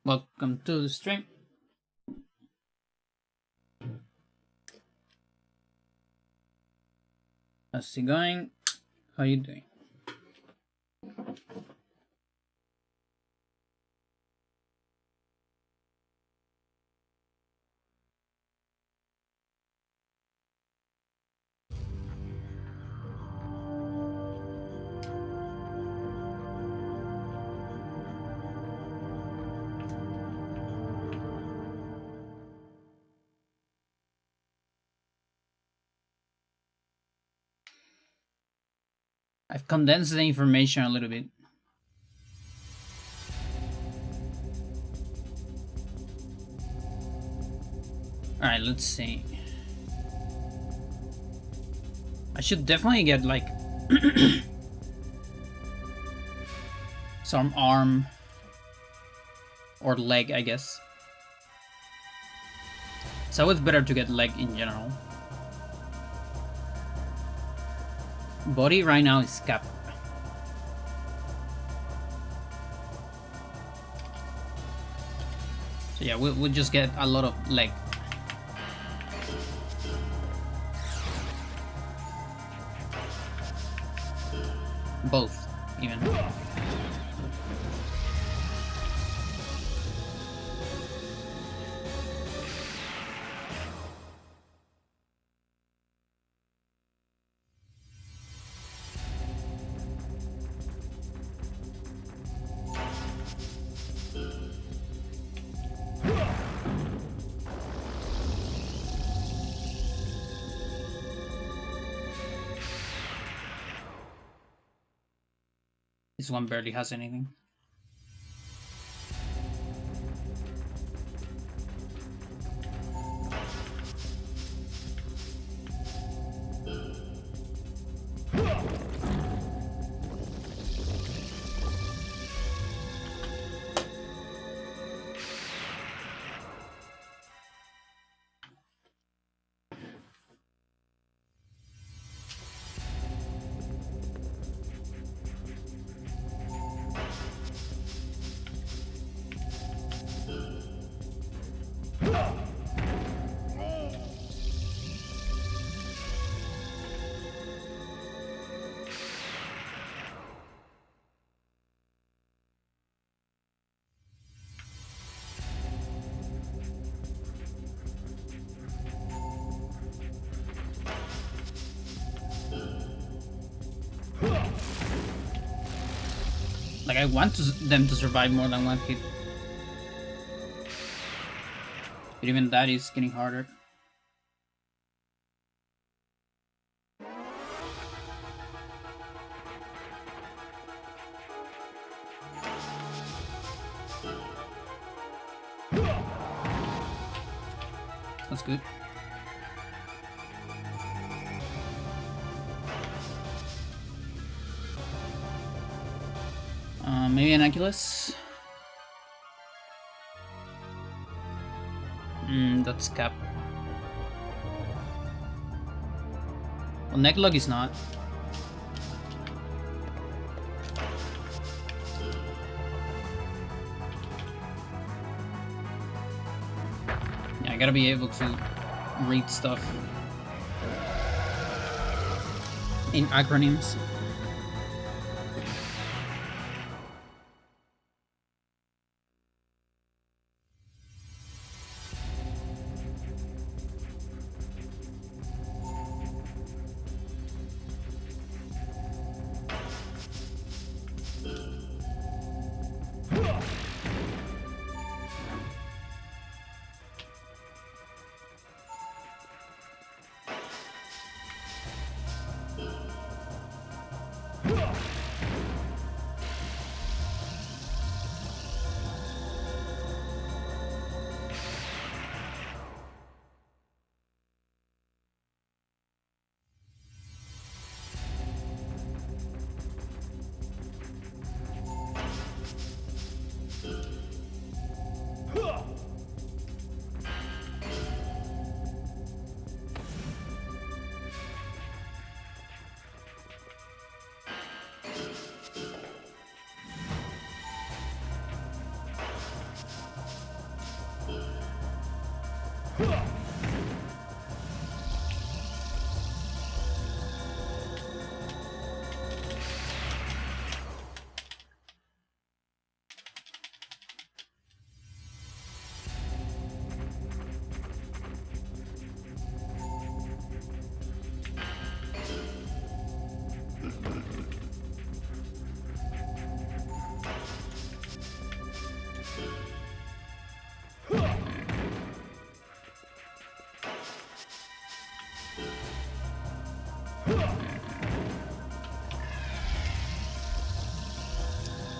Welcome to the stream. How's it going? How you doing? I've condensed the information a little bit. Alright, let's see. I should definitely get like some arm or leg, I guess. So it's better to get leg in general. Body right now is cap. So yeah, we'll just get a lot of leg. Both, even. This one barely has anything. Like, I want them to survive more than one hit. But even that is getting harder. That's good. Maybe an Oculus. That's cap. Well, Necklog is not. Yeah, I gotta be able to read stuff in acronyms.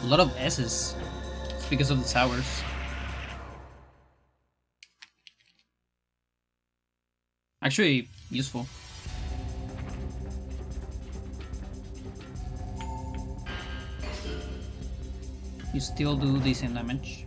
A lot of S's. It's because of the towers. Actually, useful. You still do decent damage.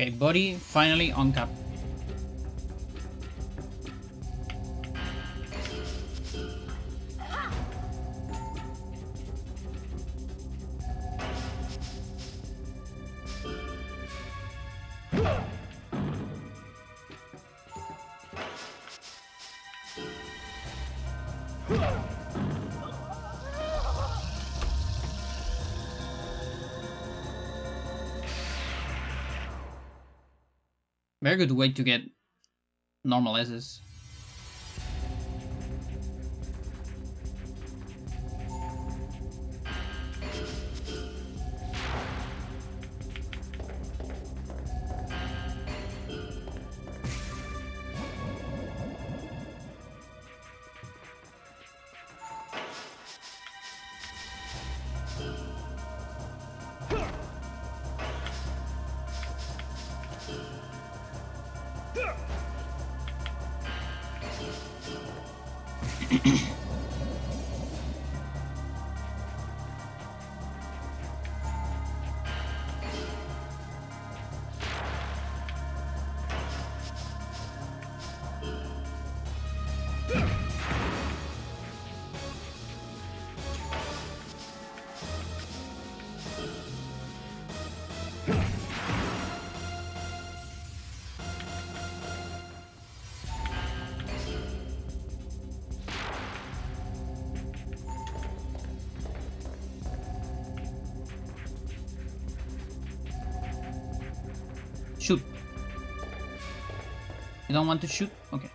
Okay, body finally on cap. Very good way to get normal S's. Shoot. You don't want to shoot? Okay.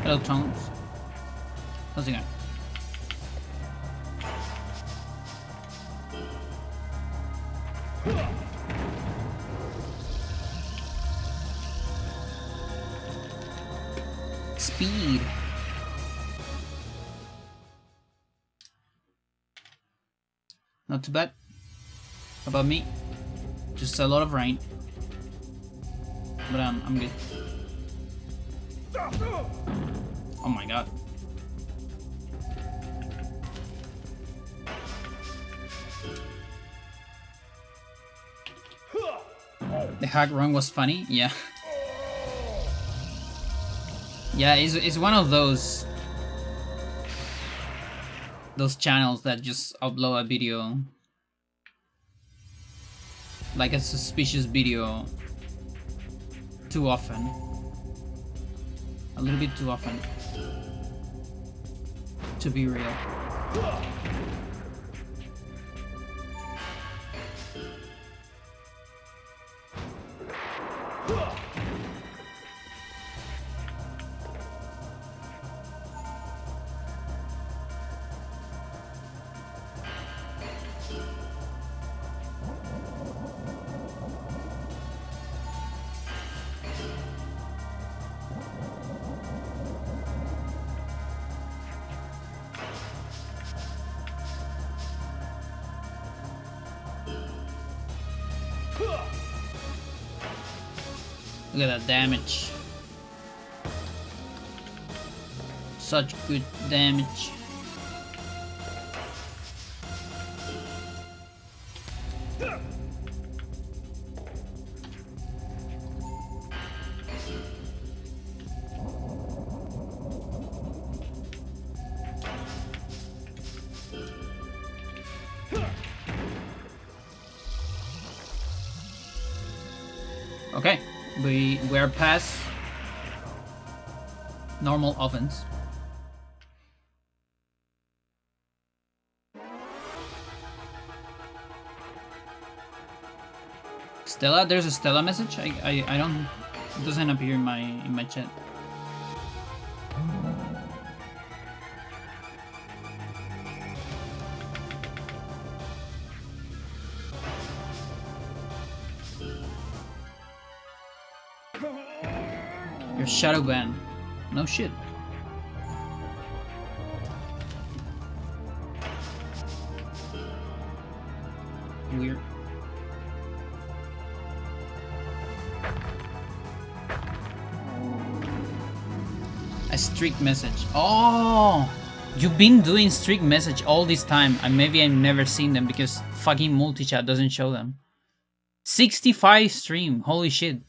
Hello, Tones. How's it going? Speed. Not too bad. How about me? Just a lot of rain. But I'm good. Oh my god. The hack run was funny, yeah. Yeah, it's one of those channels that just upload a video like a suspicious video too often. A little bit too often. To be real. Look at that damage. Such good damage. Okay, we're past normal ovens. Stella, there's a Stella message. I don't. It doesn't appear in my chat. Your shadow ban. No shit. Weird. A streak message. Oh, you've been doing streak message all this time, and maybe I've never seen them because fucking multi-chat doesn't show them. 65 stream. Holy shit.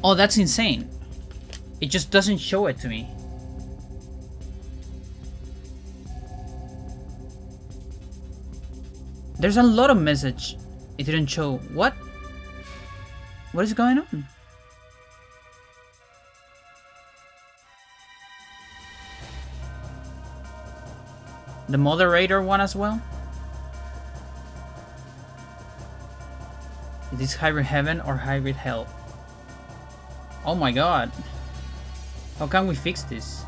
Oh, that's insane. It just doesn't show it to me. There's a lot of message. It didn't show. What? What is going on? The moderator one as well? Is this hybrid heaven or hybrid hell? Oh my god. How can we fix this?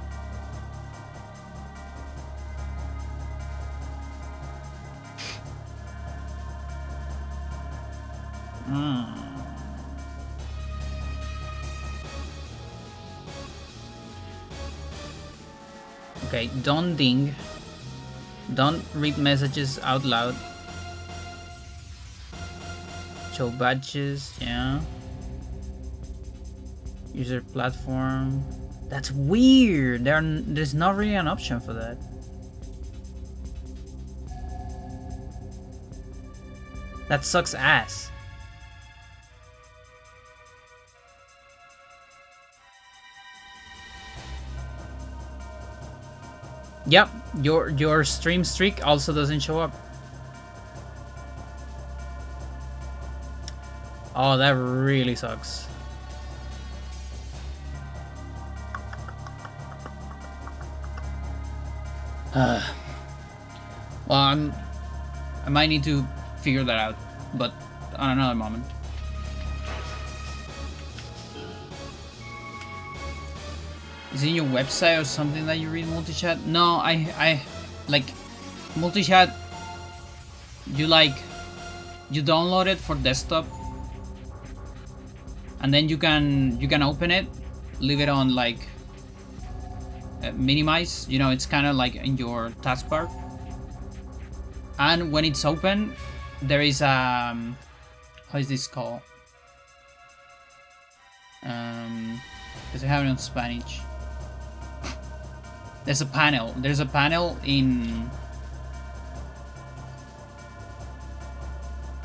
Okay, don't ding. Don't read messages out loud. Show badges, yeah. User platform. That's weird. There's not really an option for that. That sucks ass. Yep, your stream streak also doesn't show up. Oh, that really sucks. Well, I might need to figure that out, but on another moment. Is it your website or something that you read multi-chat? No, I like multi-chat. You download it for desktop, and then you can open it, leave it on like minimize. You know, it's kind of like in your taskbar. And when it's open, there is how is this called? Because I have it in Spanish. There's a panel. There's a panel in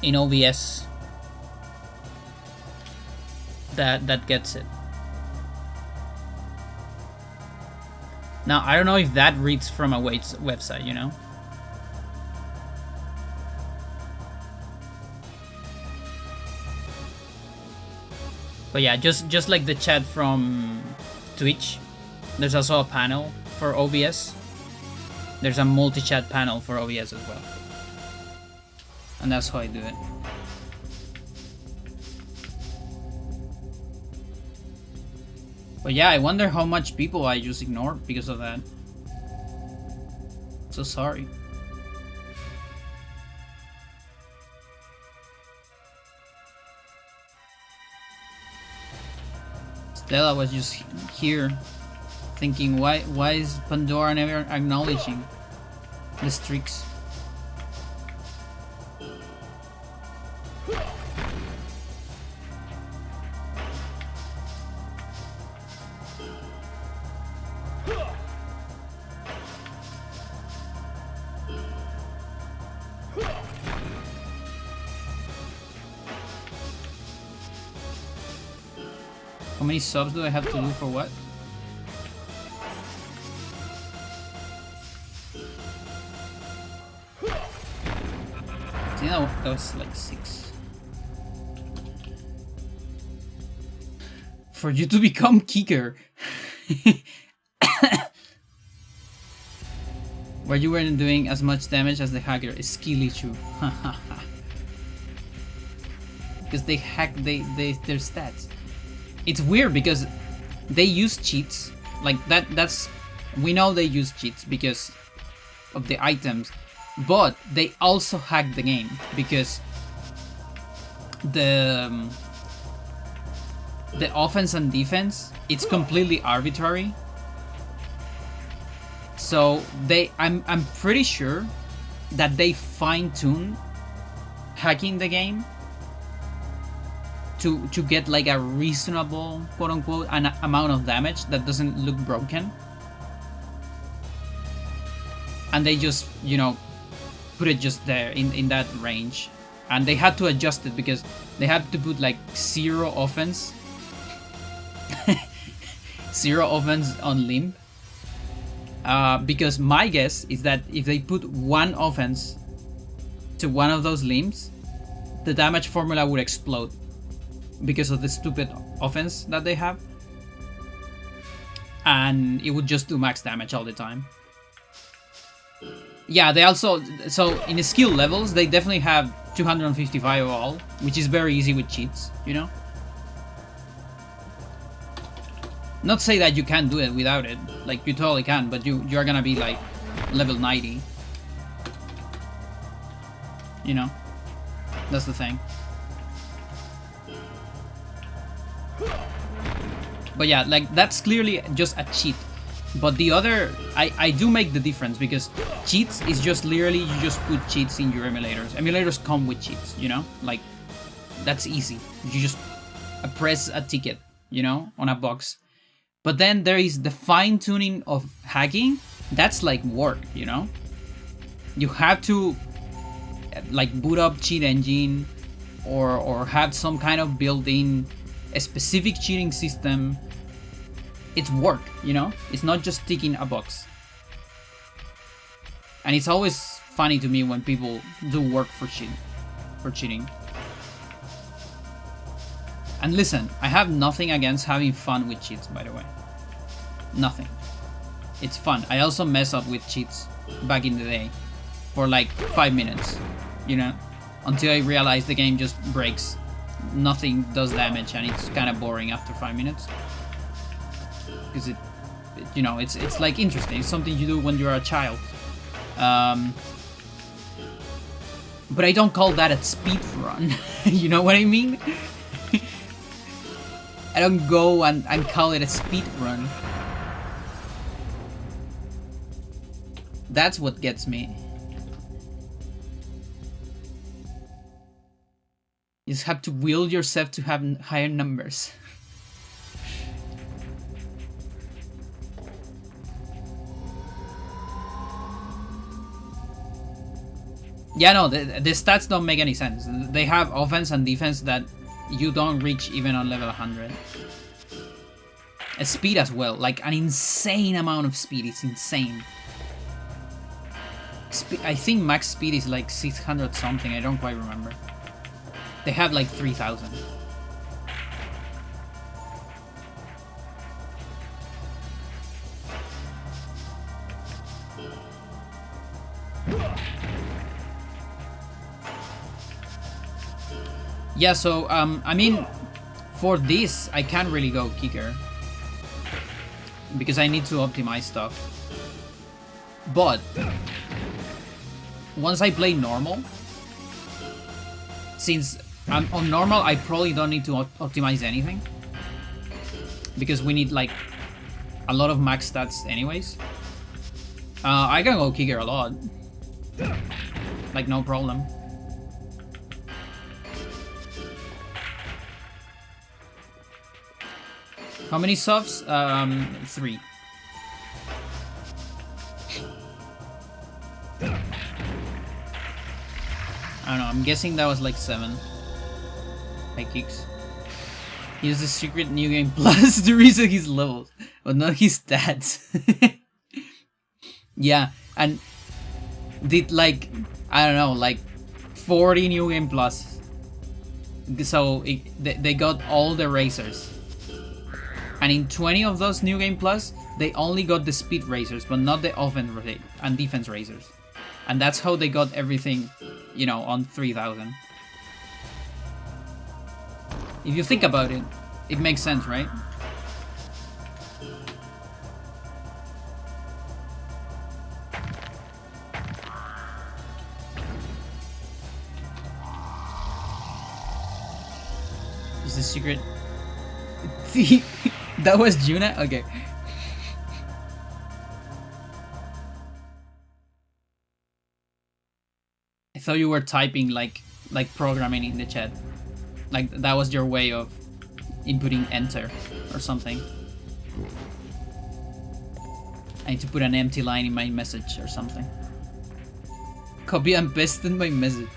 OBS that gets it. Now I don't know if that reads from a website, you know. But yeah, just like the chat from Twitch, there's also a panel for OBS. There's a multi-chat panel for OBS as well. And that's how I do it. But yeah, I wonder how much people I just ignored because of that. So sorry. Stella was just here thinking, why is Pandora never acknowledging the streaks? How many subs do I have to do for what? I think that was like 6. For you to become Kicker. Where you weren't doing as much damage as the hacker is skill issue. Because they hack their stats. It's weird because they use cheats. Like that's we know they use cheats because of the items, but they also hack the game because the offense and defense, it's completely arbitrary. So I'm pretty sure that they fine-tune hacking the game to get like a reasonable, quote unquote, an amount of damage that doesn't look broken. And they just, you know, put it just there in that range. And they had to adjust it because they had to put like 0 offense. 0 offense on limb. Because my guess is that if they put 1 offense to one of those limbs, the damage formula would explode because of the stupid offense that they have, and it would just do max damage all the time. Yeah, they also, so in the skill levels, they definitely have 255 overall, which is very easy with cheats, you know? Not say that you can't do it without it, like you totally can, but you're gonna be like level 90. You know? That's the thing. But yeah, like that's clearly just a cheat. But the other, I do make the difference because cheats is just literally you just put cheats in your emulators. Emulators come with cheats, you know? Like, that's easy. You just press a ticket, you know, on a box. But then there is the fine-tuning of hacking. That's like work, you know? You have to like boot up cheat engine or have some kind of built-in a specific cheating system. It's work, you know? It's not just ticking a box. And it's always funny to me when people do work for cheating. And listen, I have nothing against having fun with cheats, by the way. Nothing. It's fun. I also mess up with cheats back in the day for like 5 minutes, you know? Until I realize the game just breaks. Nothing does damage and it's kind of boring after 5 minutes. Because it, you know, it's like interesting. It's something you do when you're a child. But I don't call that a speed run. You know what I mean? I don't go and call it a speed run. That's what gets me. You just have to will yourself to have higher numbers. Yeah, no, the stats don't make any sense. They have offense and defense that you don't reach even on level 100. Speed as well, like an insane amount of speed. It's insane. I think max speed is like 600 something, I don't quite remember. They have like 3000. Yeah, so I mean, for this I can't really go kicker because I need to optimize stuff. But once I play normal, since I'm on normal, I probably don't need to optimize anything because we need like a lot of max stats anyways. I can go kicker a lot, like no problem. How many subs? 3. I don't know, I'm guessing that was like 7. High kicks. Use the secret new game plus to reset his levels, but not his stats. Yeah, and did like, I don't know, like 40 new game plus. So they got all the racers. And in 20 of those new game plus, they only got the speed racers, but not the offense and defense racers. And that's how they got everything, you know, on 3000. If you think about it, it makes sense, right? Is the secret? That was Juna? Okay. I thought you were typing like programming in the chat. Like that was your way of inputting enter or something. I need to put an empty line in my message or something. Copy and paste in my message.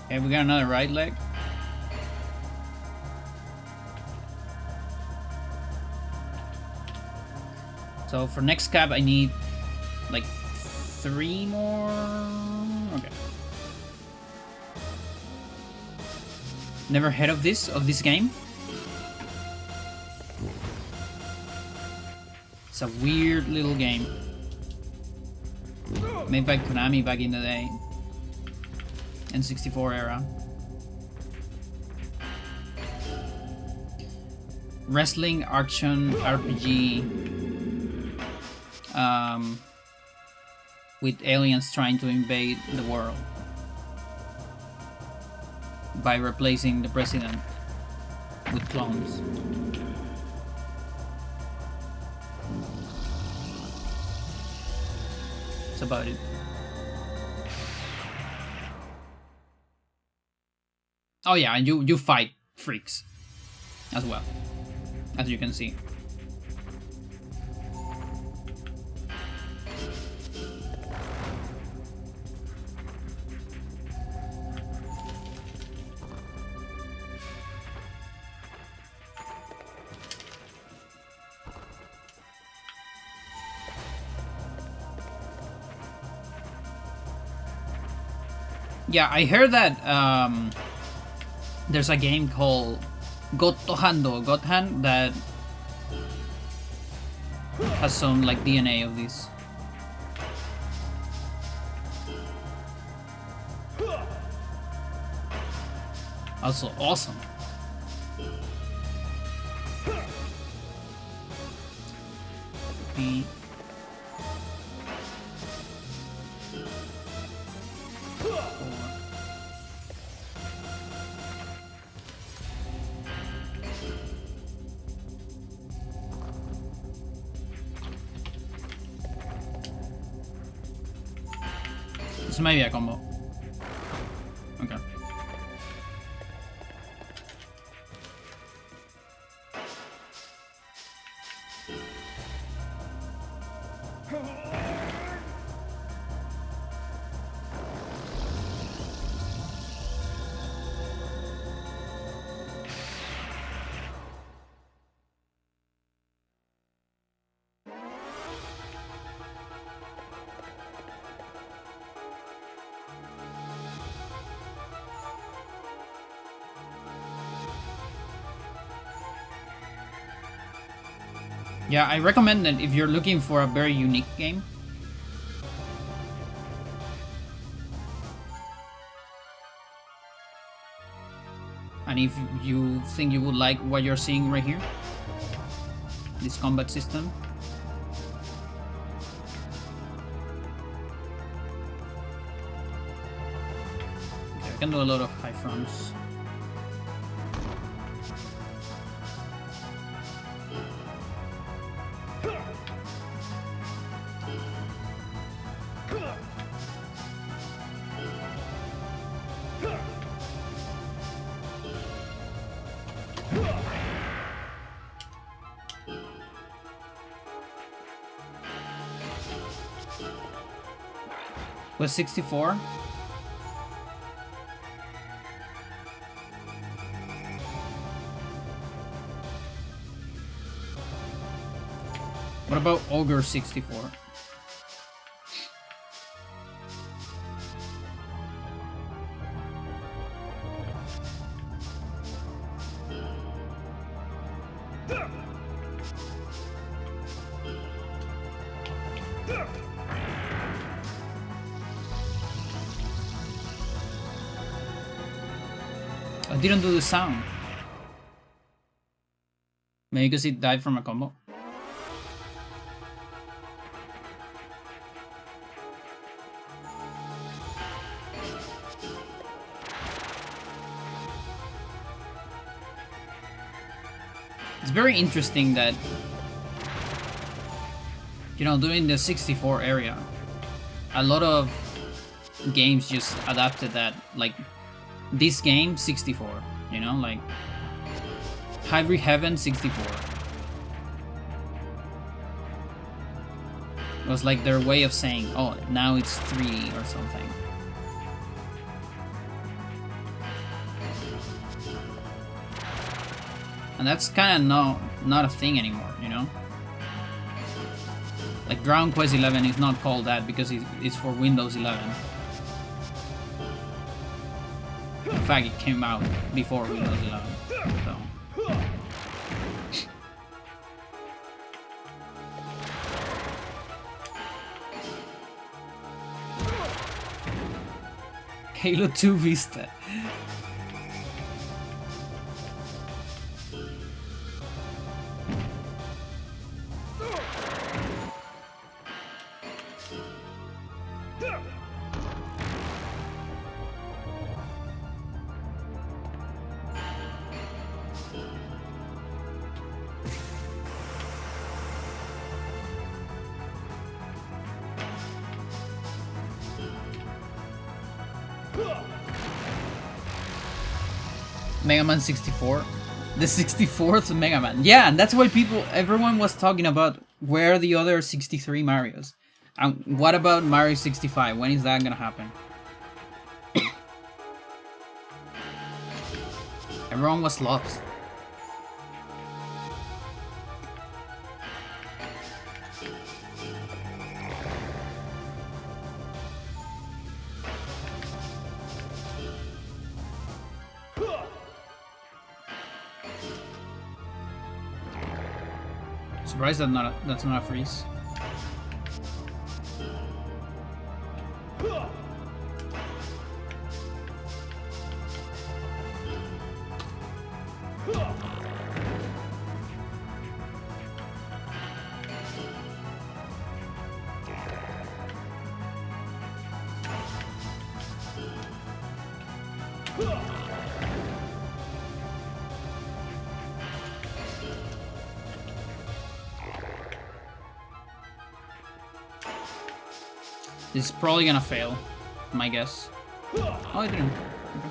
Okay, we got another right leg. So for next cap, I need like 3 more. Okay. Never heard of this game. It's a weird little game made by Konami back in the day. N64 era. Wrestling action RPG with aliens trying to invade the world by replacing the president with clones. That's about it. Oh yeah, and you fight freaks as well, as you can see. Yeah, I heard that there's a game called Gothand that has some like DNA of this. Also awesome. Copy. This might be a combo. Okay. Yeah, I recommend it if you're looking for a very unique game. And if you think you would like what you're seeing right here, this combat system. Okay, I can do a lot of high fronts. Was 64? What about Ogre 64? I didn't do the sound. Maybe because it died from a combo. It's very interesting that, you know, during the 64 area, a lot of games just adapted that, like this game 64, you know, like Hybrid Heaven 64. It was like their way of saying, oh, now it's 3 or something. And that's kind of not a thing anymore, you know? Like Dragon Quest 11 is not called that because it's for Windows 11. In fact, it came out before Windows 11, so. Halo 2 Vista. Mega Man 64, the 64th Mega Man. Yeah, and that's why everyone was talking about where are the other 63 Marios. What about Mario 65? When is that gonna happen? Everyone was lost. Surprised that's not a freeze. This is probably gonna fail, my guess. Oh, I didn't. Okay.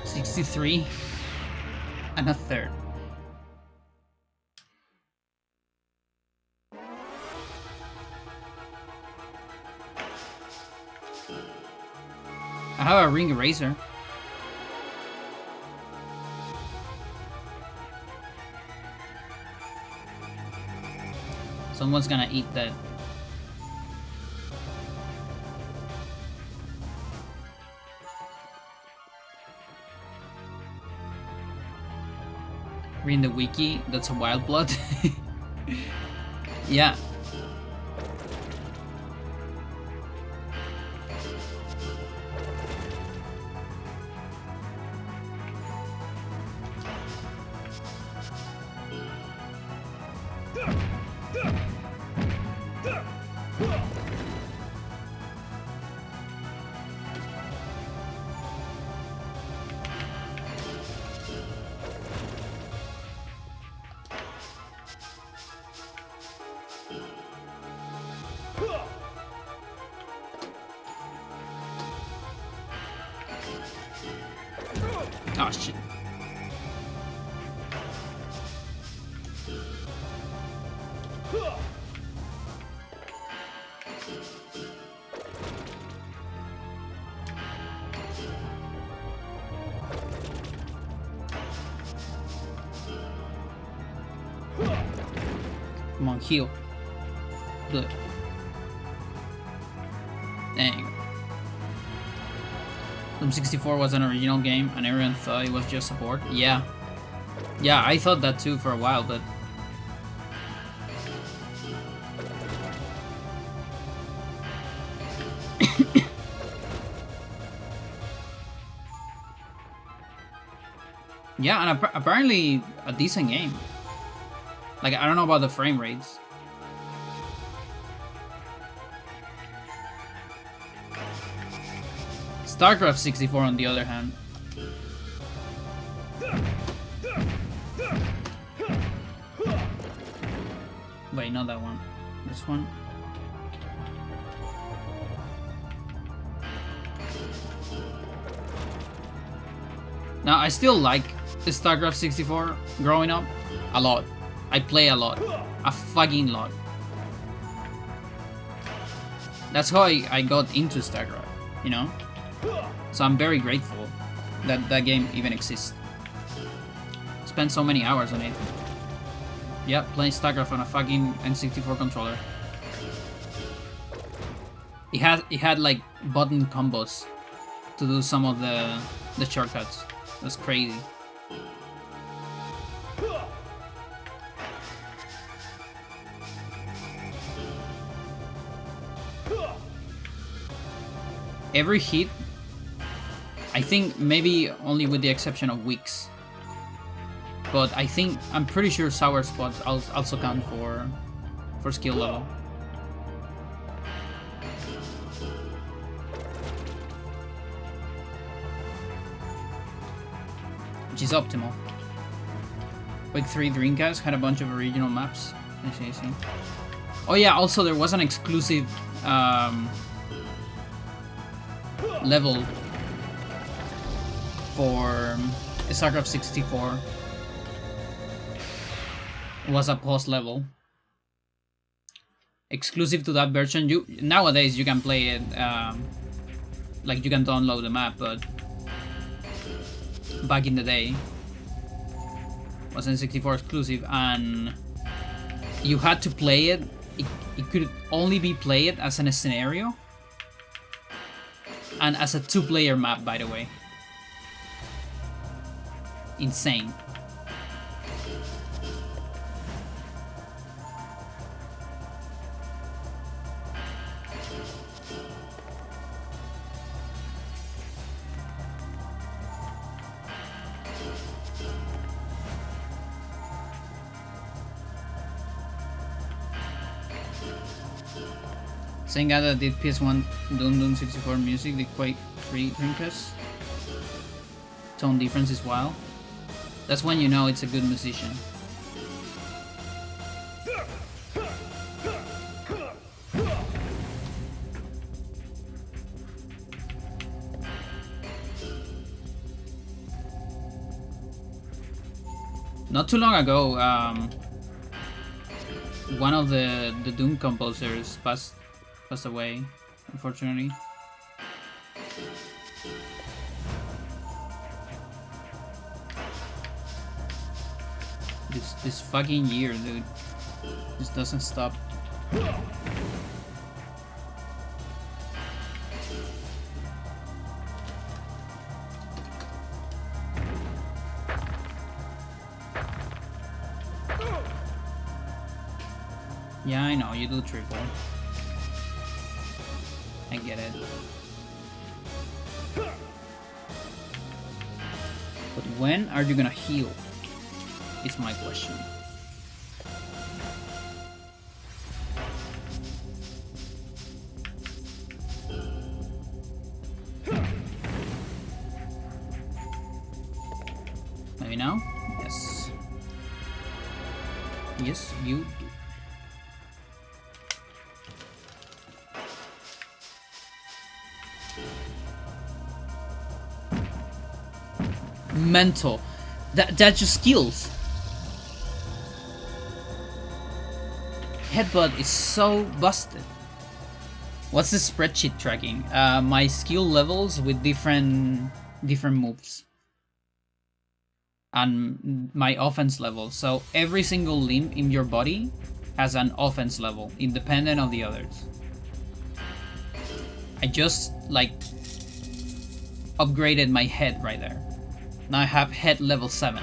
$63 and a third. I have a ring eraser. Someone's gonna eat that. Reading the wiki, that's a wild blood. Yeah. Oh shit. Come on, heal. Good. There you go. Doom 64 was an original game and everyone thought it was just support. Yeah. Yeah, I thought that too for a while, but... yeah, and apparently a decent game. Like, I don't know about the frame rates. StarCraft 64 on the other hand. Wait, not that one. This one. Now, I still like StarCraft 64 growing up a lot. I play a lot. A fucking lot. That's how I got into StarCraft, you know? So I'm very grateful that that game even exists. Spent so many hours on it. Yeah, playing StarCraft on a fucking N64 controller. It had like button combos to do some of the shortcuts. That's crazy. Every hit, I think maybe only with the exception of Wicks, but I'm pretty sure Sour Spots also count for skill level. Which is optimal. Quake 3 Dreamcast had a bunch of original maps. I see. Oh yeah, also there was an exclusive level for StarCraft 64. It was a post level exclusive to that version. Nowadays you can play it like you can download the map, but back in the day it was N64 exclusive and you had to play it. It could only be played as a scenario and as a 2-player map, by the way. Insane. Same guy that did PS1 Doom 64 music, the Quake 3 Dreamcast. Tone difference is wild. That's when you know it's a good musician. Not too long ago, one of the Doom composers passed away, unfortunately. This fucking year, dude. This doesn't stop. Yeah, I know, you do triple. I get it. But when are you gonna heal? Is my question. Maybe now? Yes. Yes, you do. Mental. That's just skills. Headbutt is so busted. What's the spreadsheet tracking? My skill levels with different moves. And my offense level. So every single limb in your body has an offense level, independent of the others. I just like upgraded my head right there. Now I have head level 7.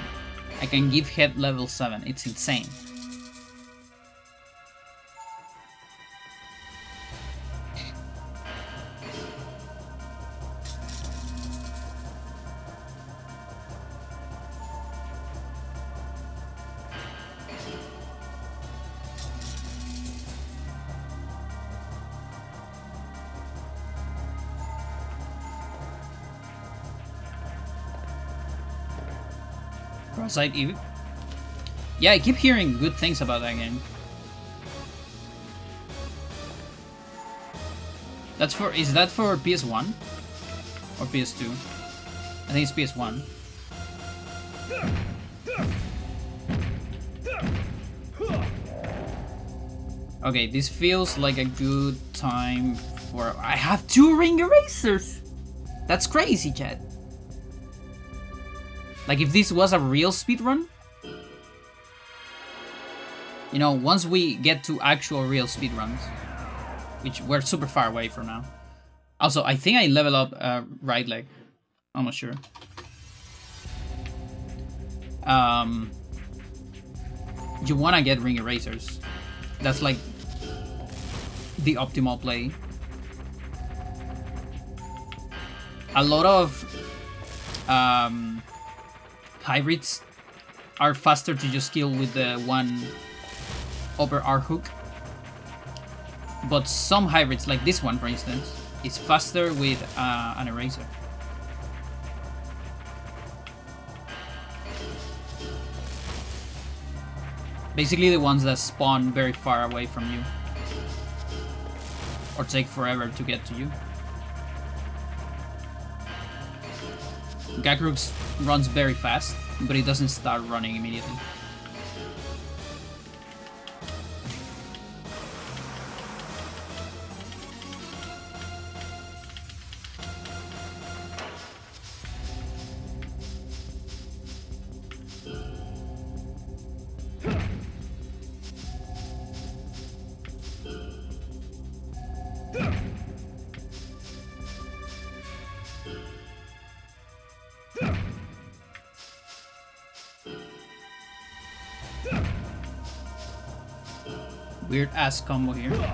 I can give head level 7. It's insane. Cross-eyed Eve. Yeah, I keep hearing good things about that game. That's for, is that for PS1? Or PS2? I think it's PS1. Okay, this feels like a good time for... I have 2 ring erasers! That's crazy, chat. Like, if this was a real speedrun, you know, once we get to actual real speedruns, which we're super far away from now. Also, I think I level up right leg. I'm not sure. You wanna get ring erasers. That's like the optimal play. A lot of hybrids are faster to just kill with the one upper R hook. But some hybrids, like this one for instance, is faster with an eraser. Basically the ones that spawn very far away from you. Or take forever to get to you. Gakrux runs very fast, but it doesn't start running immediately. Weird ass combo here. But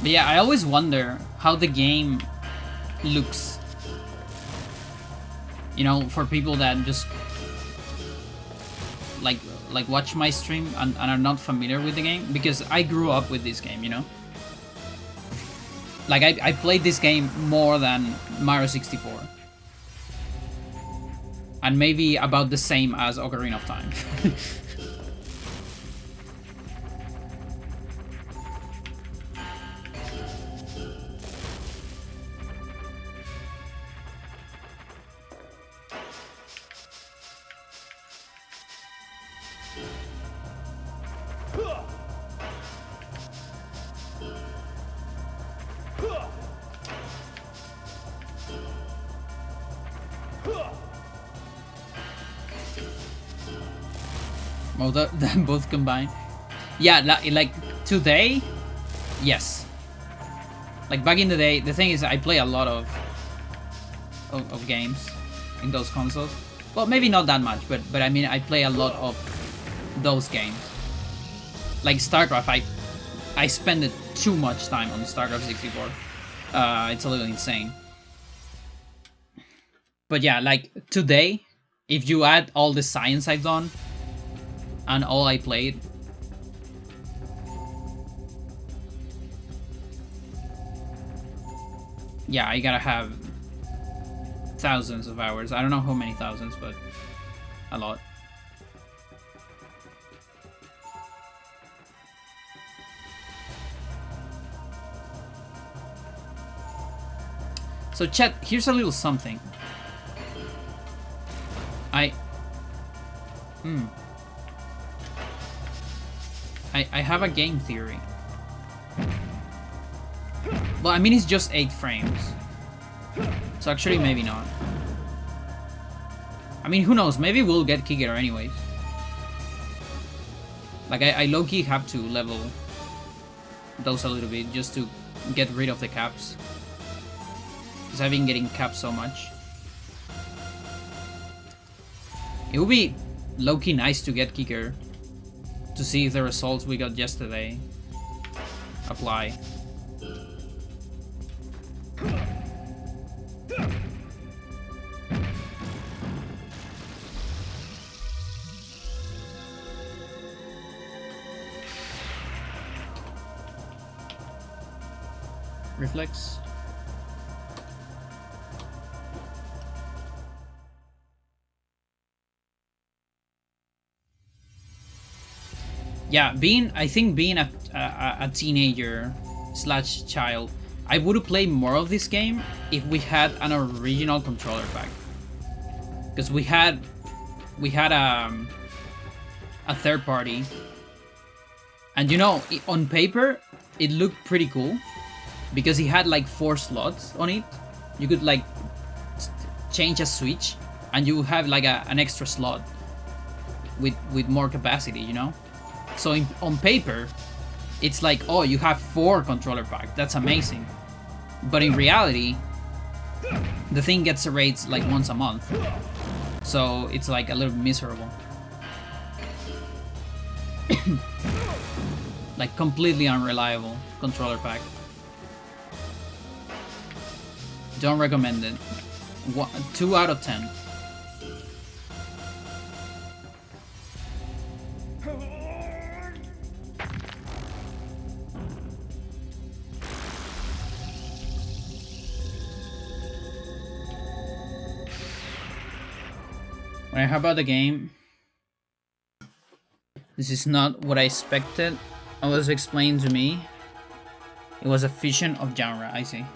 yeah, I always wonder how the game looks. You know, for people that just like watch my stream and are not familiar with the game, because I grew up with this game, you know? Like, I played this game more than Mario 64. And maybe about the same as Ocarina of Time. Well, both combined. Yeah, like today, yes. Like back in the day, the thing is, I play a lot of games in those consoles. Well, maybe not that much, but I mean, I play a lot of those games. Like StarCraft, I spend too much time on StarCraft 64. It's a little insane. But yeah, like today, if you add all the science I've done and all I played, yeah, I gotta have thousands of hours. I don't know how many thousands, but a lot. So chat, here's a little something. I have a game theory. Well, I mean, it's just 8 frames. So actually, maybe not. I mean, who knows? Maybe we'll get Kicker anyways. Like, I low-key have to level those a little bit just to get rid of the caps. Because I've been getting capped so much. It would be low-key nice to get Kicker to see if the results we got yesterday apply. Reflex. Yeah, I think being a teenager / child, I would have played more of this game if we had an original controller pack. Because we had a third party, and you know, on paper it looked pretty cool because it had like 4 slots on it. You could like change a switch, and you have like an extra slot with more capacity, you know. So on paper, it's like, oh, you have 4 controller packs. That's amazing. But in reality, the thing gets erased like once a month. So it's like a little miserable. Like completely unreliable controller pack. Don't recommend it. 2 out of 10. Alright, how about the game? This is not what I expected. It was explained to me. It was a fusion of genre, I see.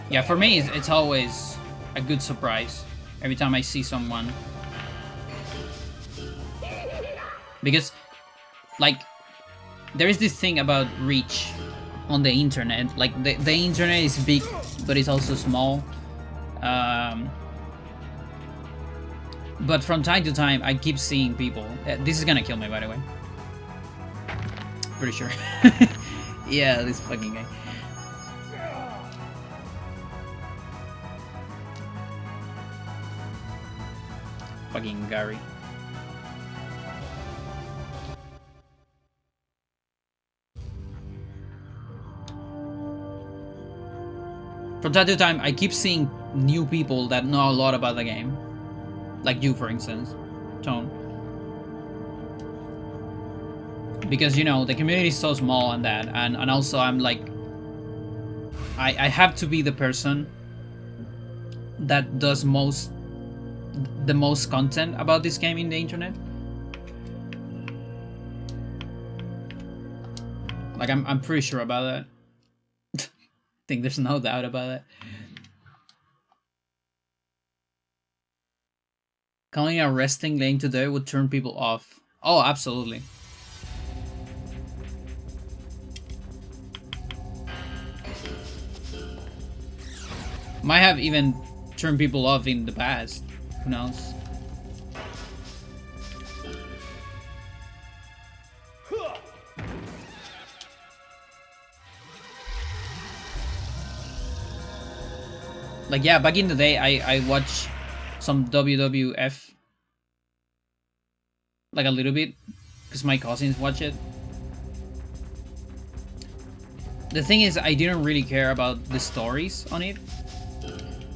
Yeah, for me, it's always a good surprise every time I see someone. Because, like, there is this thing about reach on the internet. Like, the internet is big, but it's also small. But from time to time, I keep seeing people. This is gonna kill me, by the way. Pretty sure. Yeah, this fucking guy. Fucking Gary. From time to time, I keep seeing new people that know a lot about the game. Like you, for instance, Tone. Because, you know, the community is so small and that, and also I'm like, I have to be the person that does the most content about this game in the internet. Like, I'm pretty sure about that. I think there's no doubt about it. Calling a resting lane today would turn people off. Oh, absolutely. Might have even turned people off in the past. Who knows? Like, yeah, back in the day, I watched some WWF, like a little bit, because my cousins watch it. The thing is, I didn't really care about the stories on it,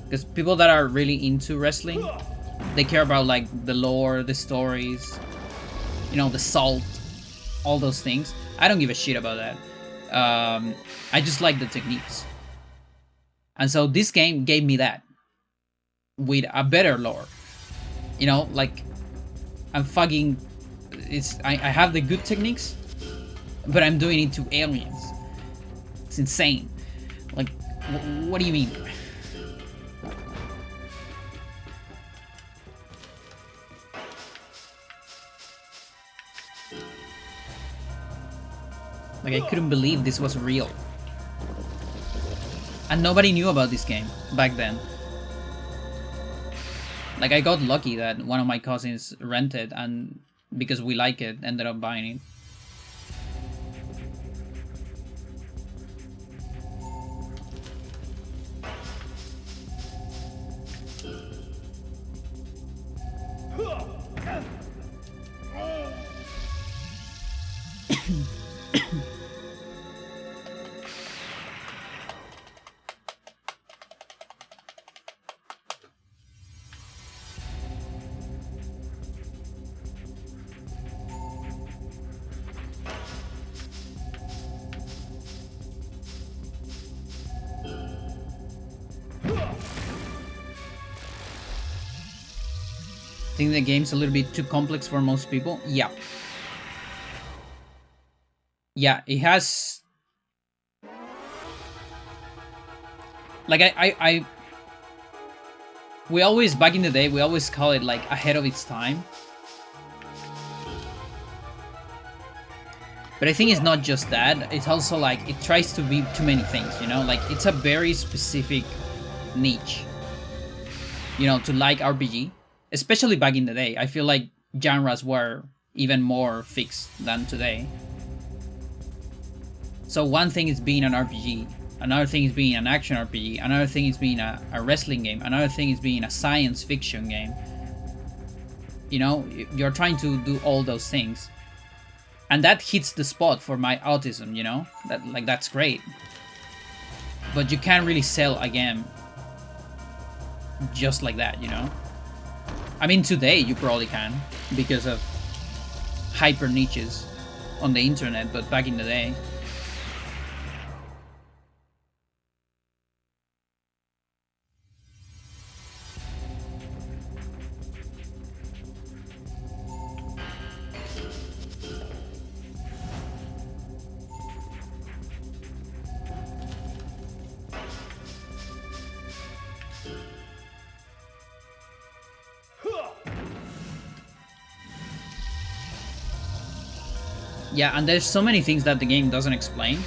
because people that are really into wrestling, they care about like the lore, the stories, you know, the salt, all those things. I don't give a shit about that. I just like the techniques. And so this game gave me that with a better lore. You know, like I'm fucking I have the good techniques, but I'm doing it to aliens. It's insane. Like, what do you mean? Like, I couldn't believe this was real. And nobody knew about this game back then. Like, I got lucky that one of my cousins rented, and because we like it, ended up buying it. Think the game's a little bit too complex for most people? Yeah. Yeah, it has... Like, we always, back in the day, we always call it, like, ahead of its time. But I think it's not just that, it's also, like, it tries to be too many things, you know? Like, it's a very specific niche, you know, to like RPG. Especially back in the day, I feel like genres were even more fixed than today. So one thing is being an RPG, another thing is being an action RPG, another thing is being a wrestling game, another thing is being a science fiction game. You know, you're trying to do all those things. And that hits the spot for my autism, you know? That's great. But you can't really sell a game just like that, you know? I mean, today you probably can, because of hyper niches on the internet, but back in the day... Yeah, and there's so many things that the game doesn't explain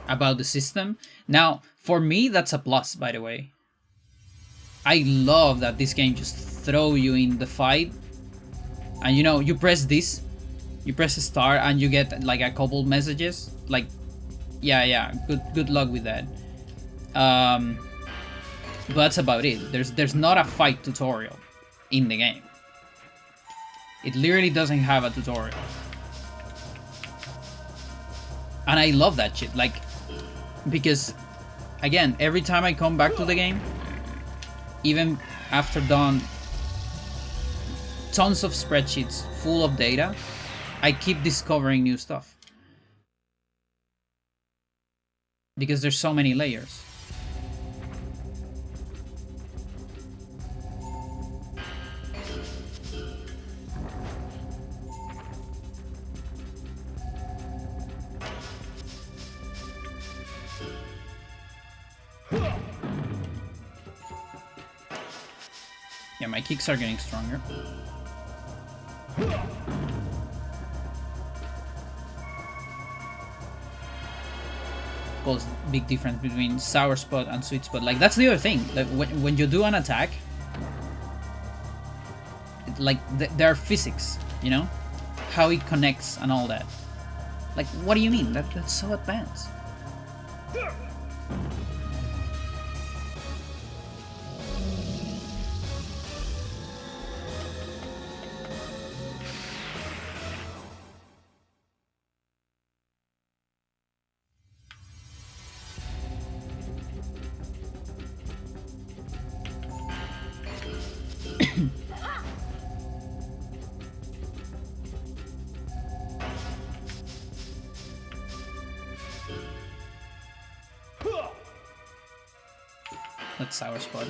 about the system. Now, for me, that's a plus, by the way. I love that this game just throw you in the fight. And you know, you press this, you press a star, and you get like a couple messages. Like, yeah, good luck with that. But that's about it. There's not a fight tutorial in the game. It literally doesn't have a tutorial. And I love that shit, like, because, again, every time I come back to the game, even after done tons of spreadsheets full of data, I keep discovering new stuff. Because there's so many layers. Yeah, my kicks are getting stronger. course, big difference between sour spot and sweet spot. Like, that's the other thing. Like, when you do an attack, like, there are physics, you know? How it connects and all that. Like, what do you mean? That's so advanced. That's sour spot.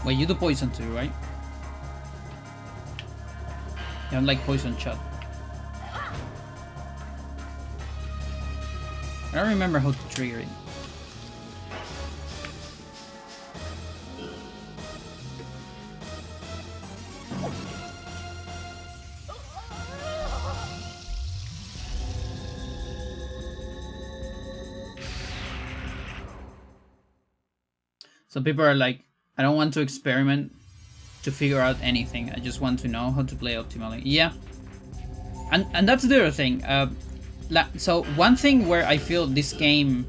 Wait, you do poison too, right? You don't like poison shot. I don't remember how to trigger it. So people are like, I don't want to experiment to figure out anything. I just want to know how to play optimally. Yeah. And that's the other thing. So one thing where I feel this game,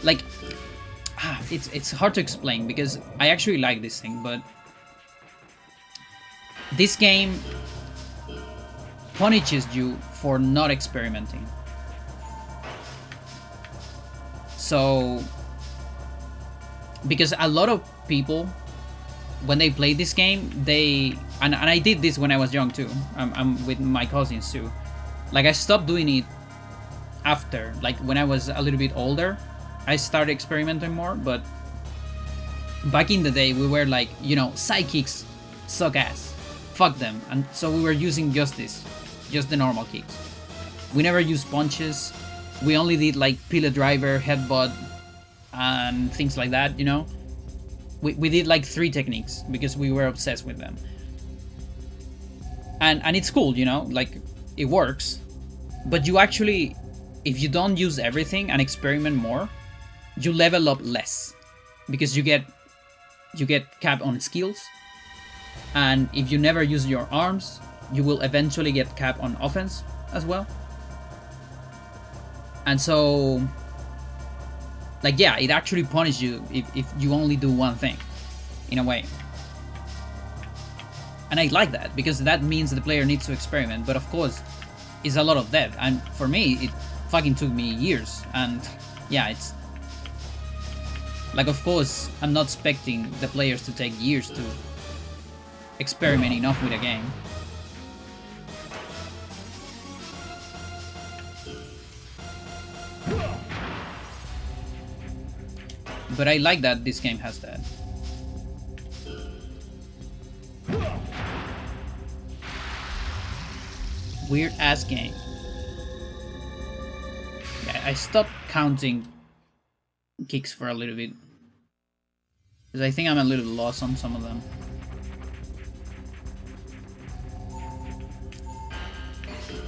like, it's hard to explain because I actually like this thing, but this game punishes you for not experimenting. So, because a lot of people, when they play this game, and I did this when I was young too. I'm with my cousins too. Like, I stopped doing it after, like, when I was a little bit older, I started experimenting more. But back in the day, we were like, you know, sidekicks suck ass, fuck them, and so we were using just the normal kicks. We never used punches. We only did like pile driver, headbutt, and things like that, you know? We did like 3 techniques because we were obsessed with them. And it's cool, you know? Like, it works. But you actually, if you don't use everything and experiment more, you level up less. Because you get cap on skills. And if you never use your arms, you will eventually get cap on offense as well. And so, like, yeah, it actually punishes you if you only do one thing, in a way. And I like that, because that means the player needs to experiment, but of course, it's a lot of that. And for me, it fucking took me years, and yeah, it's... Like, of course, I'm not expecting the players to take years to experiment enough with a game. But I like that this game has that. Weird ass game. Yeah, I stopped counting kicks for a little bit, because I think I'm a little lost on some of them.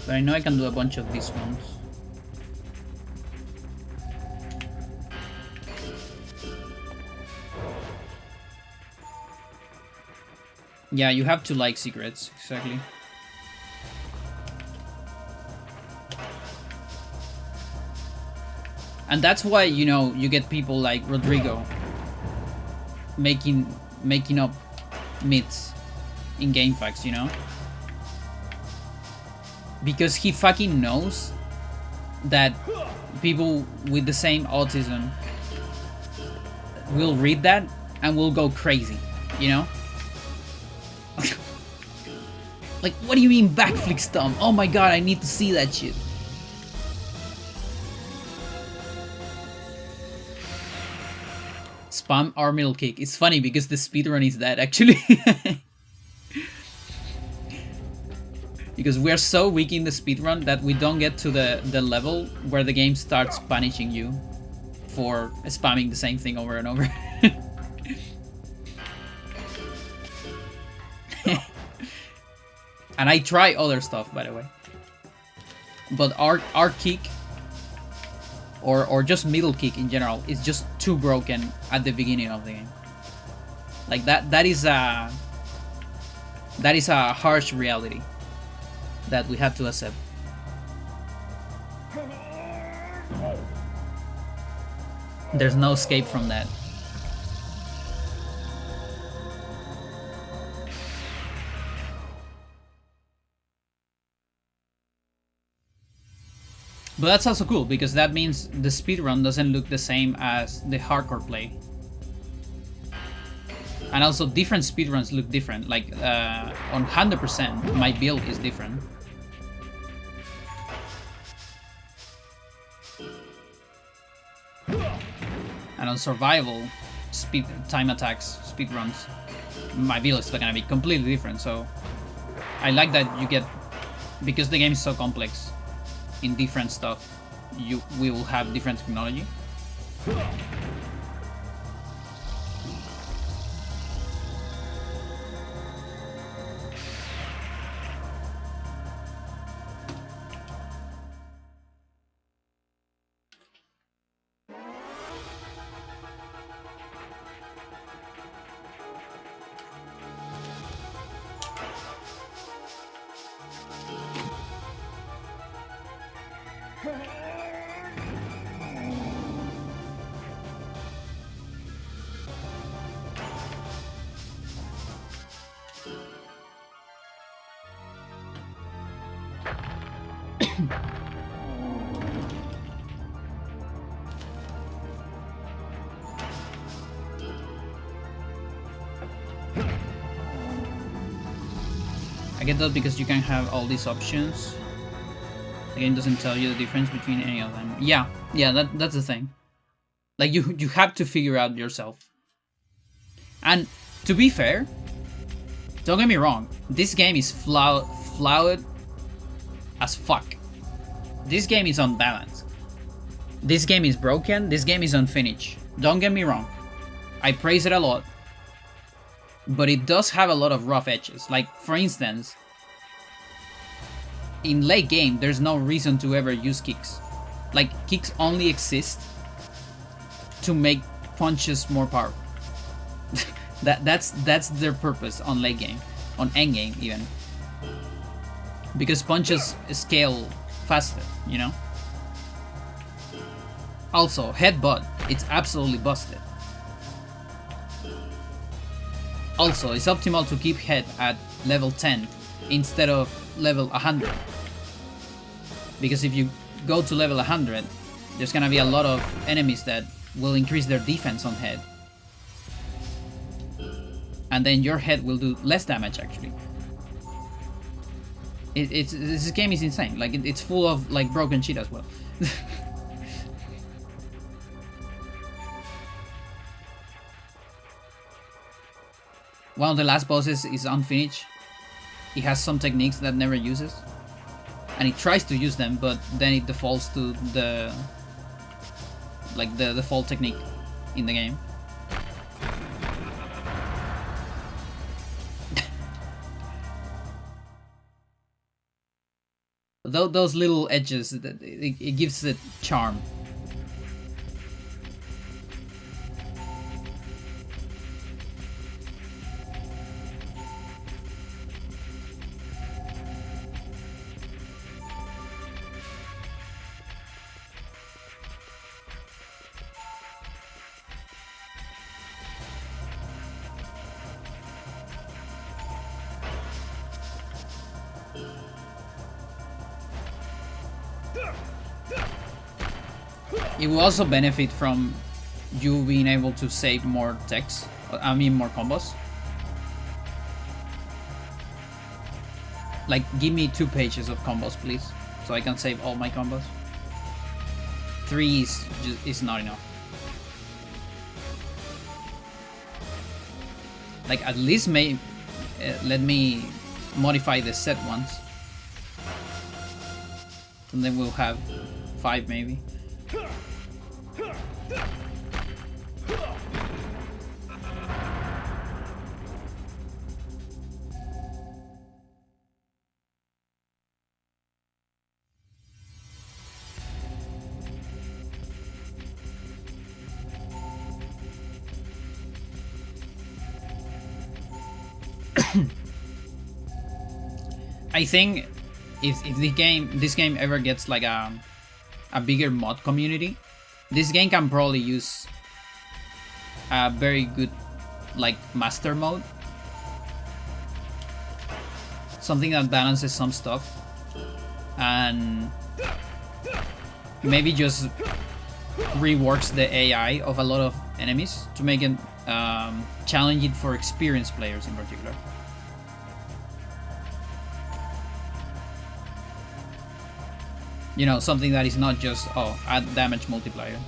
But I know I can do a bunch of these ones. Yeah, you have to like secrets, exactly. And that's why, you know, you get people like Rodrigo making up myths in GameFAQs, you know? Because he fucking knows that people with the same autism will read that and will go crazy, you know? Like, what do you mean backflip stomp? Oh my god, I need to see that shit. Spam R middle kick. It's funny because the speedrun is that, actually. because we're so weak in the speedrun that we don't get to the level where the game starts punishing you for spamming the same thing over and over. And I try other stuff, by the way. But our kick, or just middle kick in general, is just too broken at the beginning of the game. Like that is a harsh reality that we have to accept. There's no escape from that. But that's also cool, because that means the speedrun doesn't look the same as the hardcore play. And also different speedruns look different. Like on 100%, my build is different. And on survival, time attacks, speedruns, my build is gonna be completely different. So I like that you get, because the game is so complex in different stuff, we will have different technology. I get that because you can have all these options. The game doesn't tell you the difference between any of them. Yeah, that's the thing. Like you have to figure out yourself. And to be fair, don't get me wrong, this game is flawed as fuck. This game is unbalanced. This game is broken. This game is unfinished. Don't get me wrong, I praise it a lot, but it does have a lot of rough edges. Like, for instance, in late game, there's no reason to ever use kicks. Like, kicks only exist to make punches more powerful. That's their purpose on late game, on end game even, because punches scale faster, you know. Also, headbutt, it's absolutely busted. Also, it's optimal to keep head at level 10 instead of level 100. Because if you go to level 100, there's gonna be a lot of enemies that will increase their defense on head. And then your head will do less damage, actually. This game is insane. Like, it's full of, like, broken shit as well. One of the last bosses is unfinished. It has some techniques that never uses, and it tries to use them, but then it defaults to the default technique in the game. Those little edges, it gives it charm. It will also benefit from you being able to save more text. I mean, more combos. Like, give me 2 pages of combos, please, so I can save all my combos. 3 is not enough. Like, at least let me modify the set ones. And then we'll have 5 maybe. I think if this game ever gets like a bigger mod community, this game can probably use a very good like master mode, something that balances some stuff, and maybe just reworks the AI of a lot of enemies to make it challenging for experienced players in particular. You know, something that is not just, oh, add damage multiplier.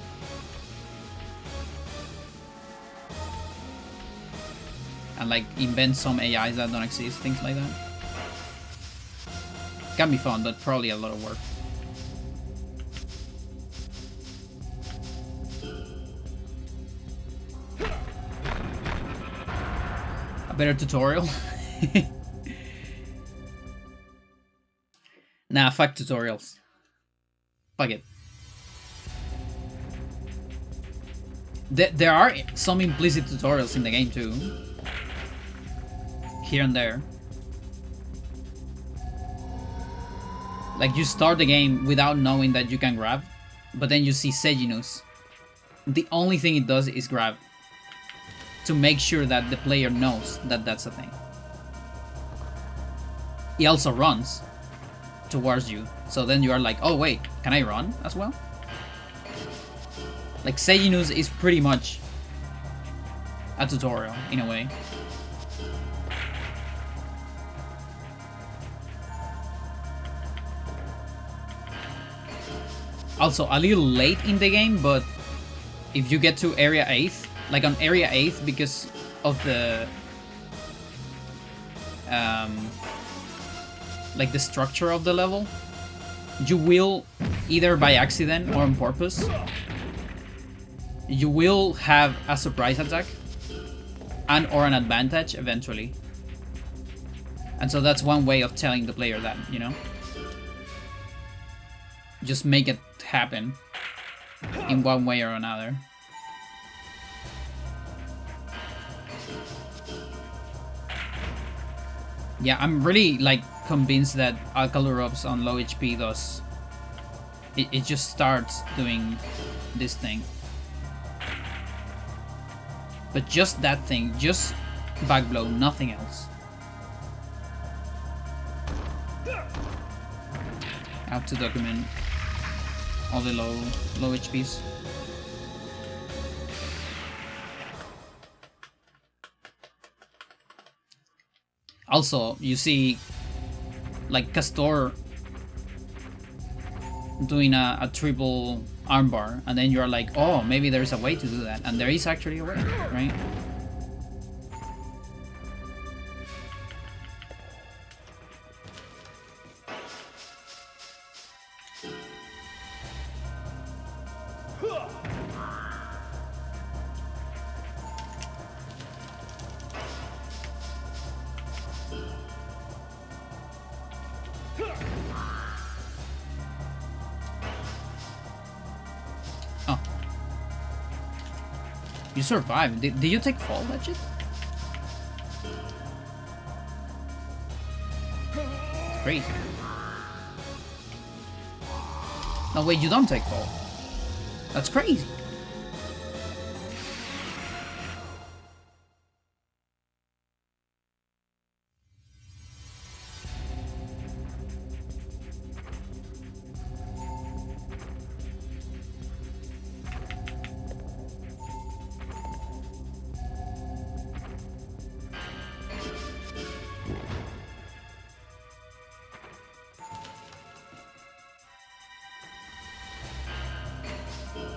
And like invent some AIs that don't exist, things like that. Can be fun, but probably a lot of work. A better tutorial? Nah, fuck tutorials. Fuck it. There are some implicit tutorials in the game too. Here and there. Like you start the game without knowing that you can grab, but then you see Seginus. The only thing it does is grab. To make sure that the player knows that that's a thing. He also runs towards you. So then you are like, oh wait, can I run as well? Like Seginus is pretty much a tutorial in a way. Also a little late in the game, but if you get to area 8th, like on area 8th, because of the like the structure of the level, you will, either by accident or on purpose, you will have a surprise attack and or an advantage eventually. And so that's one way of telling the player that, you know? Just make it happen in one way or another. Yeah, I'm really like convinced that Alcalurops on low HP does. It just starts doing this thing. But just that thing, just back blow, nothing else. I have to document all the low HPs. Also, you see like Castor doing a triple armbar, and then you're like, oh, maybe there's a way to do that, and there is actually a way, right? You survived. Did you take fall, legit? It's crazy. No, wait, you don't take fall. That's crazy.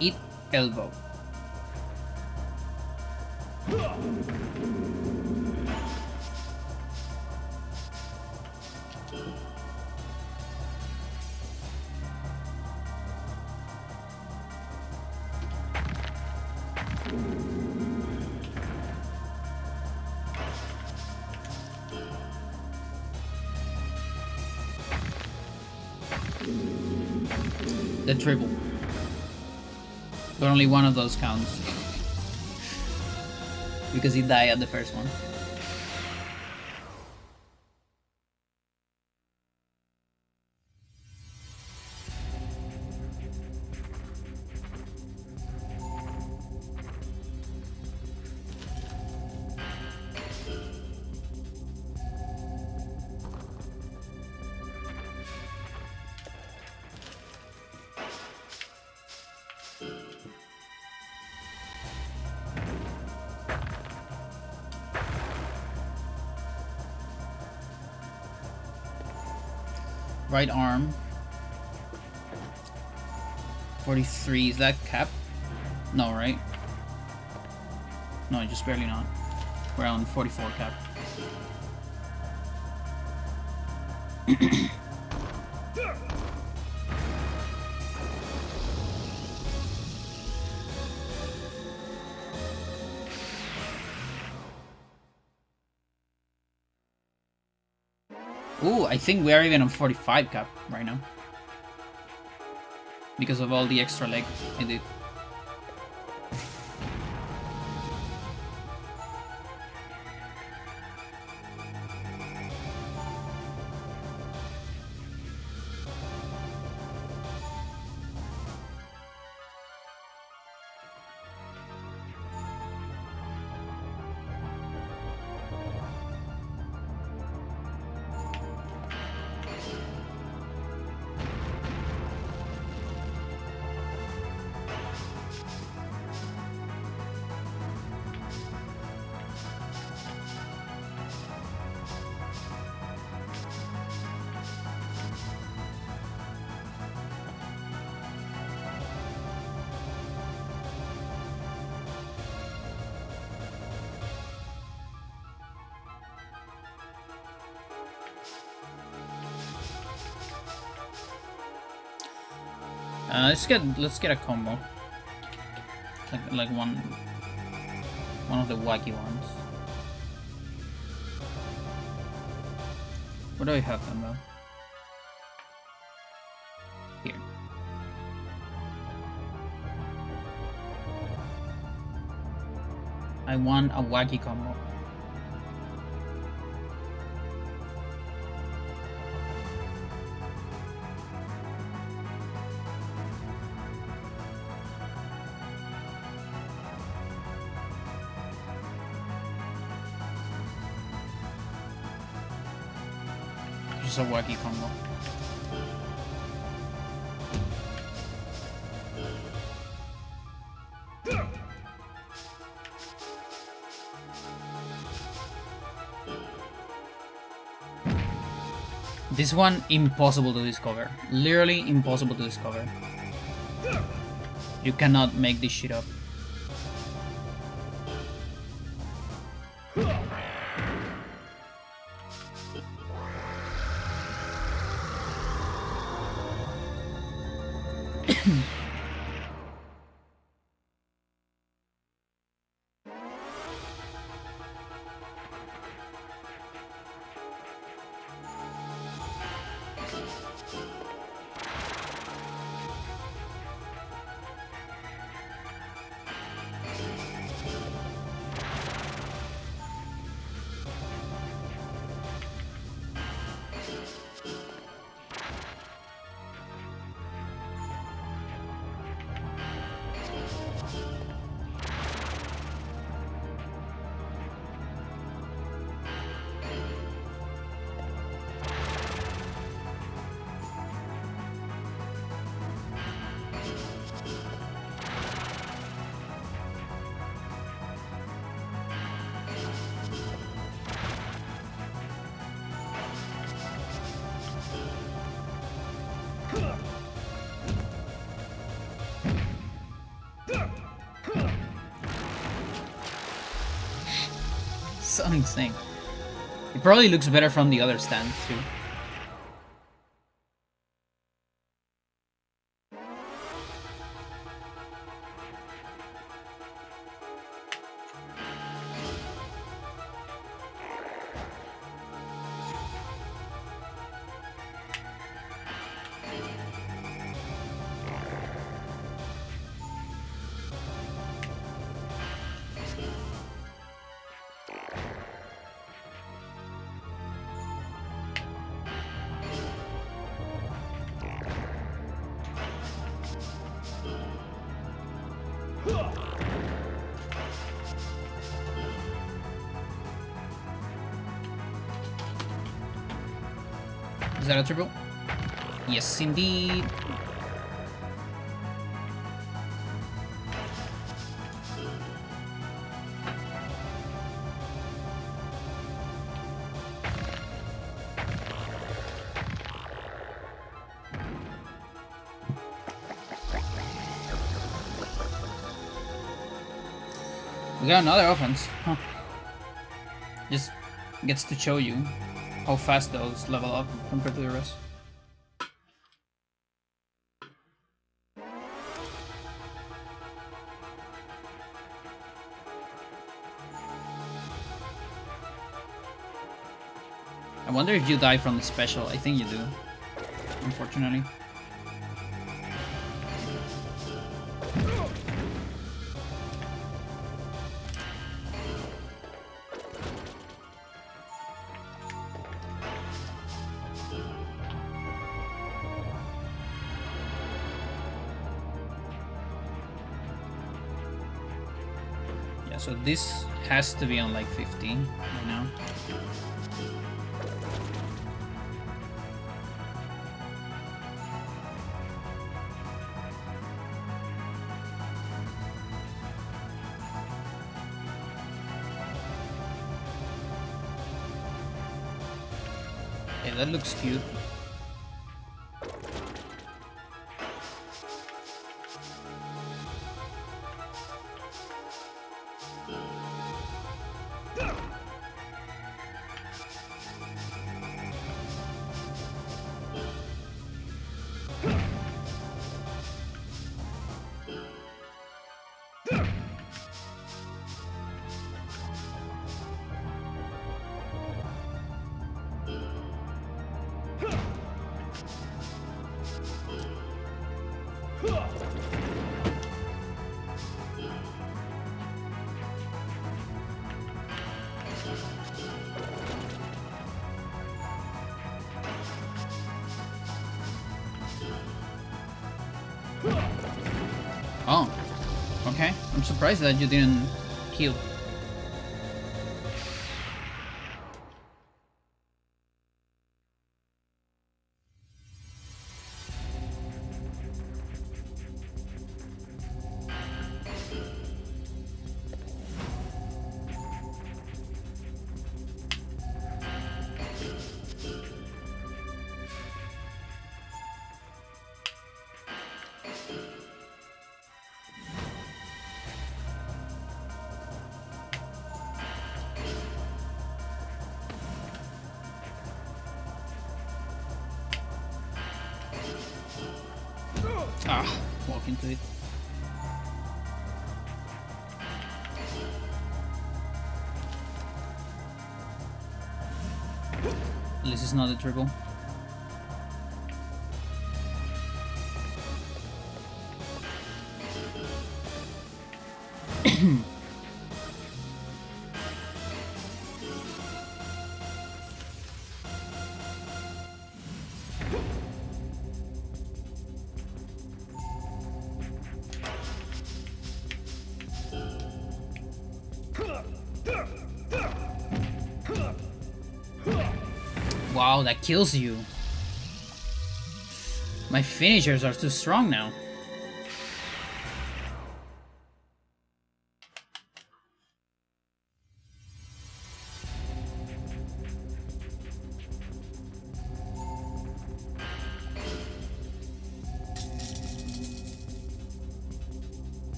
Eat elbow. The triple. But only one of those counts. Because he died at the first one. Right arm. 43, is that cap? No, right? No, just barely not. We're on 44 cap. Ooh, I think we are even on 45 cap right now. Because of all the extra leg I did. Let's get a combo. Like one of the wacky ones. Where do I have them though? Here. I want a wacky combo. Just a wacky combo. This one, impossible to discover. Literally impossible to discover. You cannot make this shit up. So insane. It probably looks better from the other stand too. Is that a triple? Yes, indeed. We got another offense. Huh. Just gets to show you how fast those level up compared to the rest. I wonder if you die from the special. I think you do, unfortunately. Yeah, so this has to be on like 15 right now. Yeah, that looks cute. Oh, okay. I'm surprised that you didn't kill. Ah, walk into it. At least it's not a triple. Wow, that kills you. My finishers are too strong now.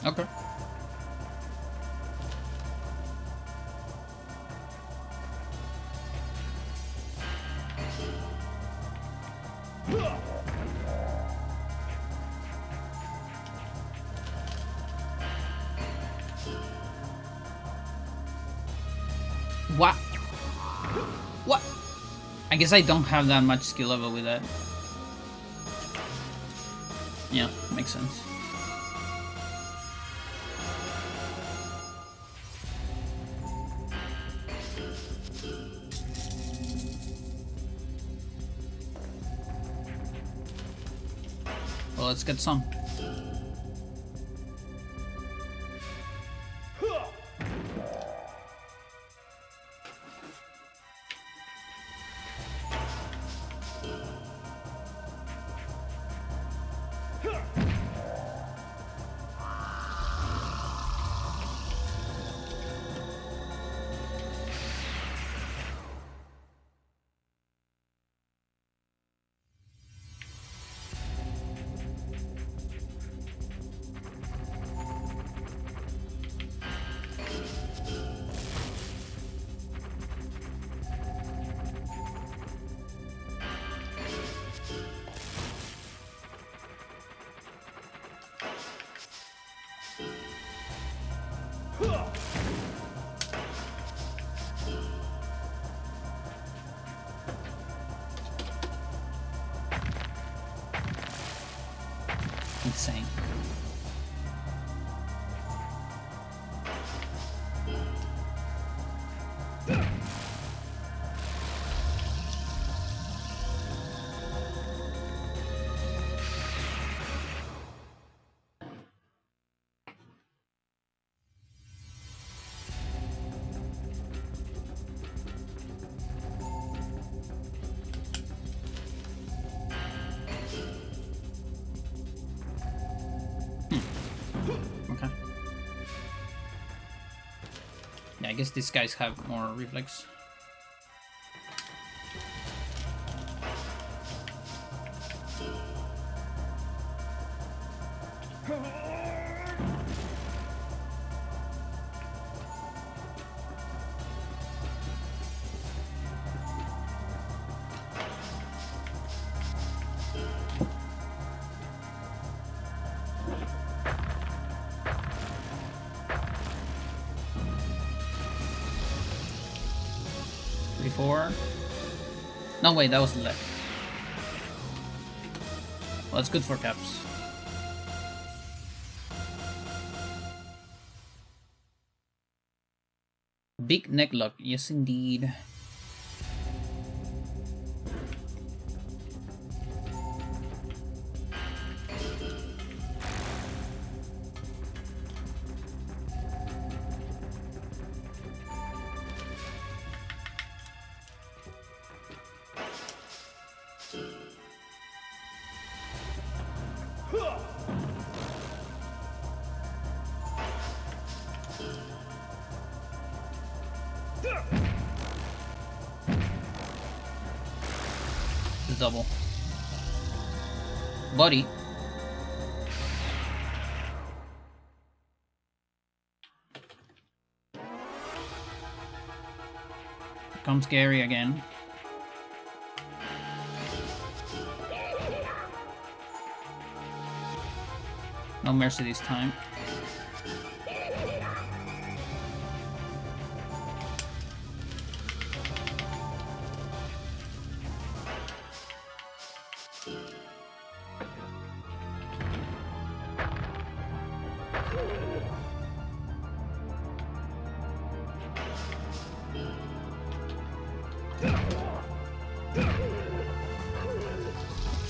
Okay. What? What? I guess I don't have that much skill level with that. Yeah, makes sense. Well, let's get some. Insane. Okay. Yeah, I guess these guys have more reflex. Before. No, wait, that was left. Well, that's good for caps. Big neck lock, yes indeed. The double. Buddy. Comes Gary again. No mercy this time.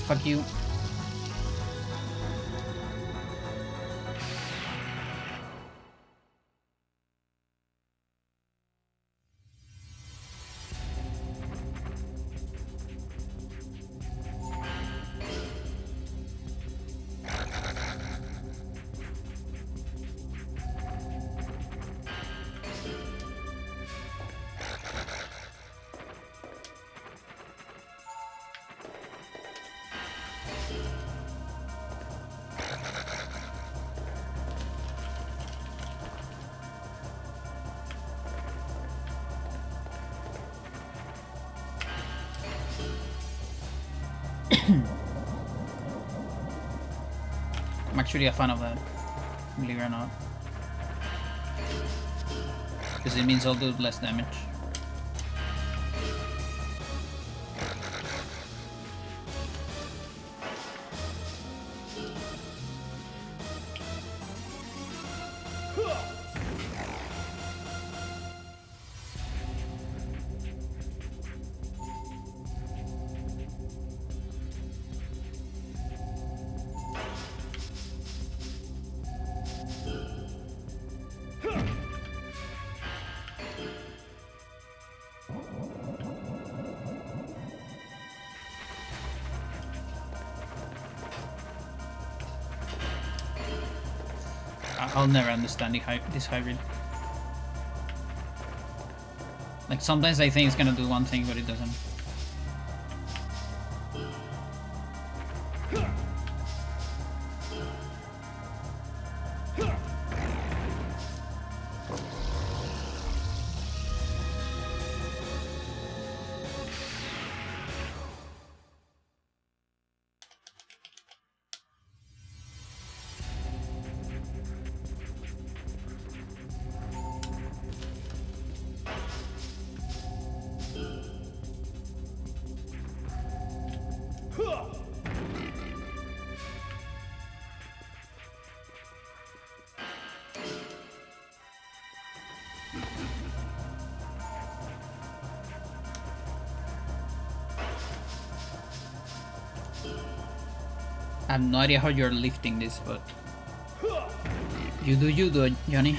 Fuck you. I'm actually a fan of that, believe it or not. Because it means I'll do less damage. I'll never understand this hybrid. Like, sometimes I think it's gonna do one thing, but it doesn't. I have no idea how you're lifting this, but you do it, Johnny.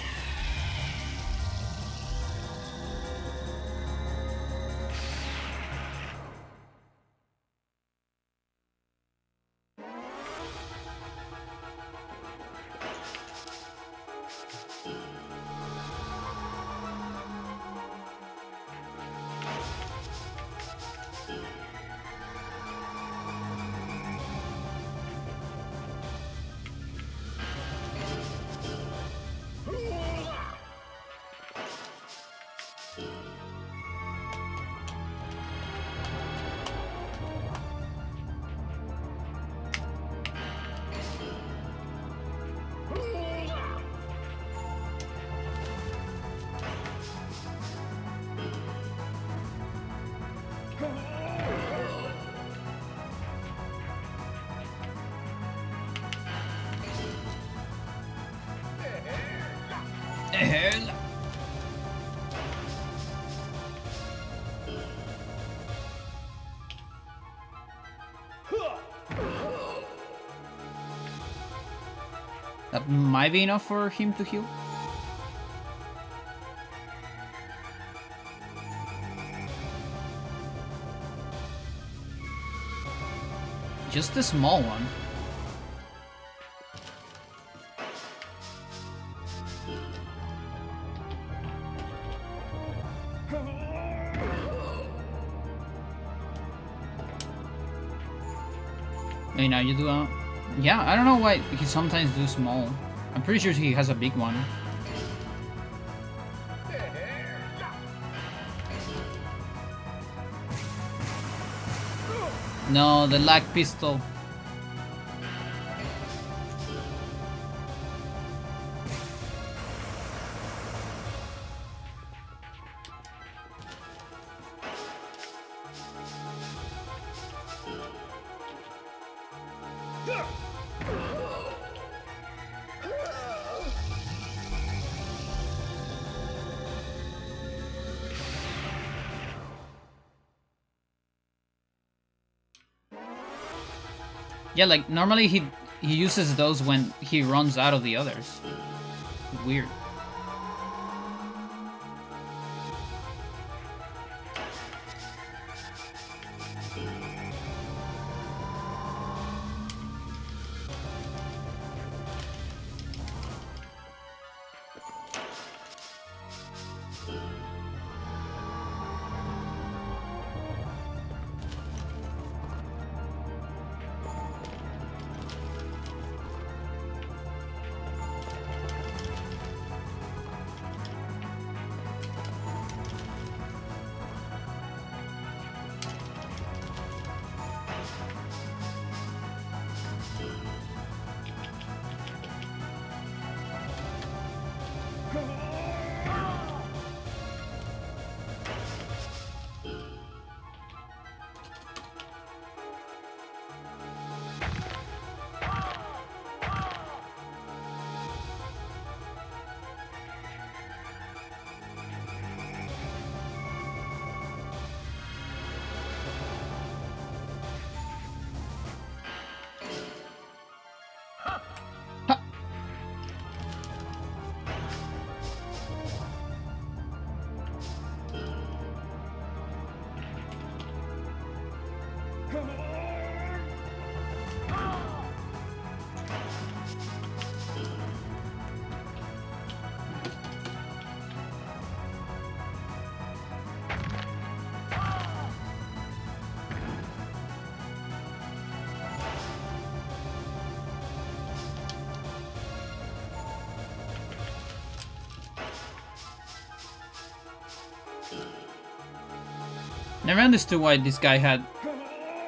Hell. That might be enough for him to heal. Just a small one. Hey, now you do yeah, I don't know why he sometimes do small. I'm pretty sure he has a big one. No, the lag pistol. Yeah, like normally he uses those when he runs out of the others. Weird. Never understood why this guy had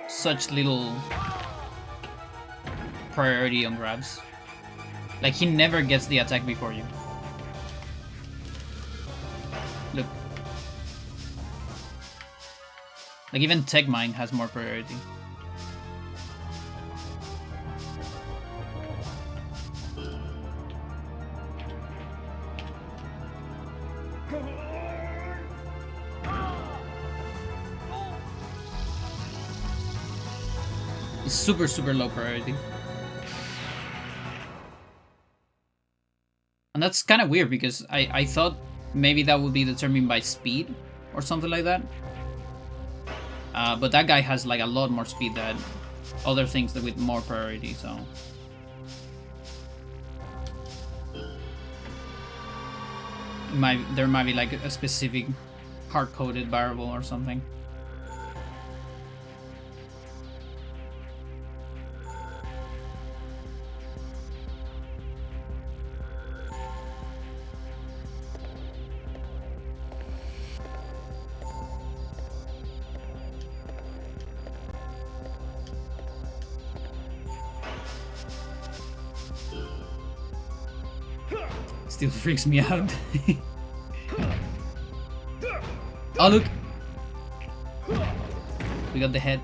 such little priority on grabs. Like, he never gets the attack before you. Look. Like, even Tech Mine has more priority. It's super, super low priority. And that's kind of weird because I thought maybe that would be determined by speed or something like that. But that guy has like a lot more speed than other things that with more priority, so. There might be like a specific hard-coded variable or something. Still freaks me out. Oh, look! We got the head.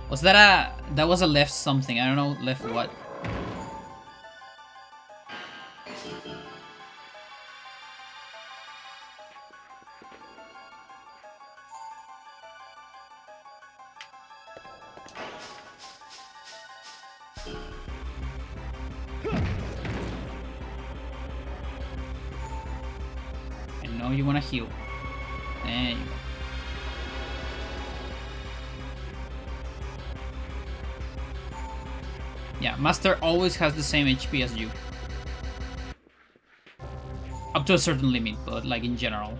Was that a... That was a left something. I don't know left what. You want to heal. There you go. Yeah, Master always has the same HP as you. Up to a certain limit, but like in general.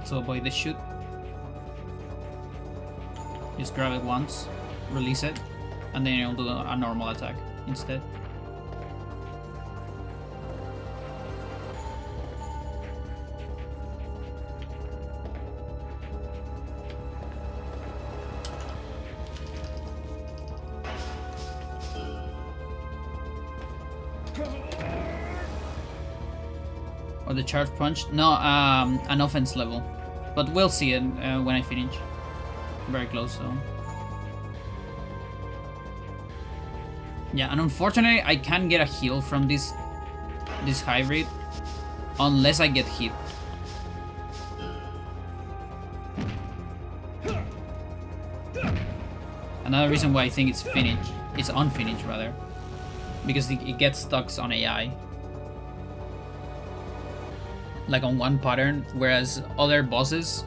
To avoid the shoot. Just grab it once, release it, and then you'll do a normal attack instead. Or the charge punch? No, an offense level. But we'll see it when I finish. Very close, so. Yeah, and unfortunately, I can't get a heal from this hybrid unless I get hit. Another reason why I think it's finished. It's unfinished, rather. Because it gets stuck on AI. Like on one pattern, whereas other bosses,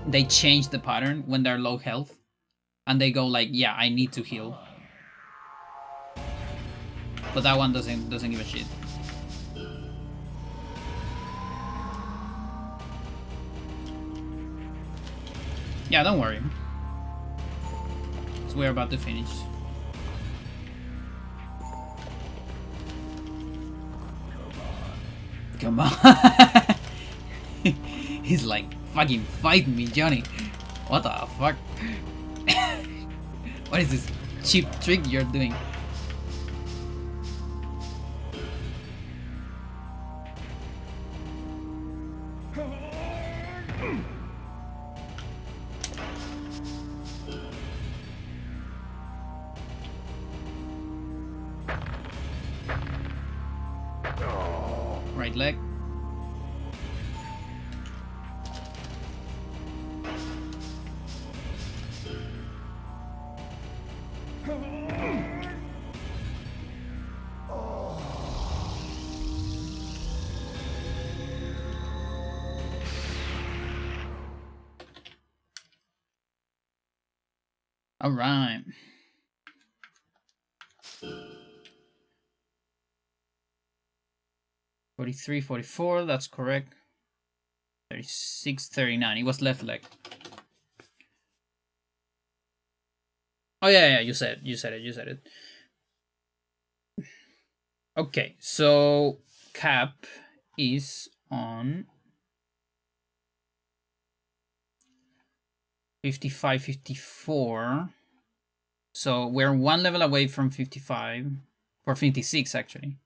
they change the pattern when they're low health, and they go like, yeah, I need to heal. But that one doesn't give a shit. Yeah, don't worry. So we're about to finish. Come on. He's like, fucking fight me, Johnny. What the fuck? What is this cheap trick you're doing? Right leg. All right. 43, 44, that's correct. 36, 39. It was left leg. Oh yeah, you said it. Okay, so cap is on 55, 54. So we're one level away from 55, or 56 actually.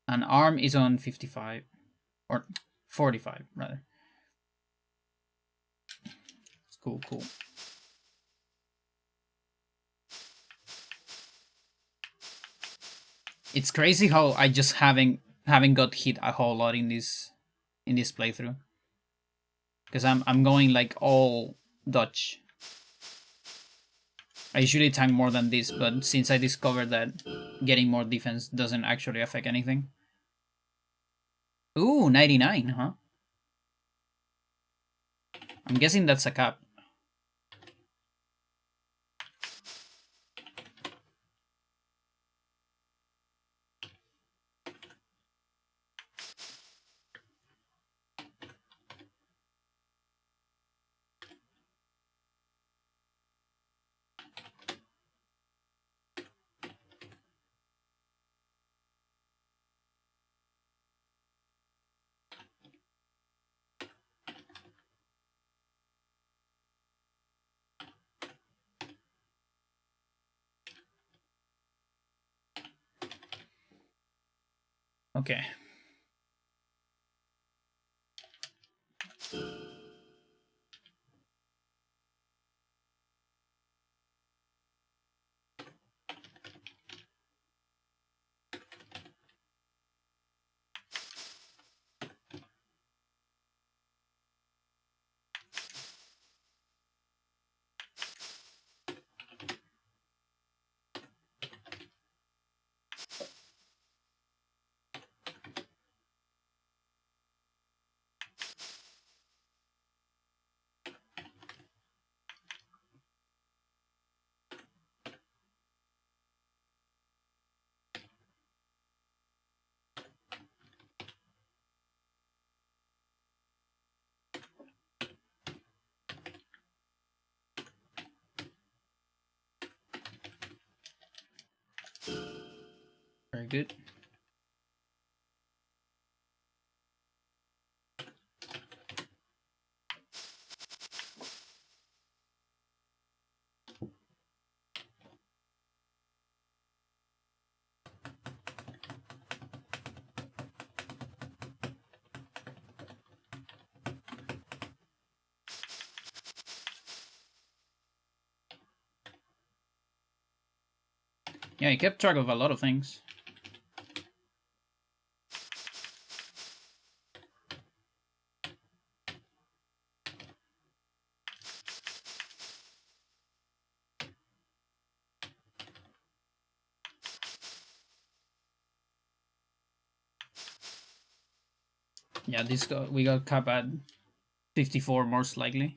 And arm is on 55, or 45 rather. It's cool. It's crazy how I just haven't got hit a whole lot in this playthrough. Because I'm going like all dodge. I usually tank more than this, but since I discovered that getting more defense doesn't actually affect anything. Ooh, 99, huh? I'm guessing that's a cap. Okay. Very good. Yeah, he kept track of a lot of things. Yeah, we got cap at 54 most likely.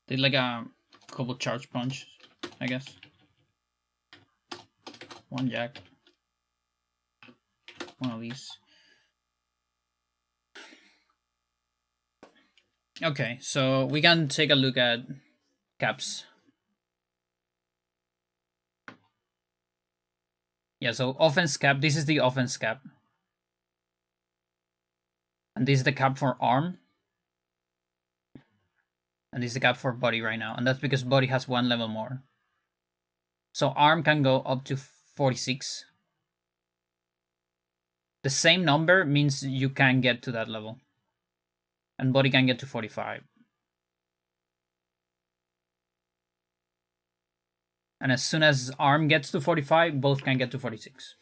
Did like a couple charge punch, I guess. One jack. One of these. Okay, so we can take a look at caps. Yeah, so offense cap. This is the offense cap. And this is the cap for arm. And this is the cap for body right now. And that's because body has one level more. So arm can go up to 46. The same number means you can get to that level. And body can get to 45. And as soon as arm gets to 45, both can get to 46.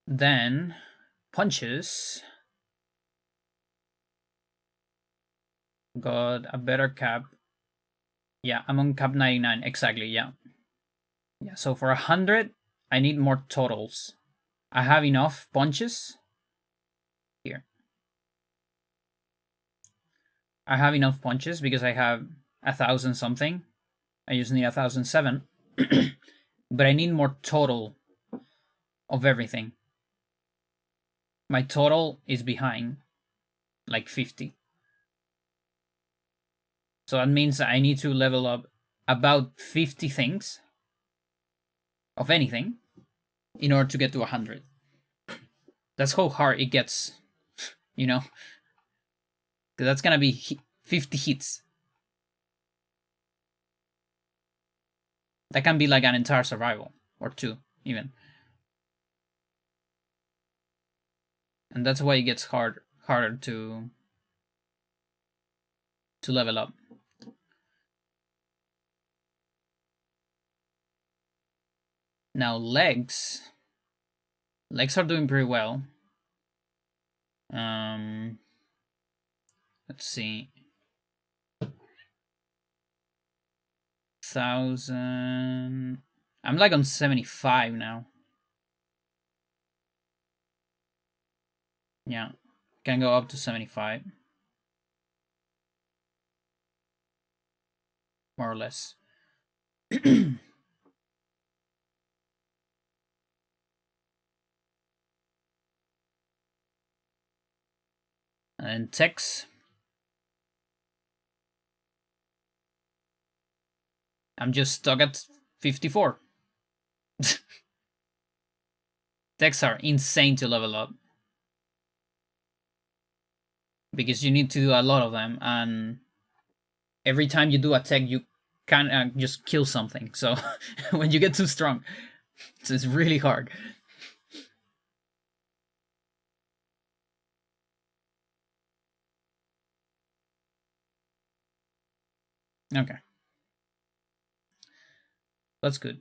Then punches got a better cap. Yeah, I'm on cap 99, exactly, yeah. Yeah, so for 100, I need more totals. I have enough punches. Here. I have enough punches because I have 1,000 something. I just need 1,007. But I need more total of everything. My total is behind, like 50. So that means I need to level up about 50 things of anything in order to get to 100. That's how hard it gets, you know? Because that's gonna be 50 hits. That can be like an entire survival, or 2, even. And that's why it gets harder to level up. Now legs are doing pretty well. Let's see. 1,000. I'm like on 75 now. Yeah, can go up to 75. More or less. And techs. I'm just stuck at 54. Techs are insane to level up. Because you need to do a lot of them, and every time you do a tech, you can just kill something. So when you get too strong, so it's really hard. Okay. That's good.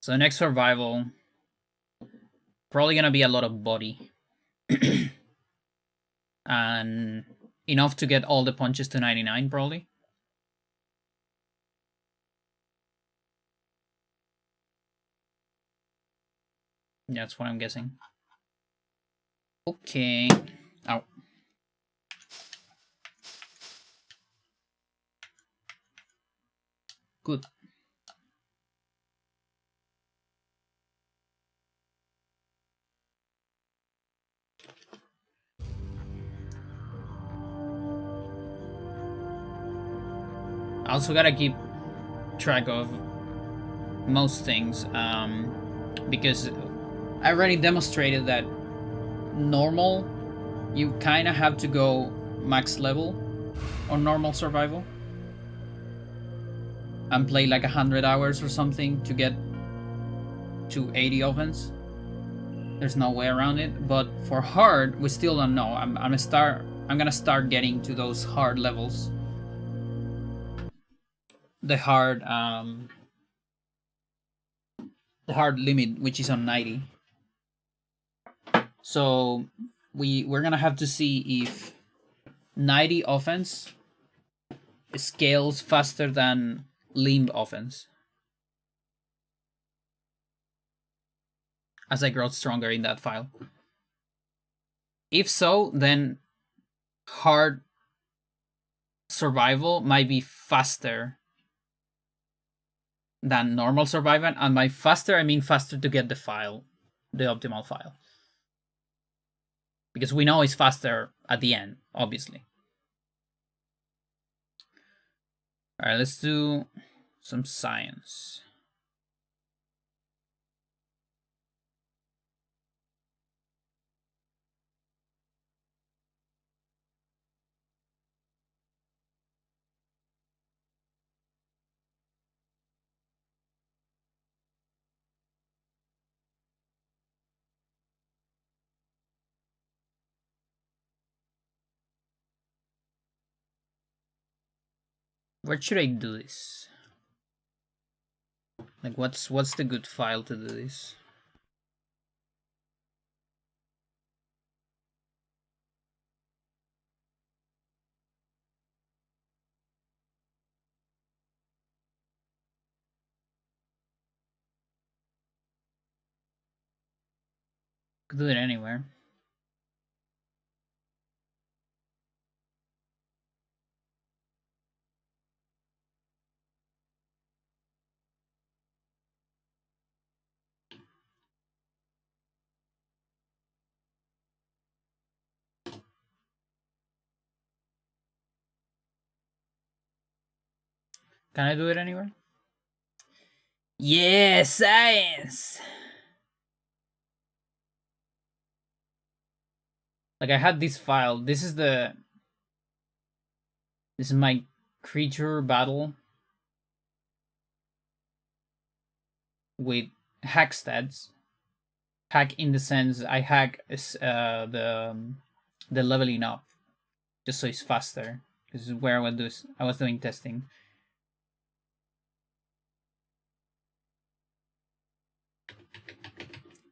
So next survival, probably gonna be a lot of body. And enough to get all the punches to 99, probably. That's what I'm guessing. Okay. Ow. Good. I also gotta keep track of most things, because I already demonstrated that normal, you kind of have to go max level on normal survival and play like 100 hours or something to get to 80 offense. There's no way around it. But for hard, we still don't know. I'm gonna start getting to those hard levels. The hard limit, which is on 90. So we're gonna have to see if 90 offense scales faster than limb offense as I grow stronger in that file. If so, then hard survival might be faster than normal survival, and by faster I mean faster to get the file, the optimal file, because we know it's faster at the end, obviously. All right, let's do some science. Where should I do this? Like, what's the good file to do this? Could do it anywhere. Can I do it anywhere? Yeah, science! Like, I had this file. This is my creature battle with hack stats. Hack in the sense I hack the leveling up just so it's faster. This is where I was doing testing.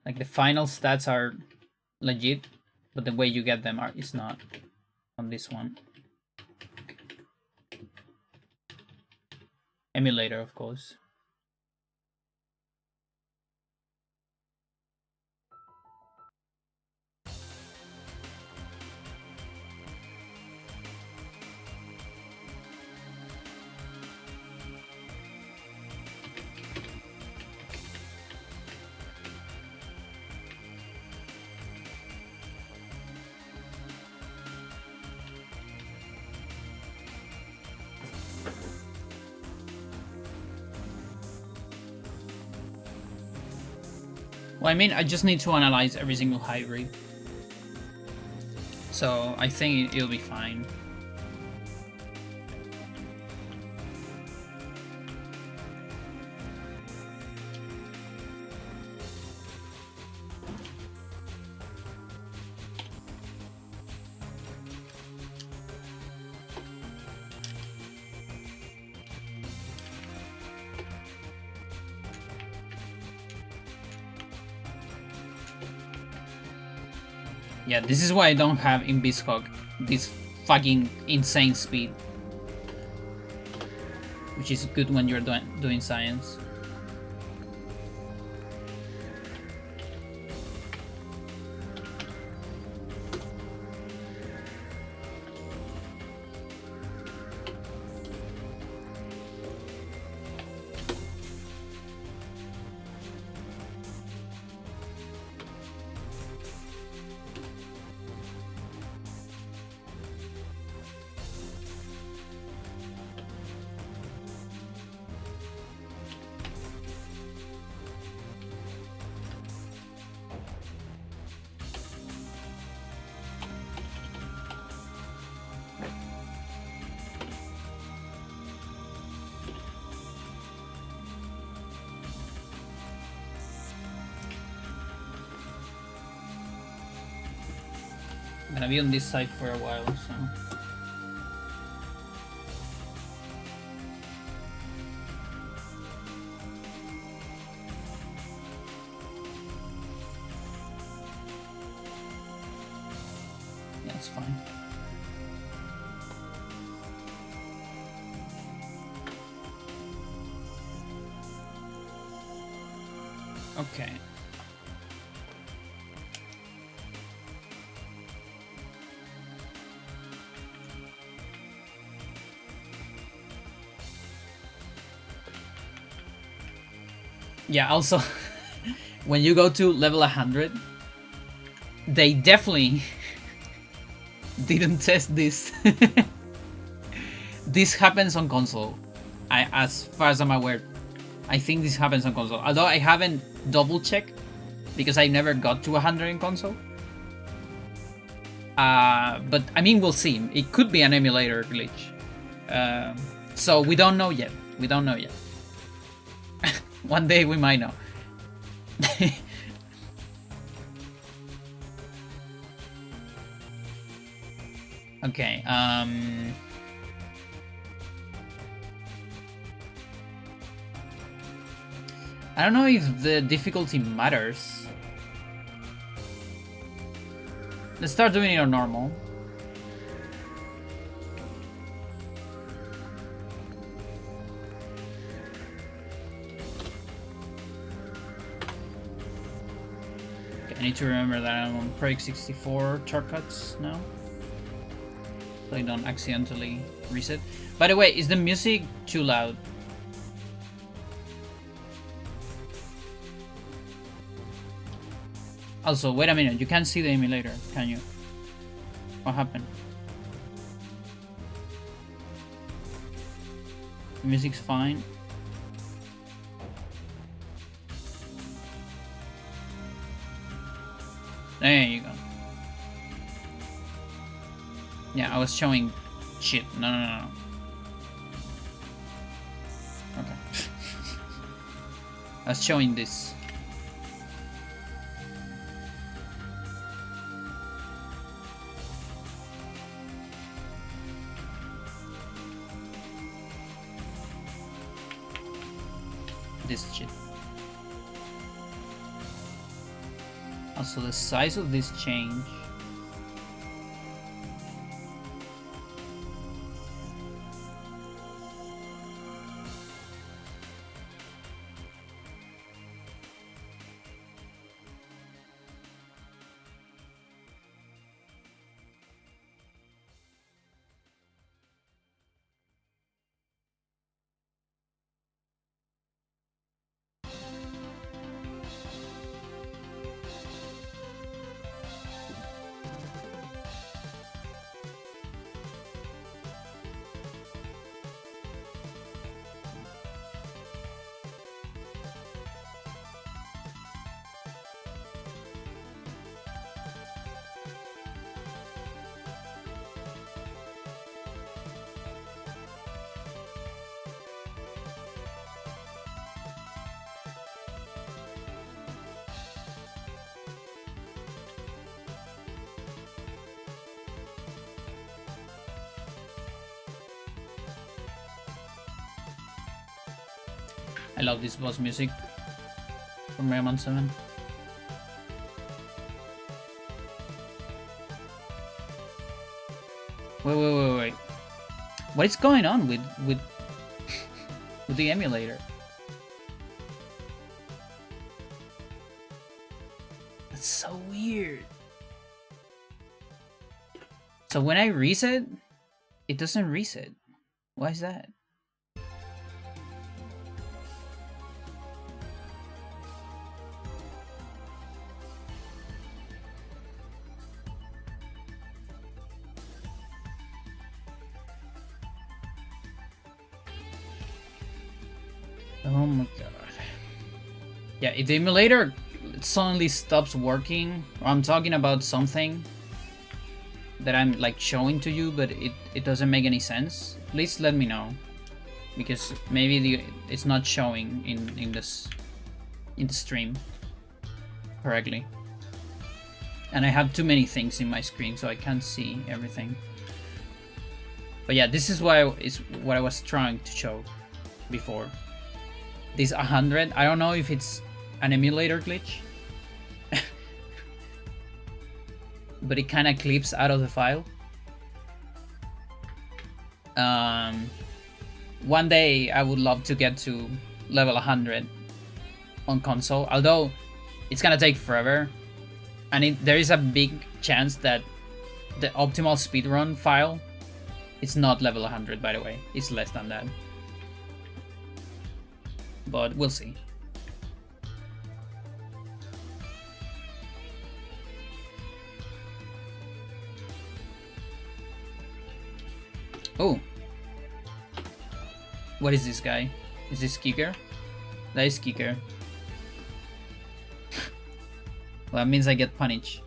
Like, the final stats are legit, but the way you get them is not on this one. Emulator, of course. Well, I mean, I just need to analyze every single hybrid. So I think it'll be fine. Yeah, this is why I don't have in Biscog this fucking insane speed. Which is good when you're doing science. I'm gonna be on this side for a while, so. Yeah, it's fine. Okay. Yeah, also, when you go to level 100, they definitely didn't test this. This happens on console. As far as I'm aware, I think this happens on console. Although I haven't double checked because I never got to 100 in console. But I mean, we'll see. It could be an emulator glitch. So we don't know yet. We don't know yet. One day we might know. Okay, I don't know if the difficulty matters. Let's start doing it on normal. Okay, I need to remember that I'm on Project 64 shortcuts now, so I don't accidentally reset. By the way, is the music too loud? Also, wait a minute, you can't see the emulator, can you? What happened? The music's fine. There you go. Yeah, I was showing shit. No. Okay. I was showing this. This shit. Also, the size of this change. I love this boss music from Rayman 7. Wait. What is going on with with the emulator? That's so weird. So when I reset, it doesn't reset. Why is that? Oh my god. Yeah, if the emulator suddenly stops working, or I'm talking about something that I'm like showing to you, but it doesn't make any sense, please let me know. Because maybe it's not showing in the stream correctly. And I have too many things in my screen, so I can't see everything. But yeah, this is what I was trying to show before. This 100, I don't know if it's an emulator glitch, but it kind of clips out of the file. One day I would love to get to level 100 on console, although it's gonna take forever, and there is a big chance that the optimal speedrun file, it's not level 100, by the way, it's less than that. But we'll see. Oh. What is this guy? Is this Kicker? That is Kicker. Well, that means I get punished.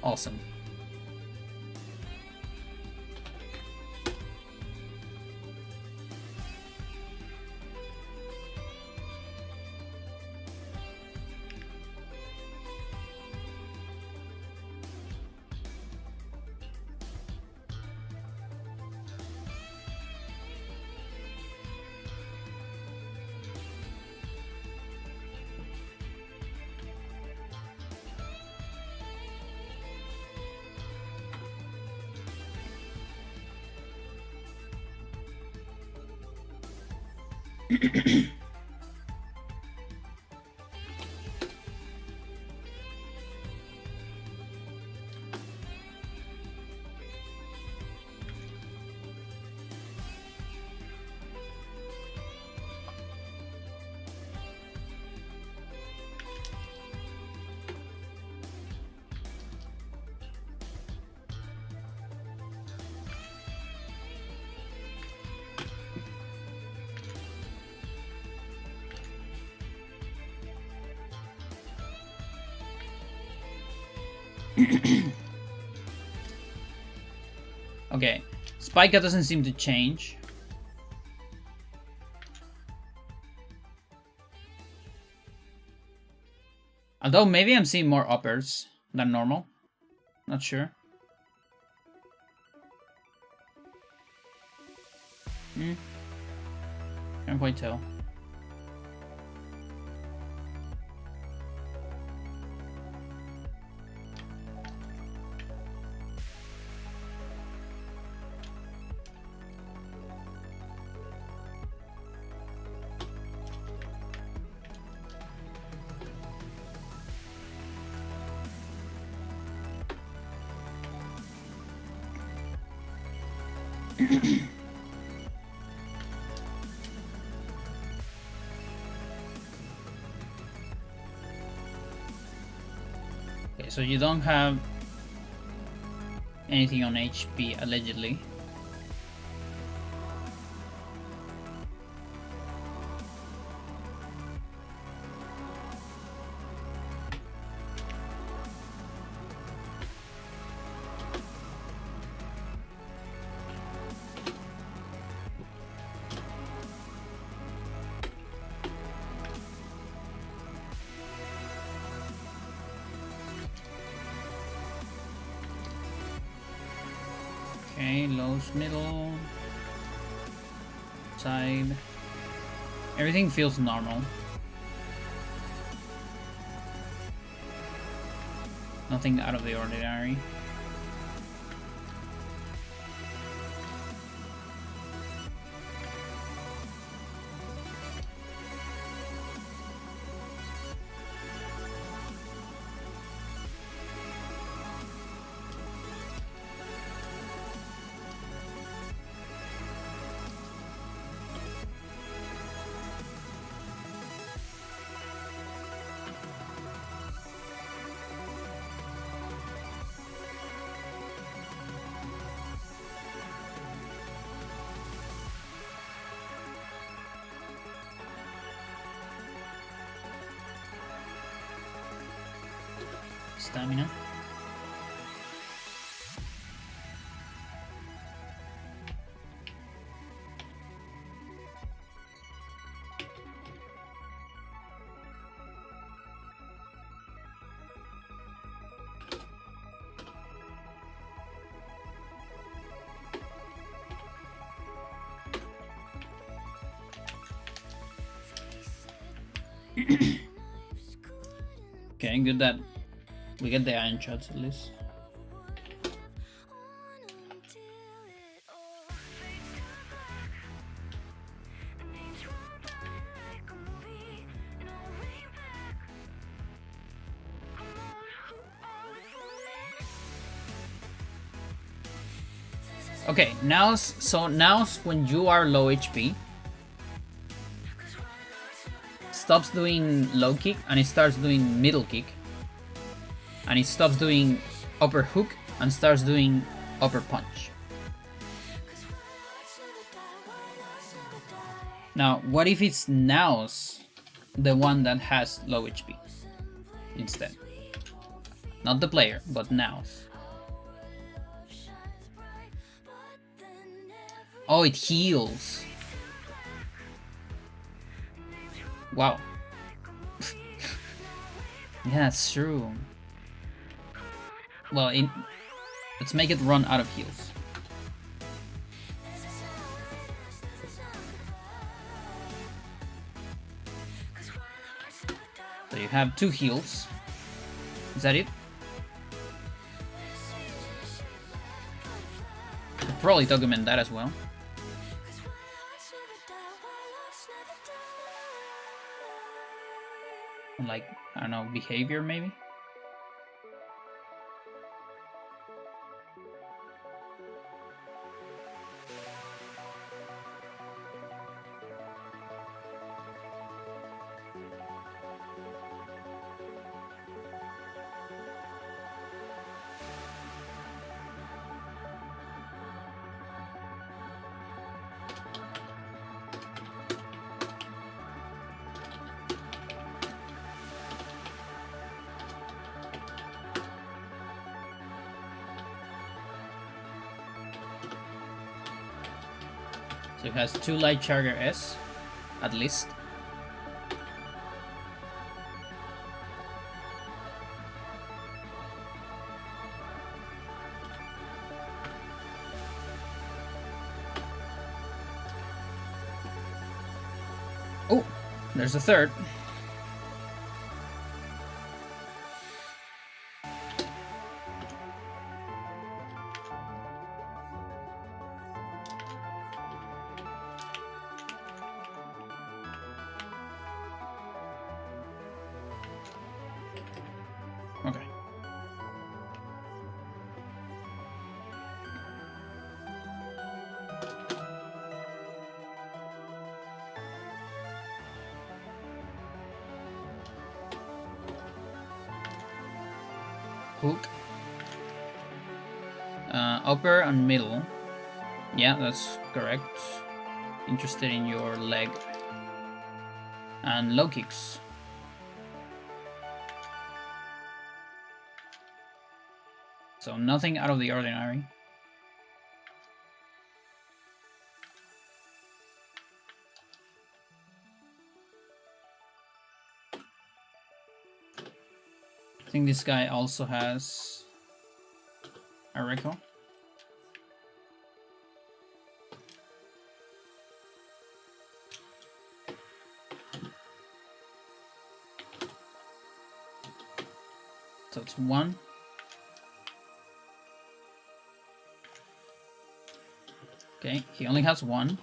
Awesome. Okay, Spica doesn't seem to change. Although maybe I'm seeing more uppers than normal. Not sure. Can't quite tell. Okay, so you don't have anything on HP, allegedly. Okay, lows, middle, side. Everything feels normal. Nothing out of the ordinary. Stamina. Okay, good that we get the iron shots at least. Okay, now when you are low HP, stops doing low kick and it starts doing middle kick. And it stops doing upper hook and starts doing upper punch. Now, what if it's Naos, the one that has low HP instead? Not the player, but Naos. Oh, it heals. Wow. Yeah, that's true. Well, let's make it run out of heals. So you have 2 heals. Is that it? Could probably document that as well. like, I don't know, behavior maybe. So it has 2 light charger S, at least. Oh, there's a third. Okay. Hook. Upper and middle. Yeah, that's correct. Interested in your leg. And low kicks. So nothing out of the ordinary. I think this guy also has a Reiko. So it's 1. Okay, he only has 1.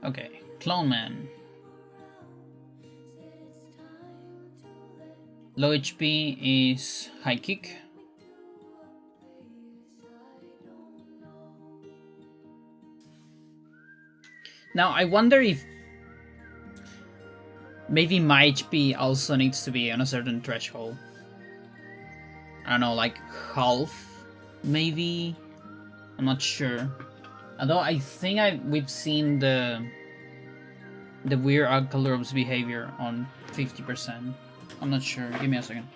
Okay, Clone Man. Low HP is high kick. Now I wonder if maybe my HP also needs to be on a certain threshold. I don't know, like half, maybe. I'm not sure. Although I think we've seen the weird Alcalor's behavior on 50%. I'm not sure. Give me a second.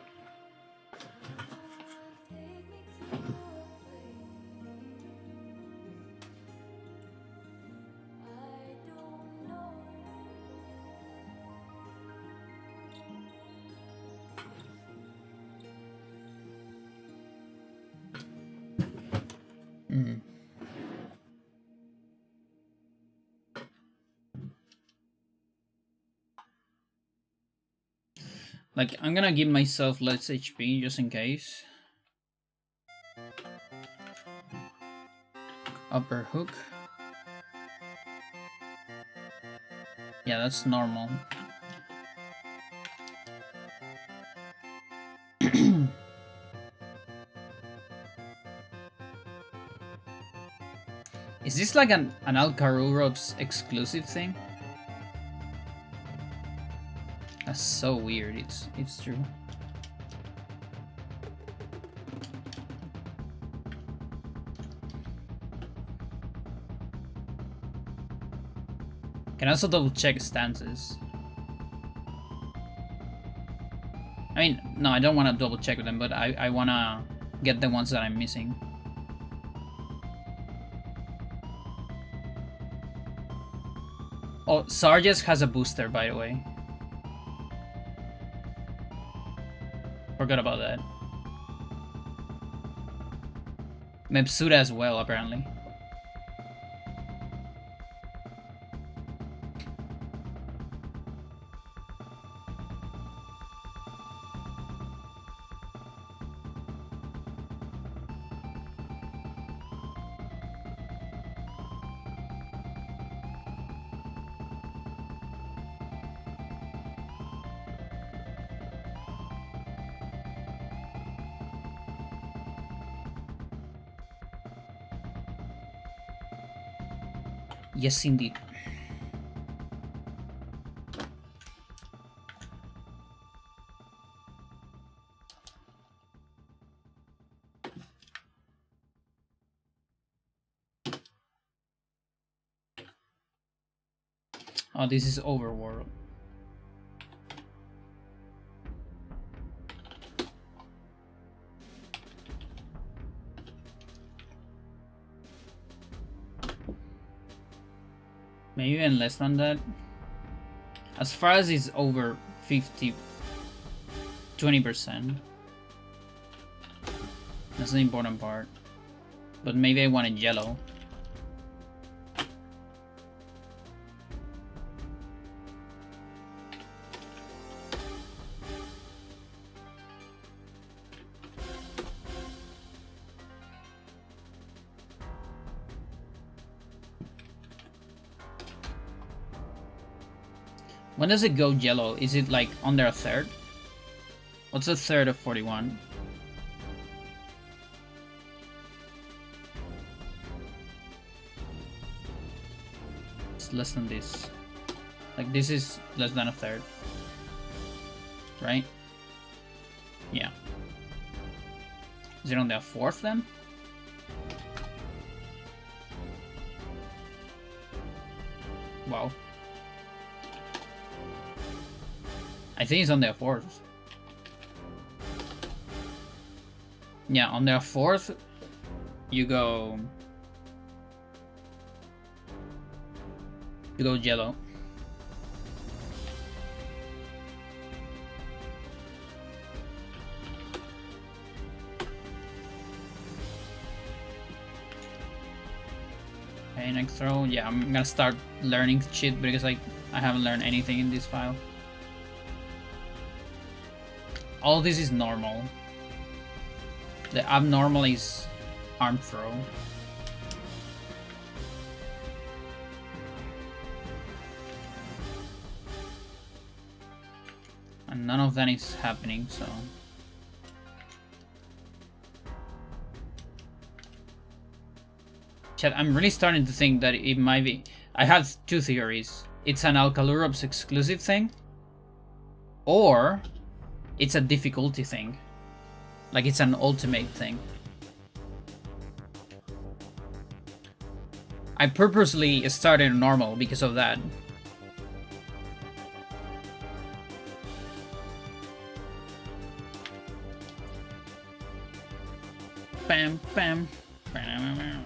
Like, I'm gonna give myself less HP just in case. Upper hook. Yeah, that's normal. Is this like an Alcarurov's exclusive thing? That's so weird. It's true. Can also double check stances. I mean, no, I don't want to double check them, but I want to get the ones that I'm missing. Oh, Sarge's has a booster, by the way. Forgot about that. Mepsuda as well, apparently. Yes, indeed. Oh, this is Overworld. Maybe even less than that. As far as it's over 50, 20%. That's the important part. But maybe I want it yellow. When does it go yellow? Is it like under a third? What's a third of 41? It's less than this. Like this is less than a third. Right? Yeah. Is it on the fourth then? Wow. I think it's on their fourth. Yeah, on their fourth, you go yellow. Okay, next throw. Yeah, I'm gonna start learning shit because I haven't learned anything in this file. All this is normal. The abnormal is arm throw. And none of that is happening, so... Chat, I'm really starting to think that it might be... I have two theories. It's an Alcalurops exclusive thing, or it's a difficulty thing. Like it's an ultimate thing. I purposely started normal because of that. Bam, bam, bam, bam.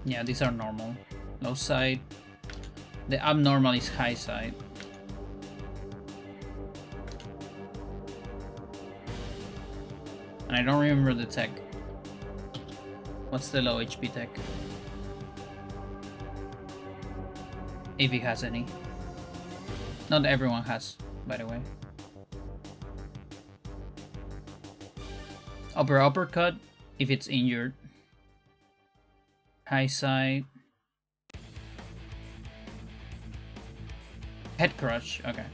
Yeah, these are normal. Low side. The abnormal is high side. And I don't remember the tech. What's the low HP tech? If it has any. Not everyone has, by the way. Uppercut if it's injured. High side. Head crutch, okay.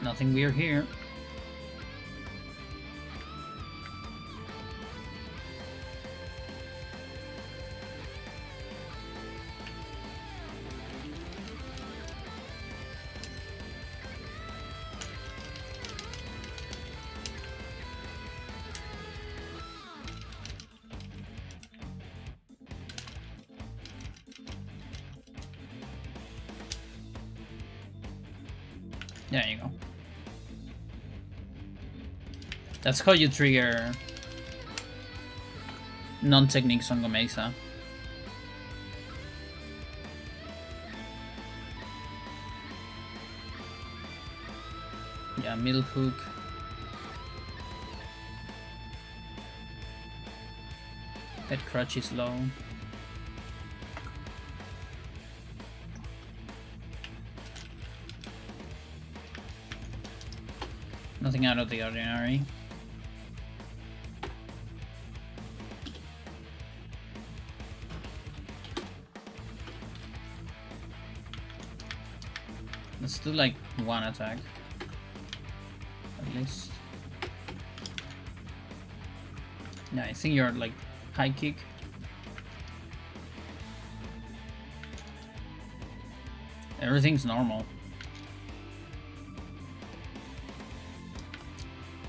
Nothing weird here. There you go. That's how you trigger non-techniques on Gomeza. Yeah, middle hook. Head crutch is low. Nothing out of the ordinary. Let's do like one attack. At least. Yeah, I think you're like high kick. Everything's normal.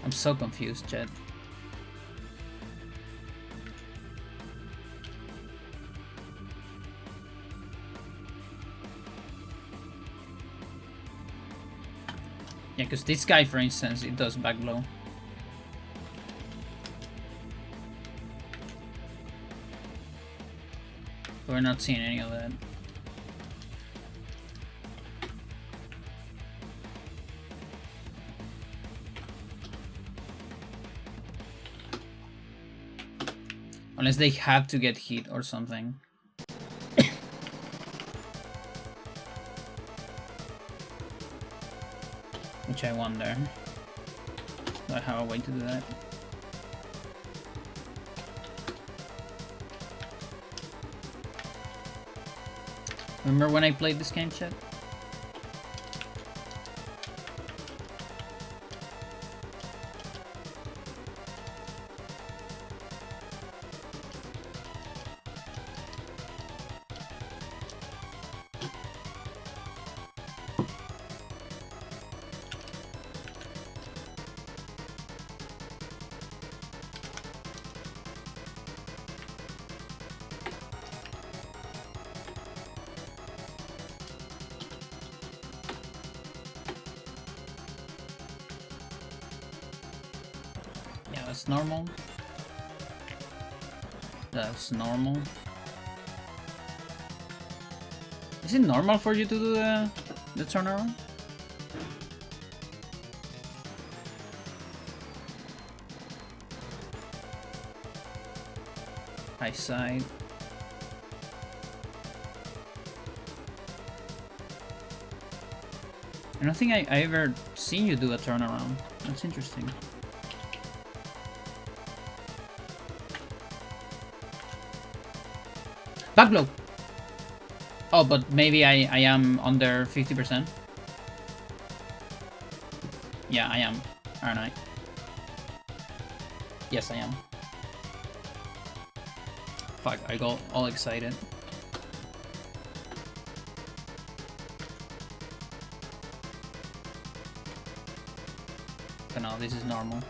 I'm so confused, Jed. Yeah, because this guy, for instance, it does back blow. We're not seeing any of that. Unless they have to get hit or something. Which I wonder. Do I have a way to do that? Remember when I played this game, chat? That's normal. That's normal. Is it normal for you to do the turnaround? High side. I don't think I ever seen you do a turnaround. That's interesting. Back blow! Oh, but maybe I am under 50%. Yeah, I am, aren't I? Yes, I am. Fuck, I got all excited. But no, this is normal.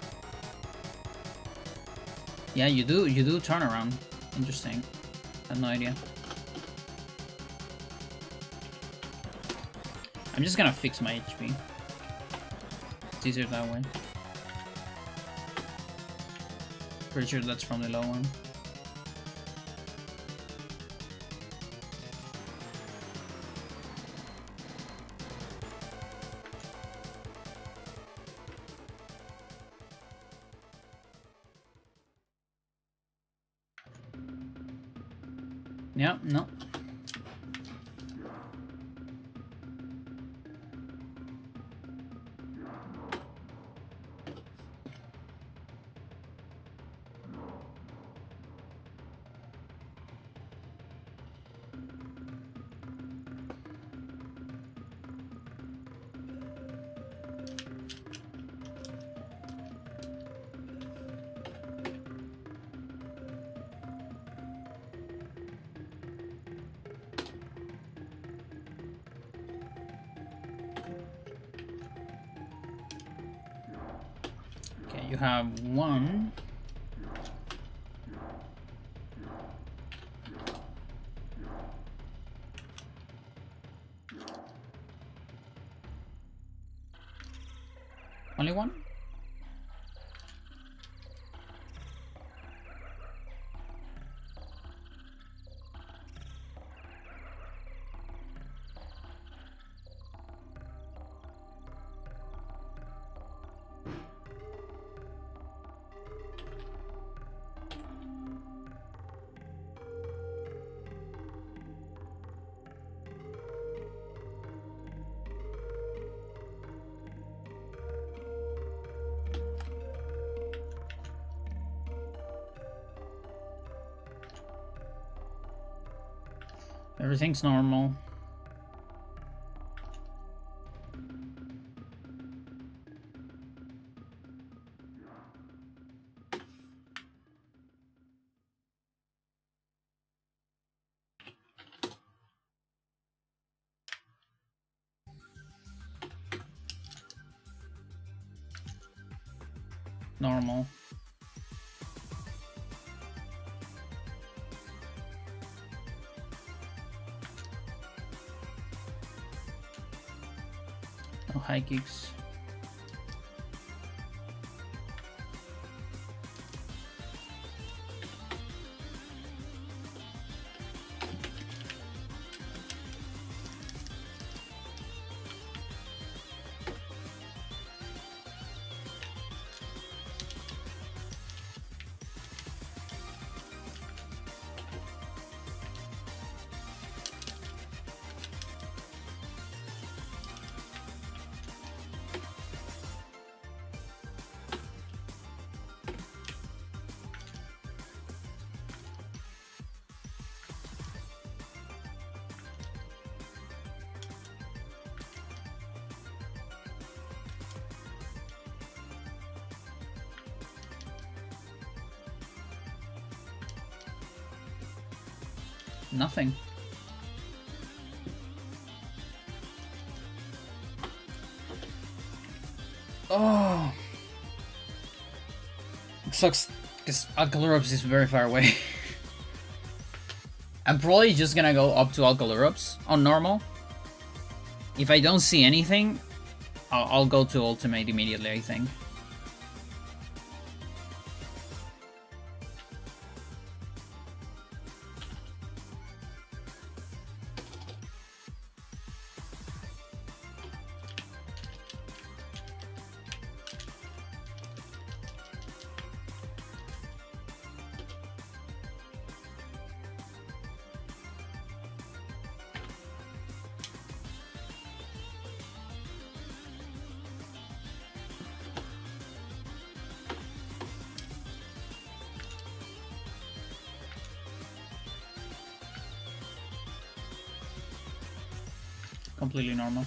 Yeah, you do turn around. Interesting. I have no idea. I'm just gonna fix my HP. It's easier that way. Pretty sure that's from the low one. Yeah, no. Okay, you have one. Only one? Everything's normal. Normal. No high kicks. Nothing. Oh. It sucks because Alcalurops is very far away. I'm probably just gonna go up to Alcalurops on normal. If I don't see anything, I'll go to ultimate immediately, I think. Completely normal.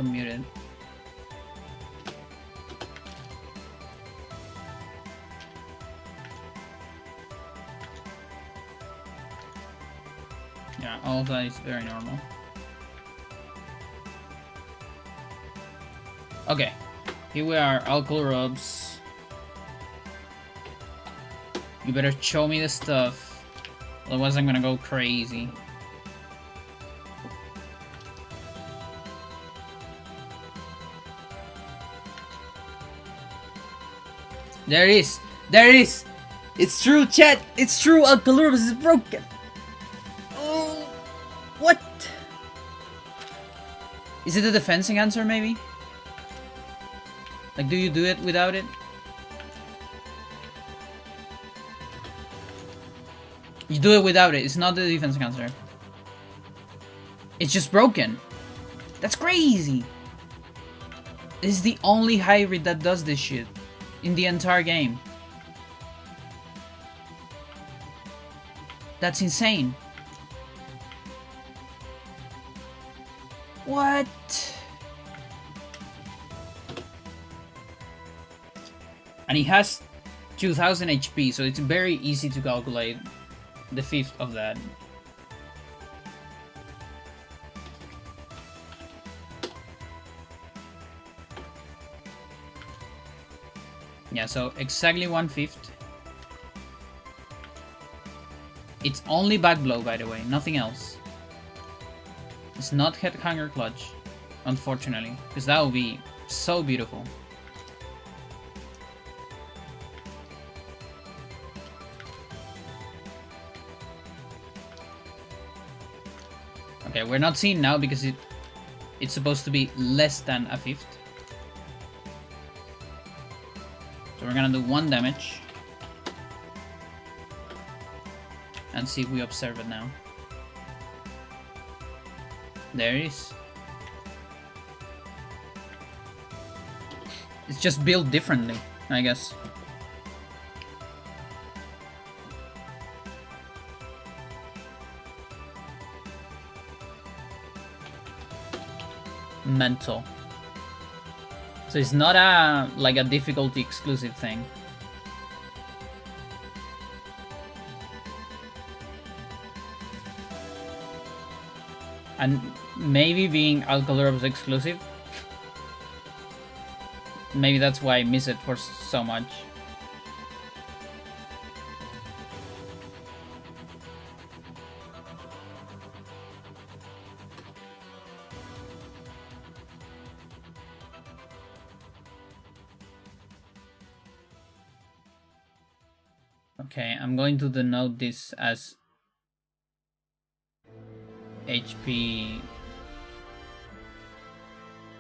unmuted. Yeah, all of that is very normal. Okay, here we are, alcohol rubs. You better show me the stuff, otherwise I'm gonna go crazy. There it is! There it is! It's true, chat! It's true! Alcohol rubs is broken! Oh! What? Is it a defense enhancer, maybe? Like, do you do it without it? You do it without it. It's not the defense enhancer. It's just broken. That's crazy. This is the only hybrid that does this shit in the entire game. That's insane. What? And he has 2000 HP, so it's very easy to calculate the fifth of that. Yeah, so exactly 1/5. It's only back blow, by the way, nothing else. It's not headhanger clutch, unfortunately, because that would be so beautiful. Okay, we're not seeing now because it's supposed to be less than a fifth. So we're gonna do 1 damage. And see if we observe it now. There it is. It's just built differently, I guess. Mental. So it's not like a difficulty exclusive thing. And maybe being alcohol rubs exclusive, maybe that's why I miss it for so much. Okay, I'm going to denote this as HP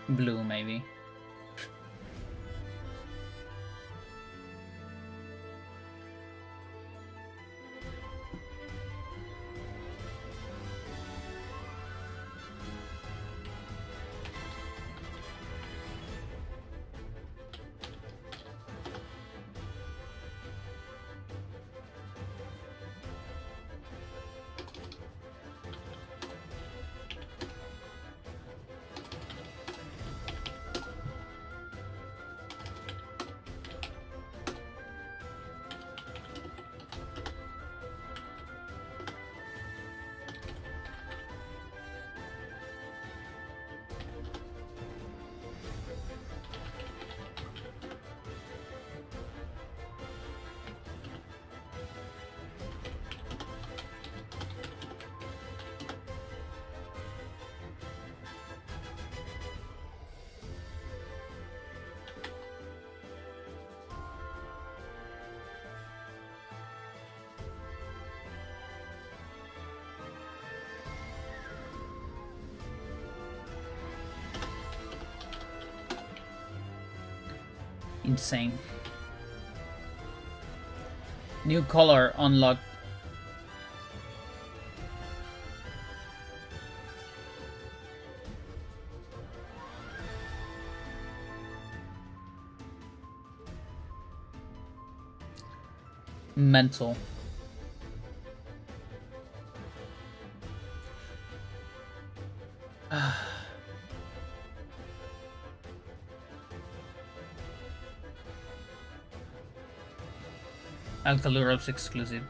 blue, maybe. Insane. New color unlocked. Mental. Alcalurops exclusive.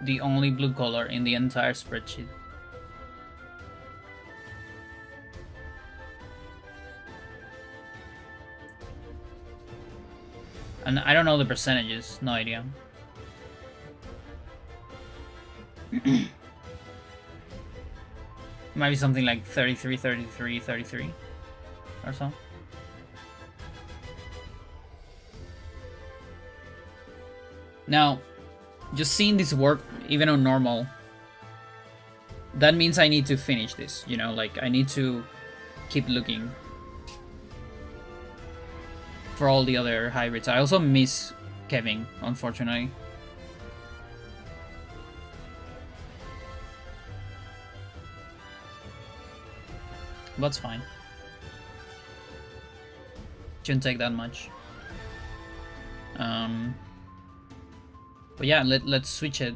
The only blue color in the entire spreadsheet. And I don't know the percentages, no idea. Might be something like 33, 33, 33 or so. Now, just seeing this work, even on normal, that means I need to finish this, you know, like I need to keep looking for all the other hybrids. I also miss Kevin, unfortunately. That's fine. Shouldn't take that much. But yeah, let's switch it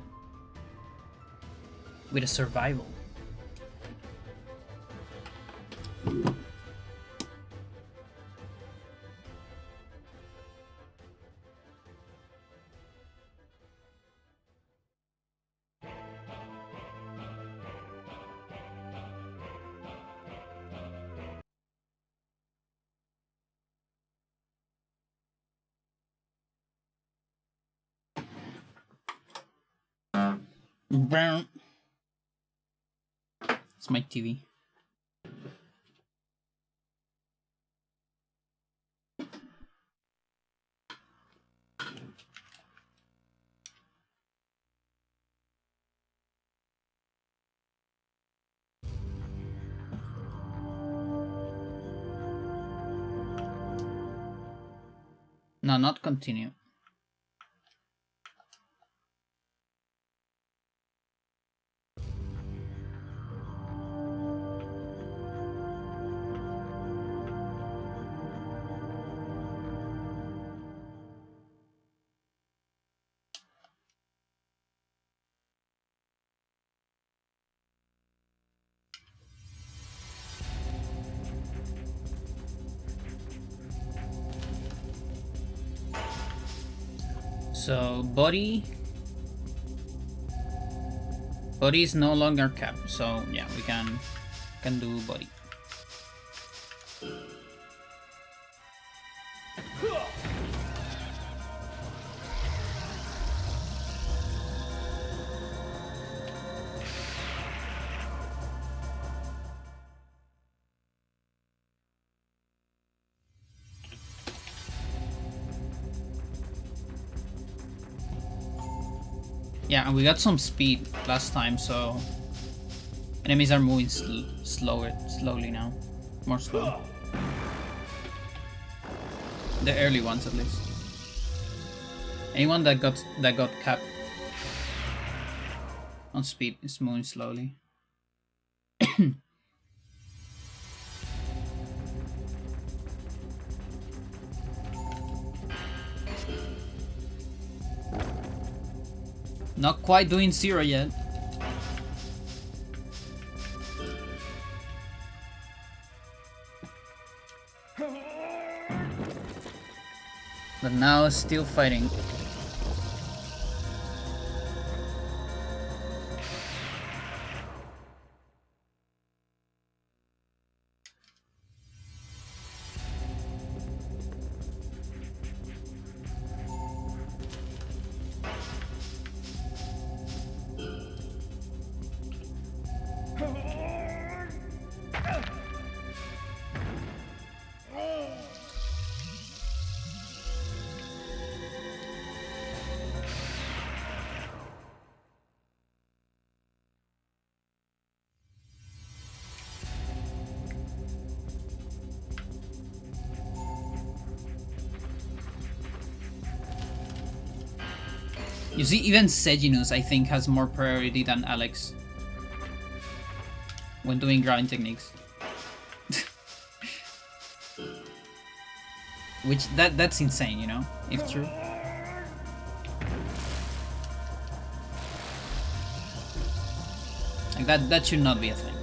with a survival. It's my TV. No, not continue. So body is no longer capped, so yeah, we can do body. Yeah, and we got some speed last time, so enemies are moving slowly now, more slow. The early ones, at least. Anyone that got capped on speed is moving slowly. Not quite doing 0 yet. But now still fighting. You see, even Seginus, I think, has more priority than Alex when doing ground techniques. Which, that's insane, you know, if true. Like, that should not be a thing.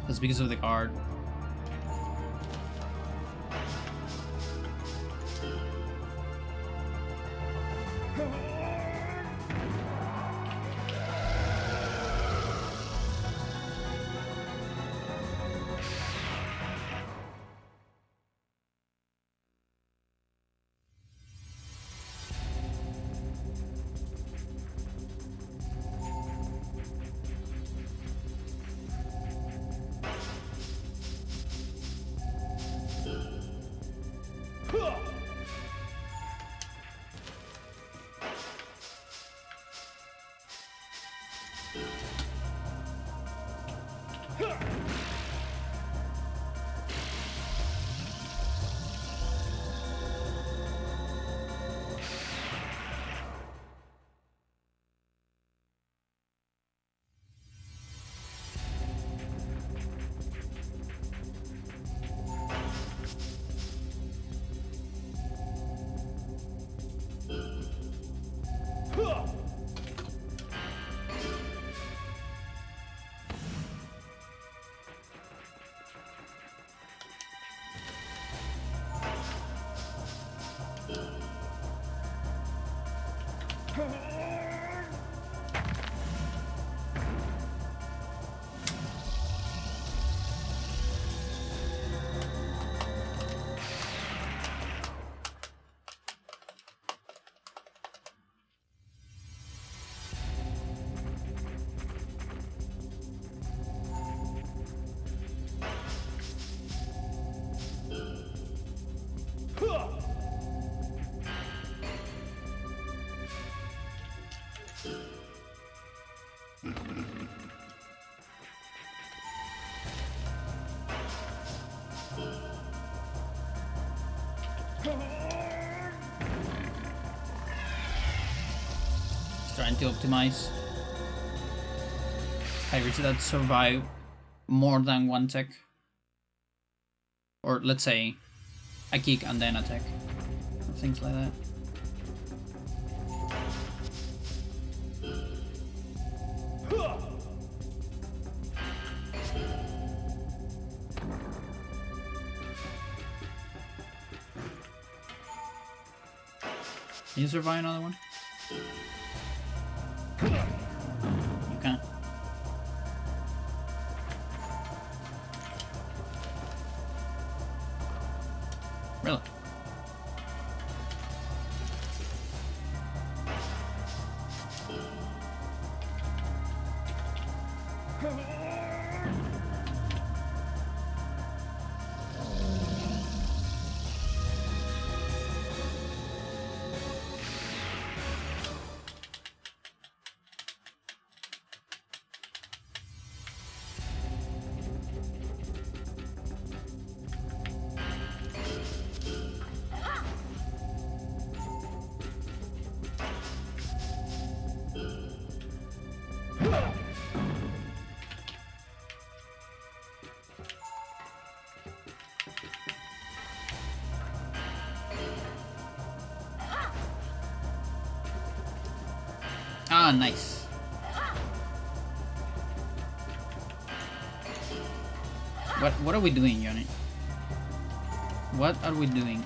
That's because of the guard. Trying to optimize pirates that survive more than one tech. Or let's say a kick and then attack. Or things like that. Can you survive another one? You can't. Really? Ah, nice. What are we doing, Johnny? What are we doing?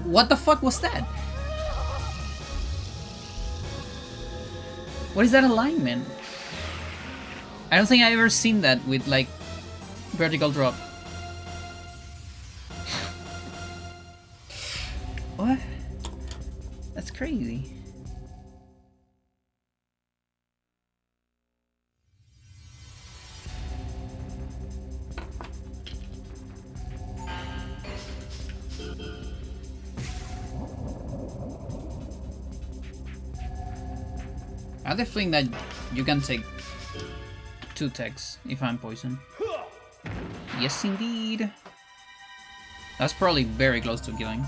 What the fuck was that? What is that alignment? I don't think I ever seen that with like vertical drop. What? That's crazy. I have the feeling that you can take 2 techs if I'm poisoned. Yes, indeed. That's probably very close to killing.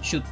Shoot.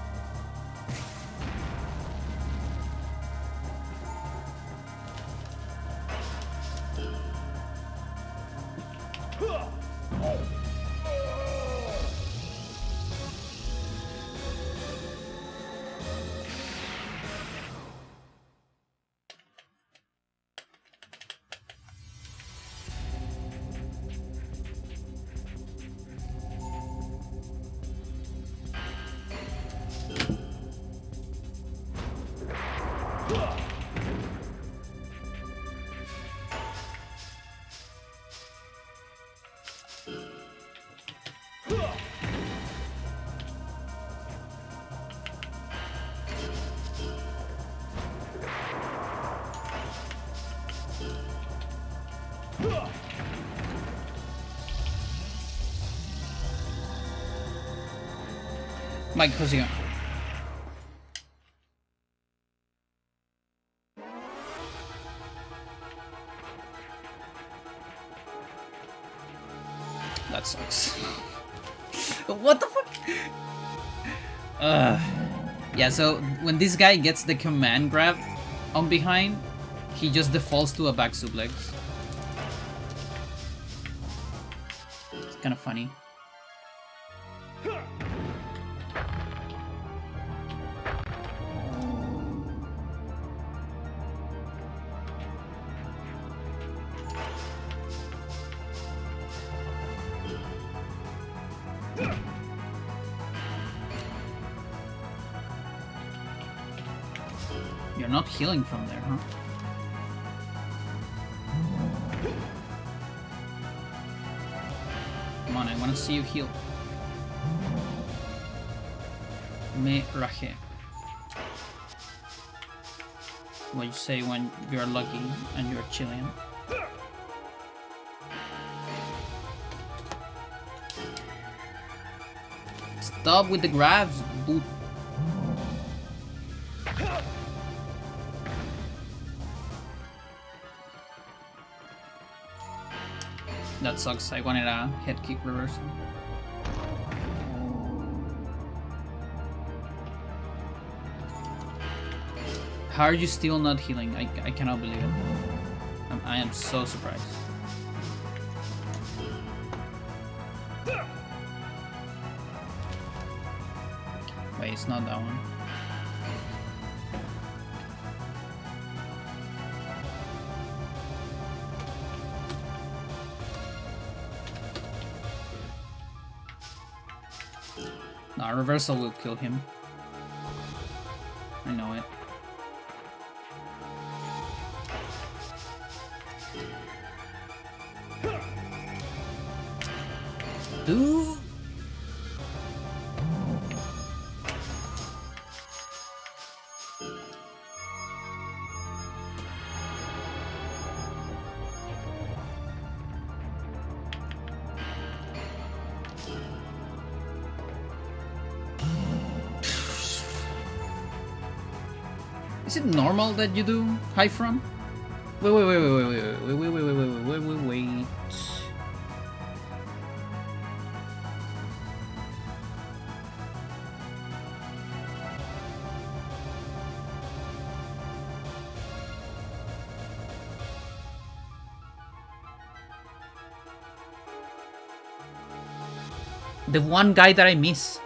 Mike, how's it going? That sucks. What the fuck? Yeah, so when this guy gets the command grab on behind, he just defaults to a back suplex. It's kind of funny. You're not healing from there, huh? Come on, I want to see you heal. Me raje. What you say when you're lucky and you're chilling. Stop with the grabs, boot. That sucks. I wanted a head kick reversal. How are you still not healing? I cannot believe it. I am so surprised. Wait, it's not that one. No, reversal will kill him. I know it. Dude. Is it normal that you do high from? Wait. The one guy that I miss.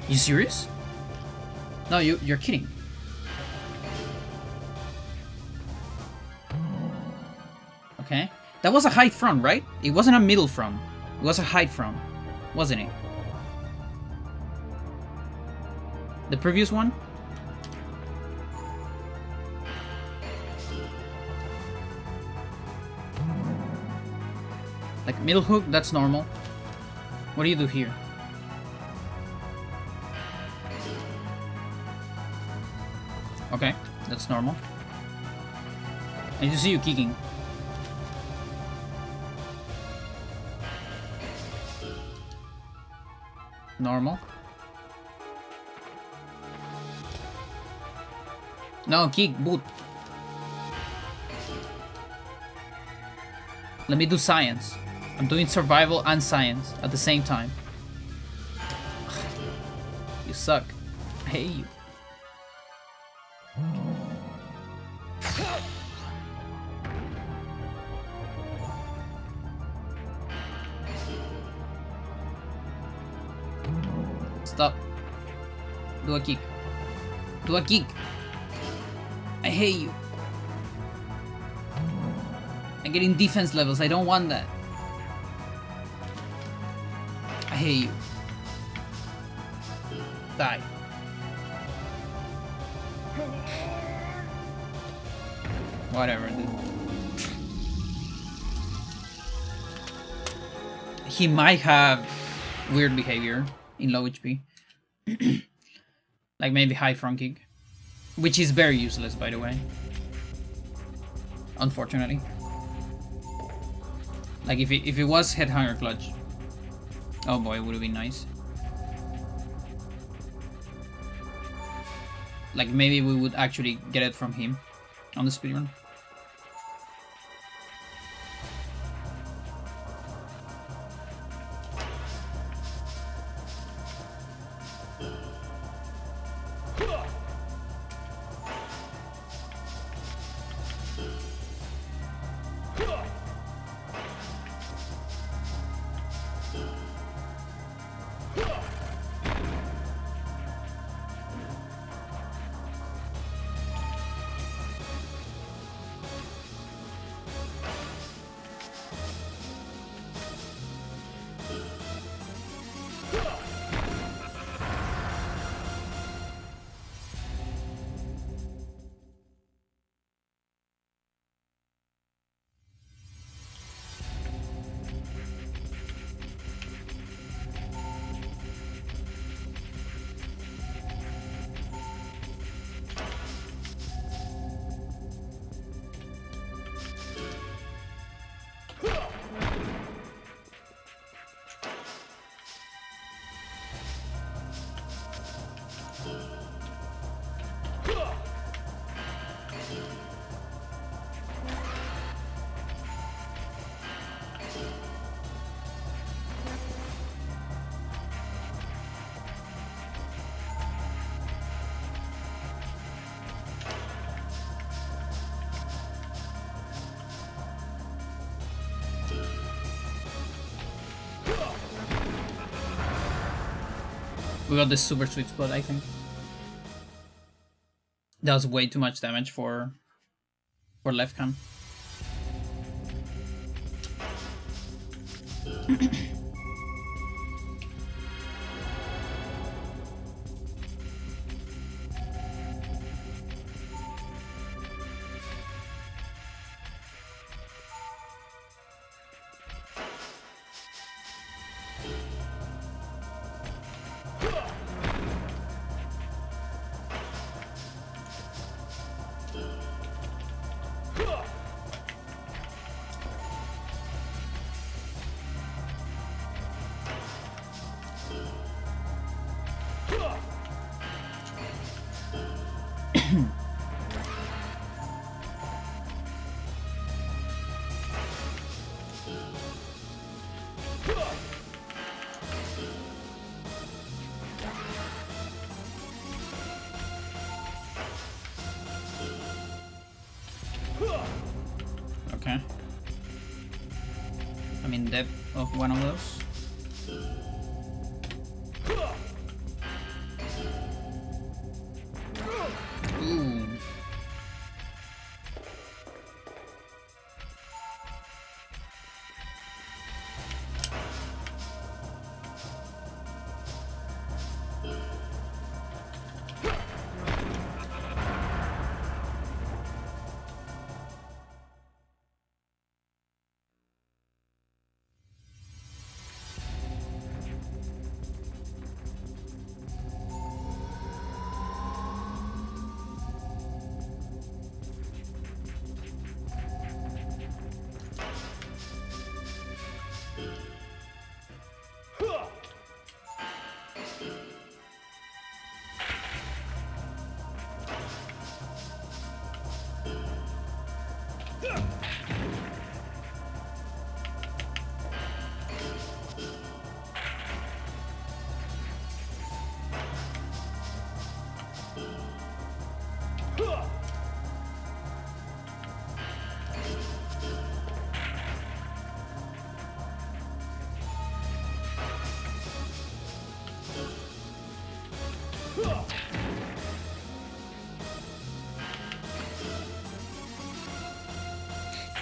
You serious? No, you're kidding. Okay. That was a height from, right? It wasn't a middle from. It was a height from, wasn't it? The previous one? Like middle hook, that's normal. What do you do here? Okay, that's normal. I just see you kicking. Normal. No, kick, boot. Let me do science. I'm doing survival and science at the same time. You suck. I hate you. Stop. Do a kick. Do a kick. I hate you. I'm getting defense levels. I don't want that. I hate you. Die. Whatever, dude. He might have weird behavior in low HP. Like maybe high front kick. Which is very useless, by the way. Unfortunately. Like if it was headhanger clutch. Oh boy, it would have been nice. Like maybe we would actually get it from him on the speedrun. We got this super sweet spot, I think. That was way too much damage for left cam. Okay. I'm in depth of one of those. Ooh.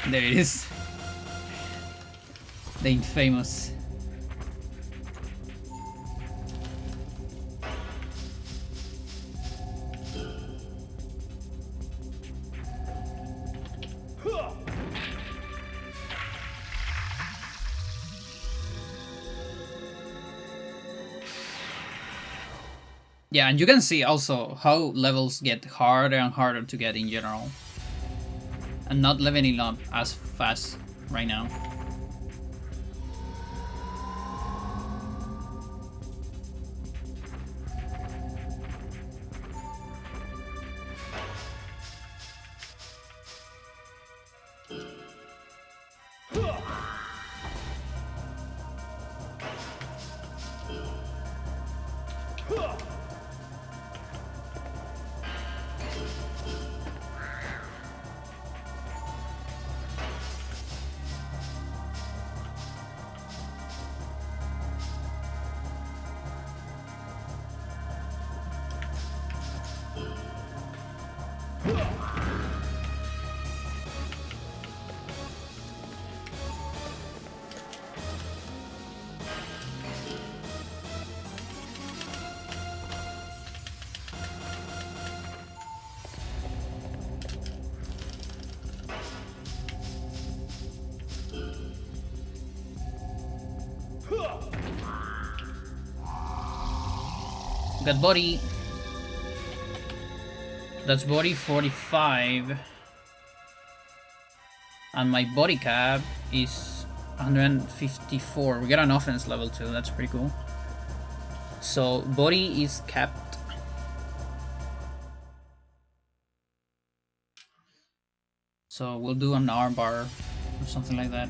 There it is. The infamous. Yeah, and you can see also how levels get harder and harder to get in general. And not leveling up as fast right now. Got body. That's body 45. And my body cap is 154. We got an offense level too, that's pretty cool. So body is capped. So we'll do an armbar or something like that.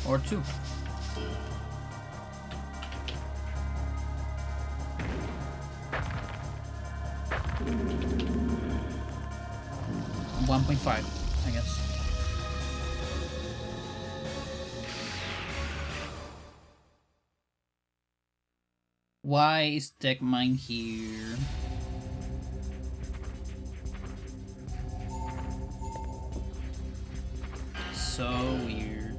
Or two. $1.5, I guess. Why is Tech Mine here? So weird.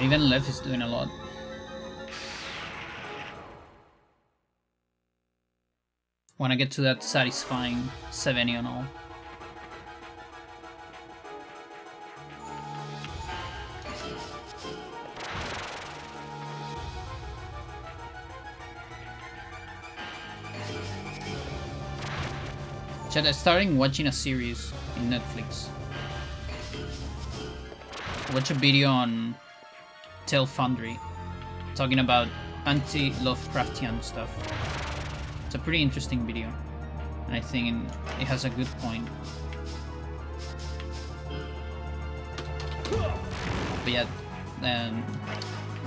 Even Lev is doing a lot. When I get to that satisfying 70 and all. Chad, I started watching a series in Netflix. I watched a video on Tale Foundry talking about anti-Lovecraftian stuff. It's a pretty interesting video, and I think it has a good point. But yeah, the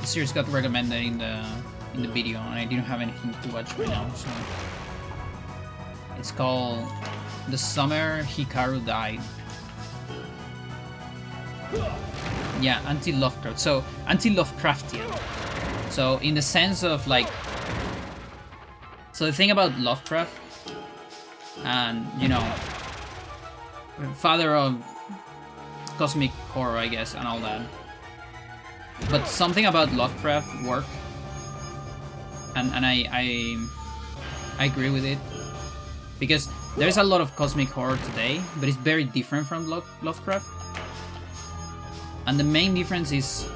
series got recommended in the video, and I didn't have anything to watch right now, so it's called The Summer Hikaru Died. Yeah, anti-Lovecraft. So, anti-Lovecraftian. So, in the sense of like... So, the thing about Lovecraft, and, you know, father of cosmic horror, I guess, and all that. But something about Lovecraft work, and I agree with it, because there's a lot of cosmic horror today, but it's very different from Lovecraft. And the main difference is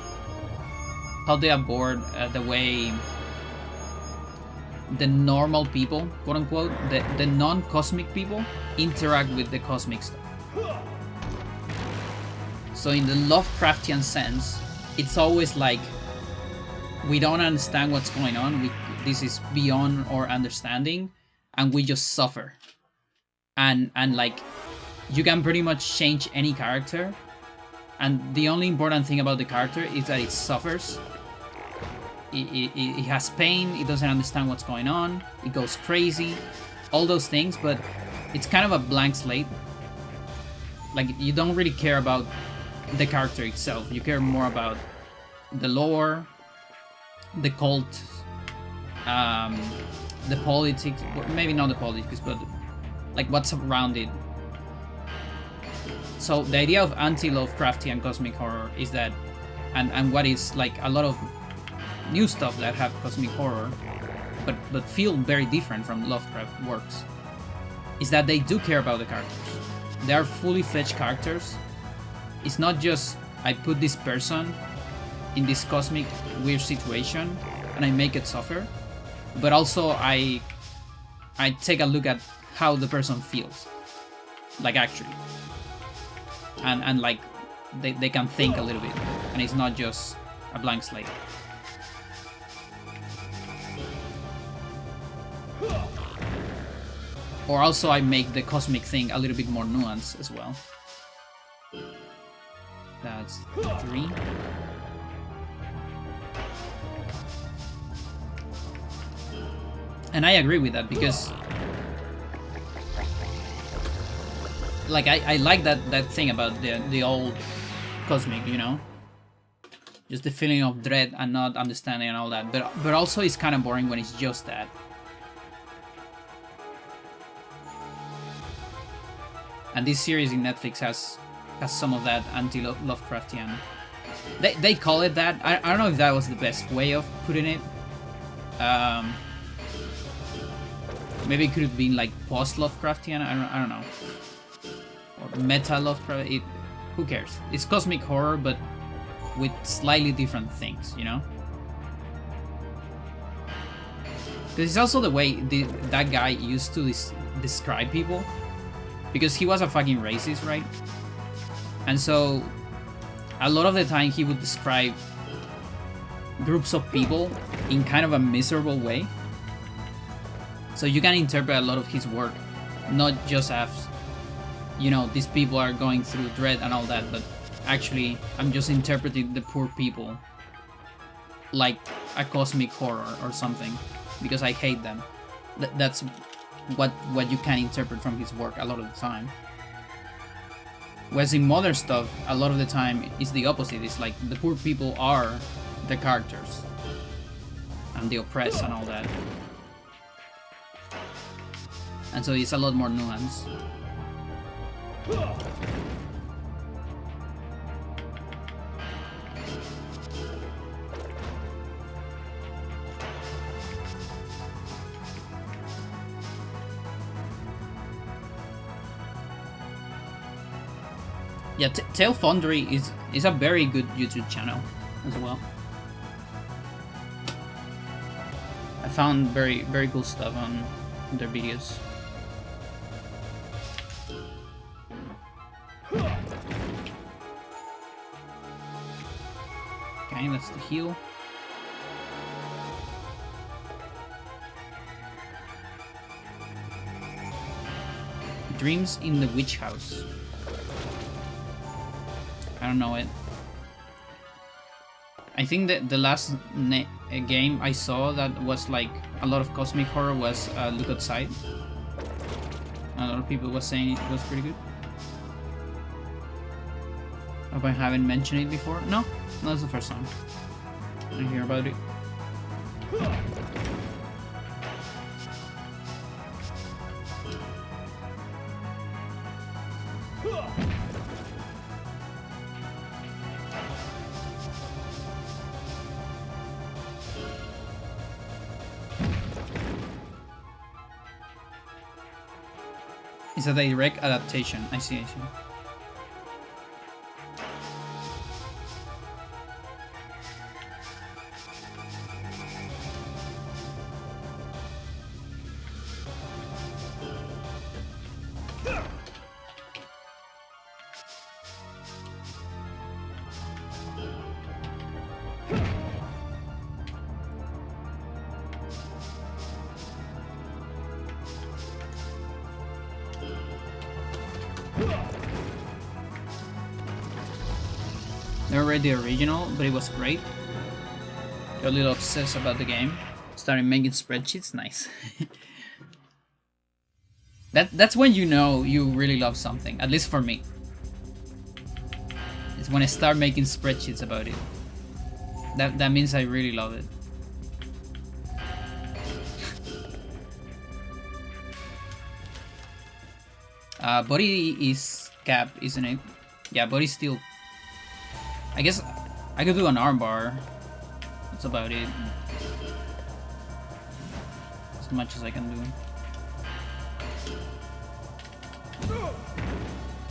how they abort the way the normal people, quote unquote, the non-cosmic people, interact with the cosmic stuff. So in the Lovecraftian sense, it's always like, we don't understand what's going on, this is beyond our understanding, and we just suffer. And like, you can pretty much change any character, and the only important thing about the character is that it suffers. It has pain, it doesn't understand what's going on, it goes crazy, all those things, but it's kind of a blank slate. Like, you don't really care about the character itself, you care more about the lore, the cult, the politics, maybe not the politics, but like what's around it. So the idea of anti-Lovecraftian cosmic horror is that, and what is like a lot of new stuff that have cosmic horror, but feel very different from Lovecraft works, is that they do care about the characters. They are fully fledged characters. It's not just, I put this person in this cosmic weird situation and I make it suffer, but also I take a look at how the person feels, like actually, and like they can think a little bit, and it's not just a blank slate. Or also I make the cosmic thing a little bit more nuanced as well. That's 3. And I agree with that, because like I like that thing about the old cosmic, you know? Just the feeling of dread and not understanding and all that. But also it's kind of boring when it's just that. And this series in Netflix has some of that anti-Lovecraftian. They call it that. I don't know if that was the best way of putting it. Maybe it could have been like post-Lovecraftian, I don't know. Or meta-Lovecraft, who cares? It's cosmic horror, but with slightly different things, you know? Because it's also the way that guy used to describe people. Because he was a fucking racist, right? And so, a lot of the time he would describe groups of people in kind of a miserable way. So you can interpret a lot of his work, not just as, you know, these people are going through dread and all that, but actually, I'm just interpreting the poor people like a cosmic horror or something, because I hate them. That's what you can interpret from his work a lot of the time. Whereas in modern stuff, a lot of the time, it's the opposite. It's like the poor people are the characters and the oppressed and all that. And so it's a lot more nuanced. Yeah, Tail Foundry is a very good YouTube channel as well. I found very cool stuff on their videos. Okay, that's the heal. Dreams in the Witch House. I don't know it. I think that the last game I saw that was like a lot of cosmic horror was Look Outside. A lot of people were saying it was pretty good. Hope I haven't mentioned it before. No, that's the first time I hear about it. It's a direct adaptation. I see. Never read the original, but it was great. Got a little obsessed about the game. Started making spreadsheets. Nice. That's when you know you really love something. At least for me. It's when I start making spreadsheets about it. That means I really love it. Body is cap, isn't it? Yeah, body's still. I guess I could do an armbar. That's about it. As much as I can do.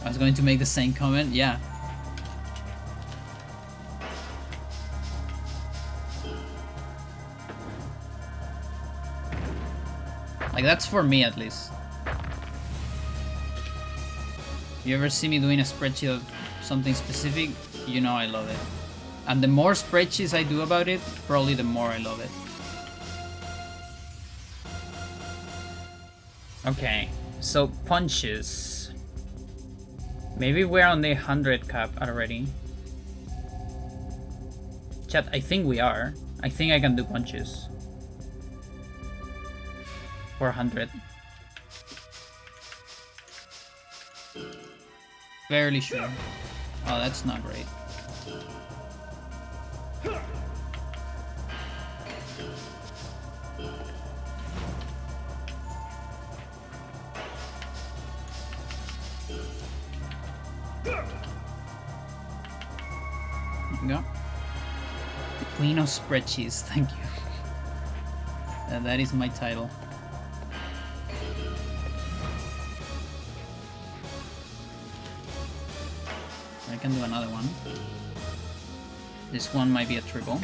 I was going to make the same comment, yeah. Like, that's for me at least. You ever see me doing a spreadsheet of something specific, you know I love it. And the more spreadsheets I do about it, probably the more I love it. Okay, so punches. Maybe we're on the 100 cap already. Chat, I think we are. I think I can do punches. 400. Fairly sure. Oh, that's not great. There you go. The queen of spreadsheets, thank you. That is my title. I can do another one. This one might be a triple.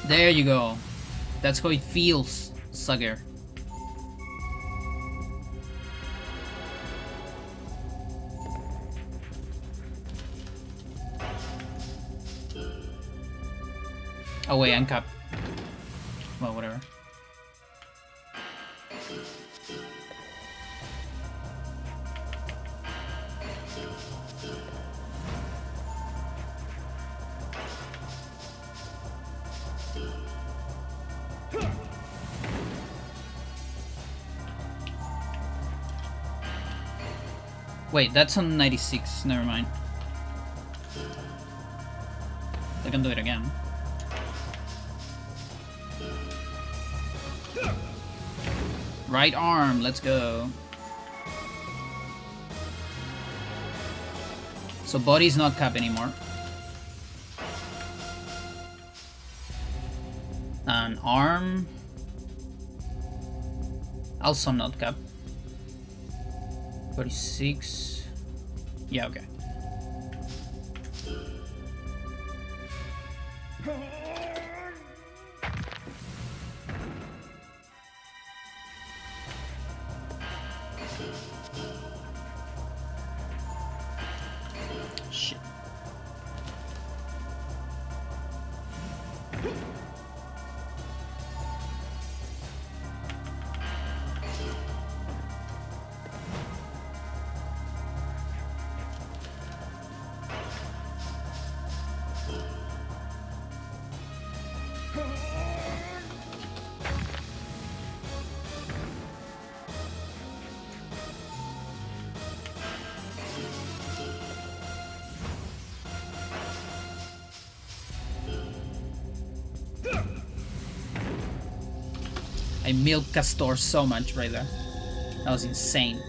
There you go. That's how it feels, sucker. Oh wait, uncap. Well, whatever. Wait, that's on 96. Never mind. I can do it again. Right arm, let's go. So body's not cap anymore. And arm... also not cap. 46... yeah, okay. Shit. I milked Castor so much right there. That was insane.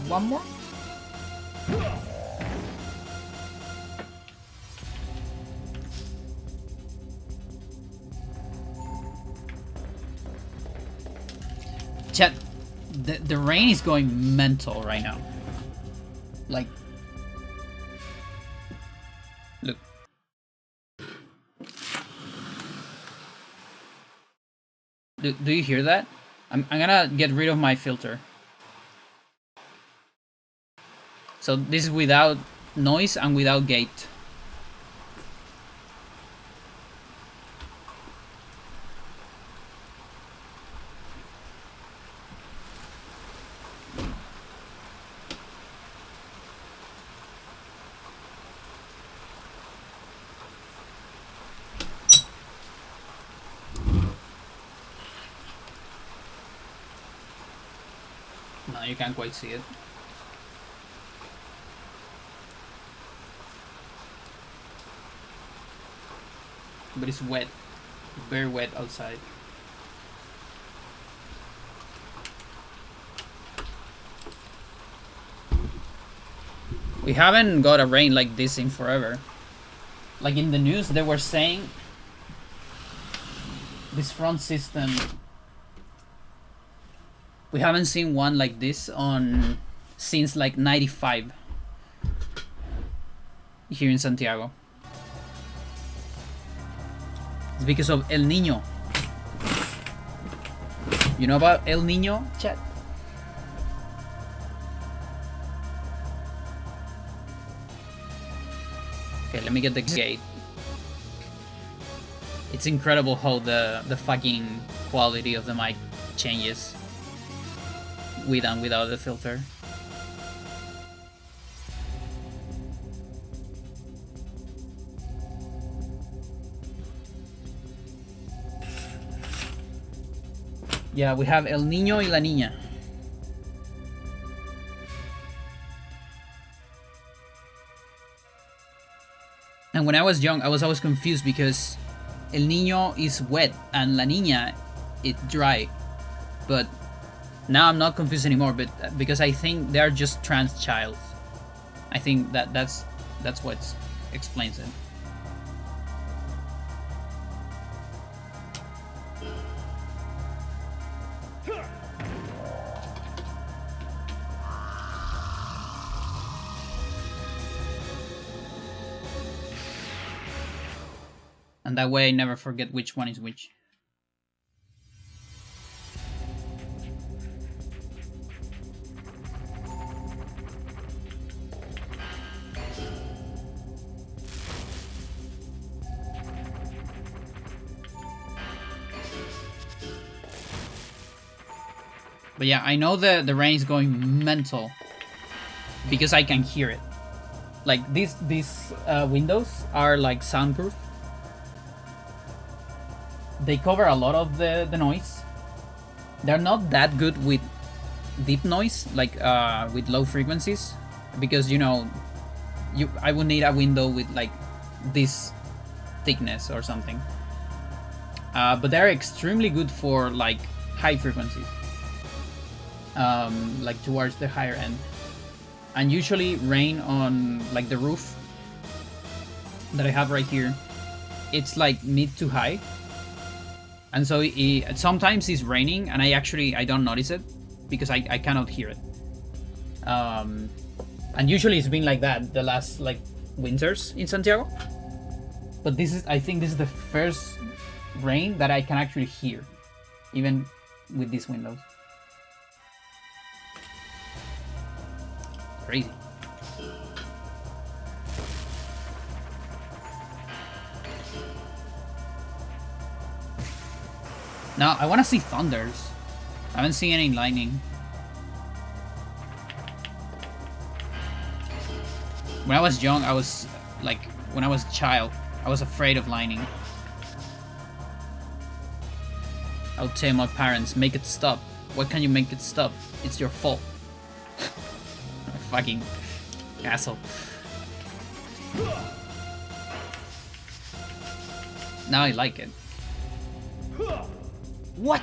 One more? Chat, the rain is going mental right now. Like, look. Do you hear that? I'm gonna get rid of my filter. So this is without noise and without gate. No, you can't quite see it. But it's wet, very wet outside. We haven't got a rain like this in forever. Like in the news they were saying this front system, we haven't seen one like this on since like 95 here in Santiago. It's because of El Nino. You know about El Nino, chat? Okay, let me get the gate. It's incredible how the fucking quality of the mic changes with and without the filter. Yeah, we have El Niño y la Niña. And when I was young, I was always confused because El Niño is wet and La Niña it's dry. But now I'm not confused anymore, but because I think they're just trans childs. I think that's what explains it. And that way I never forget which one is which. But yeah, I know the rain is going mental because I can hear it. Like these windows are like soundproof. They cover a lot of the noise. They're not that good with deep noise, like with low frequencies, because you know, I would need a window with like this thickness or something. But they're extremely good for like high frequencies, like towards the higher end, and usually rain on like the roof that I have right here. It's like mid to high. And so sometimes it's raining and I don't notice it because I cannot hear it. And usually it's been like that the last like winters in Santiago. But I think this is the first rain that I can actually hear, even with these windows. Crazy. Now, I want to see thunders. I haven't seen any lightning. When I was young, I was like, when I was a child, I was afraid of lightning. I would tell my parents, make it stop. Why can't you make it stop? It's your fault. Fucking asshole. Now I like it. What?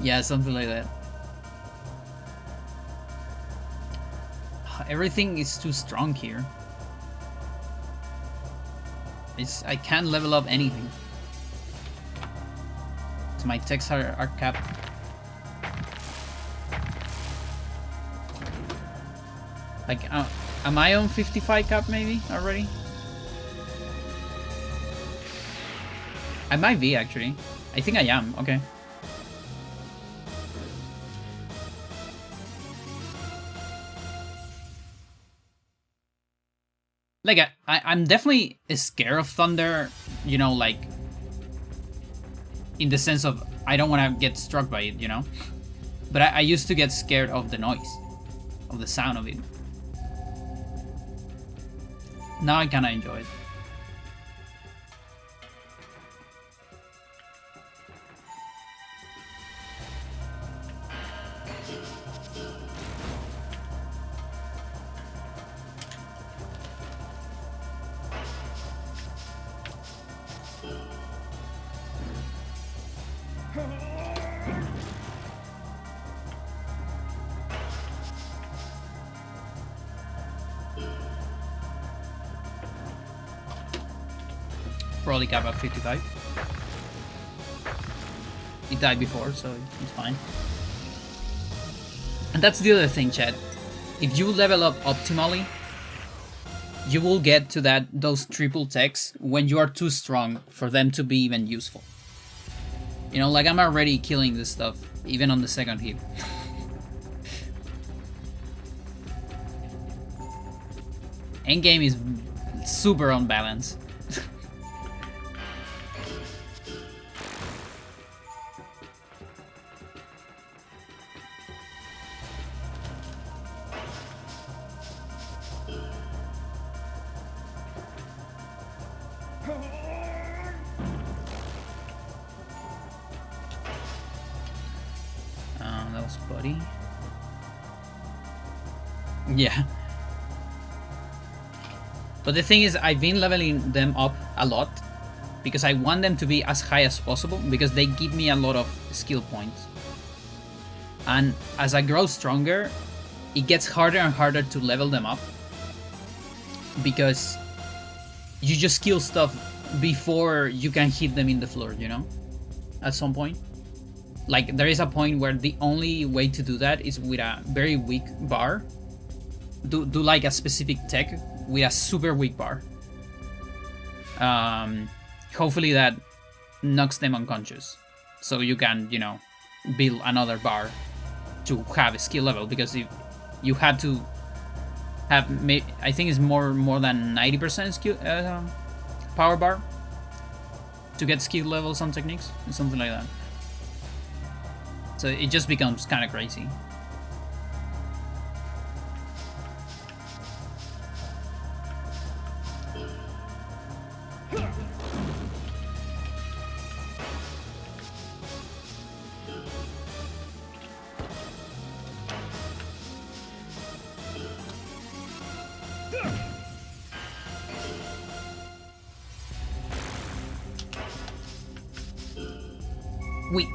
Yeah, something like that. Everything is too strong here. I can't level up anything. So my techs are capped. Like, am I on 55 cap maybe already? I might be actually. I think I am, okay. Like, I'm definitely scared of thunder, you know, like, in the sense of I don't want to get struck by it, you know? But I used to get scared of the noise, of the sound of it. Now I kind of enjoy it. probably cap at 55. It died before, so it's fine. And that's the other thing, chat. If you level up optimally, you will get to those triple techs when you are too strong for them to be even useful. You know, like I'm already killing this stuff, even on the second hit. Endgame is super unbalanced. That was Buddy. Yeah. But the thing is, I've been leveling them up a lot because I want them to be as high as possible because they give me a lot of skill points. And as I grow stronger, it gets harder and harder to level them up because you just kill stuff before you can hit them in the floor, you know? At some point. Like, there is a point where the only way to do that is with a very weak bar. Do like a specific tech with a super weak bar. Hopefully that knocks them unconscious. So you can, you know, build another bar to have a skill level. Because if you have to have, I think it's more than 90% skill power bar to get skill levels on techniques, something like that. So it just becomes kind of crazy. Weak.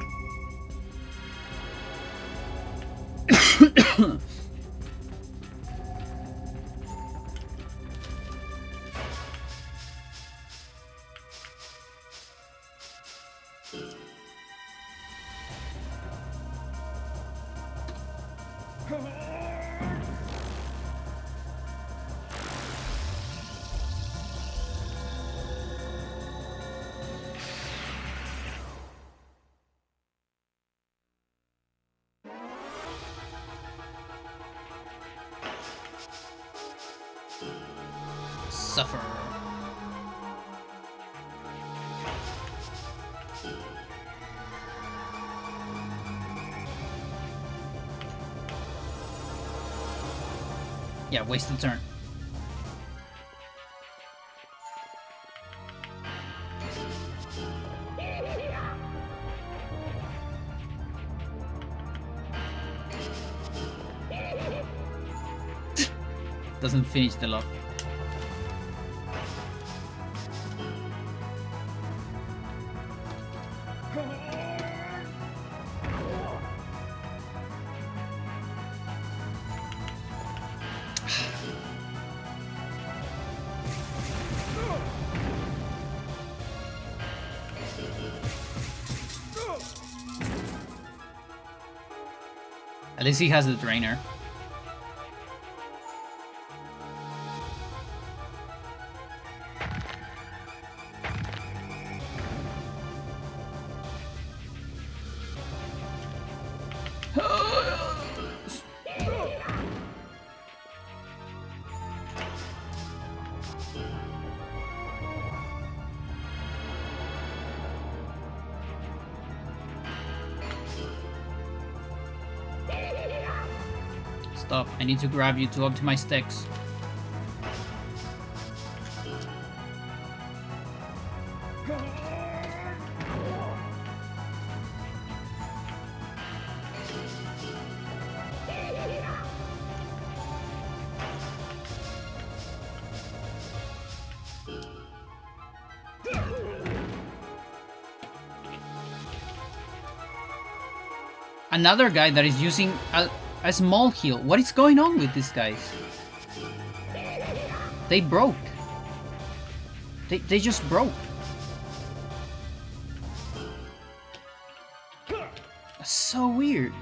Suffer. Yeah, wasted turn. Doesn't finish the lock. At least he has the drainer. Stop, I need to grab you to optimize techs. Another guy that is using a small heal. What is going on with these guys? They broke. They just broke. so weird.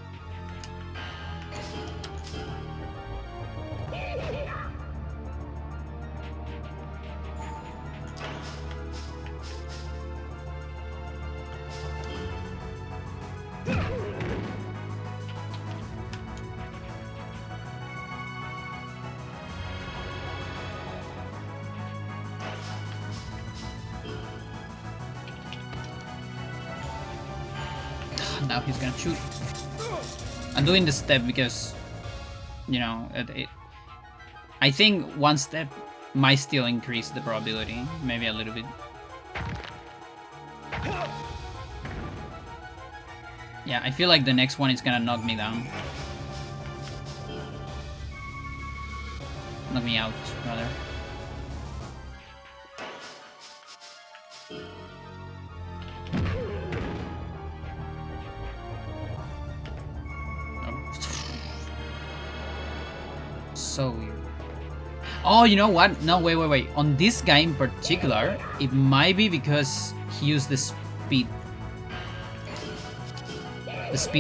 Now he's gonna shoot. I'm doing the step because, you know, I think one step might still increase the probability, maybe a little bit. Yeah, I feel like the next one is gonna knock me down. Knock me out, rather. So weird. Oh, you know what? No, wait. On this guy in particular, it might be because he used the speed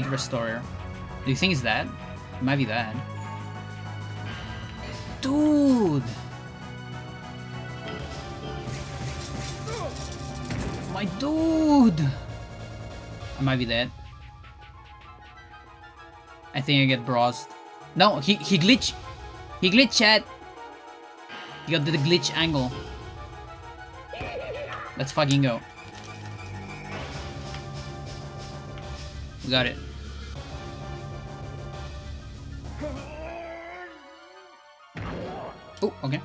restorer. Do you think it's that? It might be that. Dude! My dude! I might be dead. I think I get browsed. No, he glitched. He glitched, chat. He got the glitch angle. Let's fucking go. We got it. Oh, okay.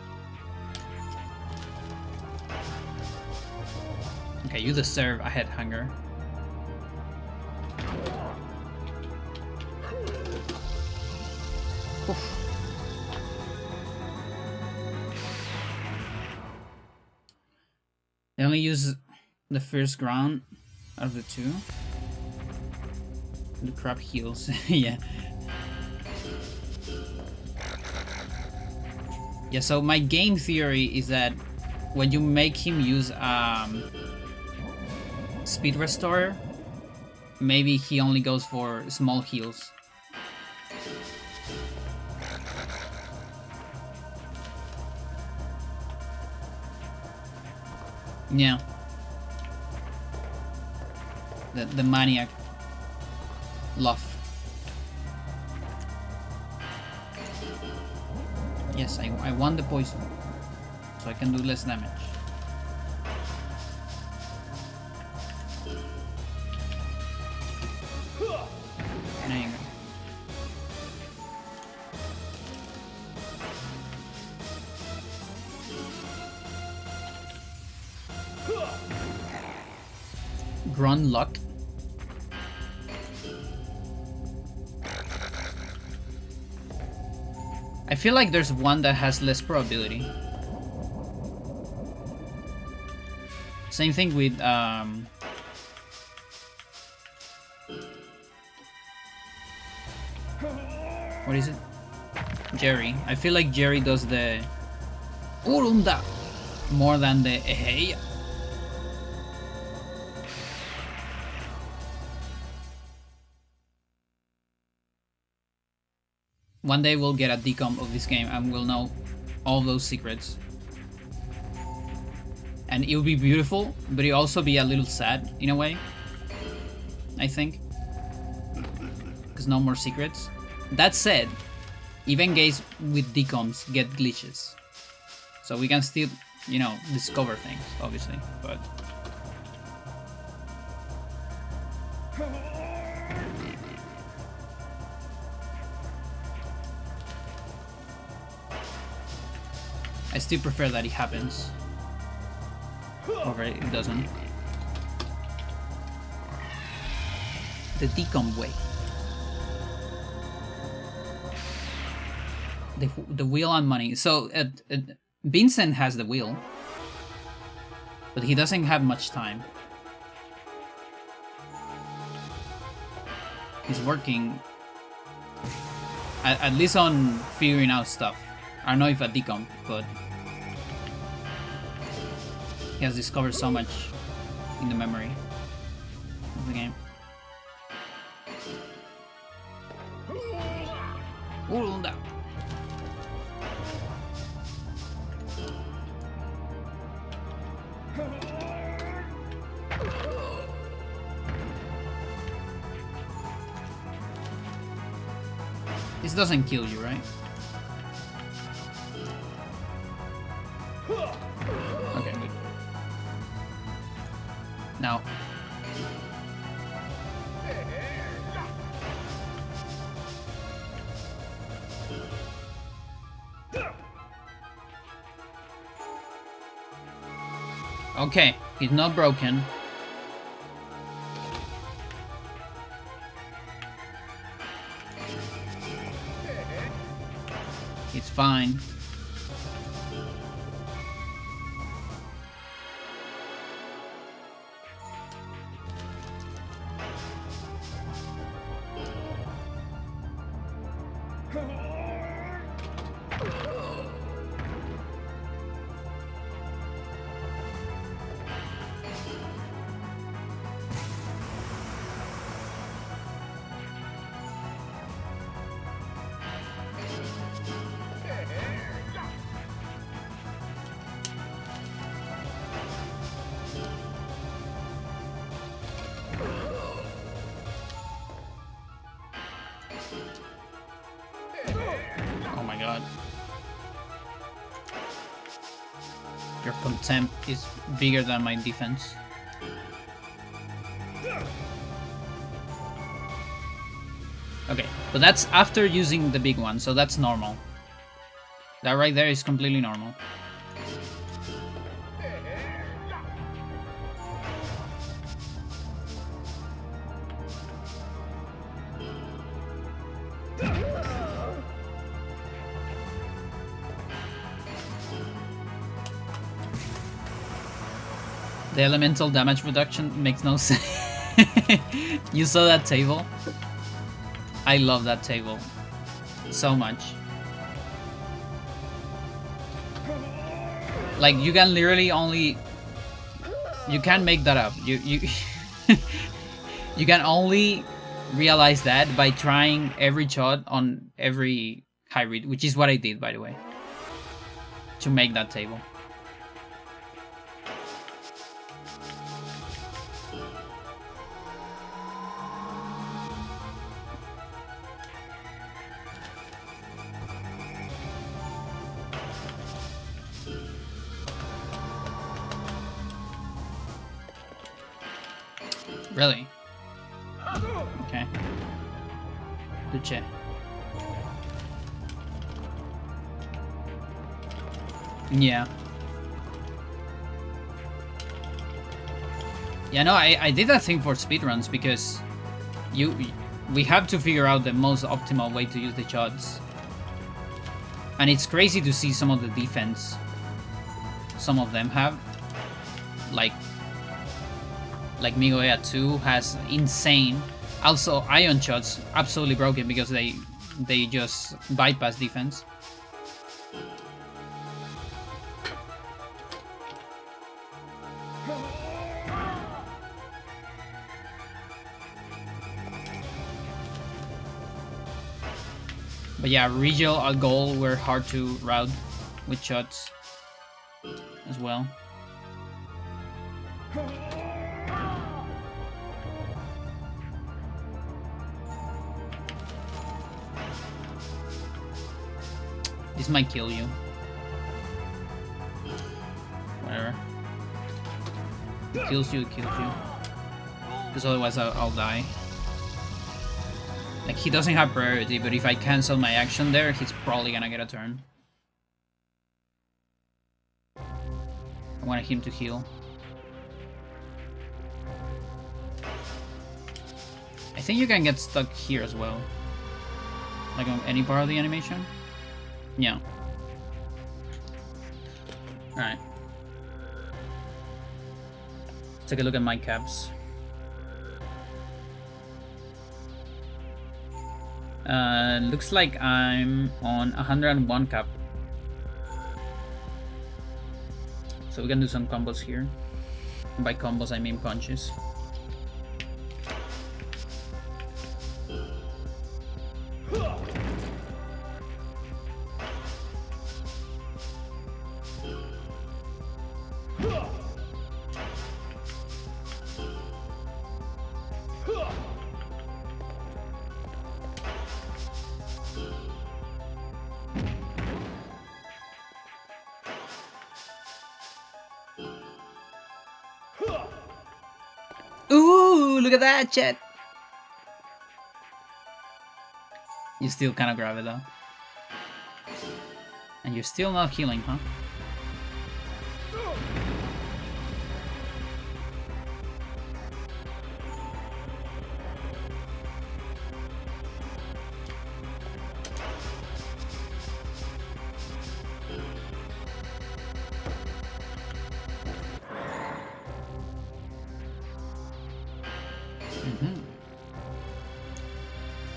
Okay, you deserve a head hanger. Oof. They only use the first ground out of the two. The crab heals. Yeah. Yeah, so my game theory is that when you make him use speed restorer, maybe he only goes for small heals. Yeah. The maniac Luff. Yes, I want the poison, so I can do less damage. There you go. Grunt luck. I feel like there's one that has less probability. Same thing with what is it? Jerry. I feel like Jerry does the Urunda more than the Ehei. One day we'll get a decomp of this game and we'll know all those secrets. And it'll be beautiful, but it'll also be a little sad in a way, I think. Because no more secrets. That said, even games with decomps get glitches. So we can still, you know, discover things, obviously, but... I still prefer that it happens over it doesn't. The decomp way. The wheel and money. So Vincent has the wheel, but he doesn't have much time. He's working at least on figuring out stuff. I don't know if a decomp, but he has discovered so much in the memory of the game. Hold up. This doesn't kill you, right? Okay, good. Now. Okay, he's not broken. It's fine. Oh my god. Your contempt is bigger than my defense. Okay, but that's after using the big one, so that's normal. That right there is completely normal. The elemental damage reduction makes no sense. You saw that table? I love that table so much. Like, you can literally only... You can't make that up. You you can only realize that by trying every shot on every hybrid, which is what I did, by the way, to make that table. Really? Okay. Duce. Yeah. Yeah, no, I did that thing for speedruns because we have to figure out the most optimal way to use the shots. And it's crazy to see some of the defense some of them have. Like Migoya 2 has insane. Also, ion shots absolutely broken because they just bypass defense. But yeah, Regio and Goal were hard to route with shots as well. This might kill you. Whatever. It kills you, it kills you. Because otherwise I'll die. Like, he doesn't have priority, but if I cancel my action there, he's probably gonna get a turn. I want him to heal. I think you can get stuck here as well. Like on any part of the animation. Yeah. Alright. Take a look at my caps. Looks like I'm on 101 cap. So we can do some combos here. And by combos I mean punches. Ooh, look at that, chat. You still kind of grab it though. And you're still not healing, huh?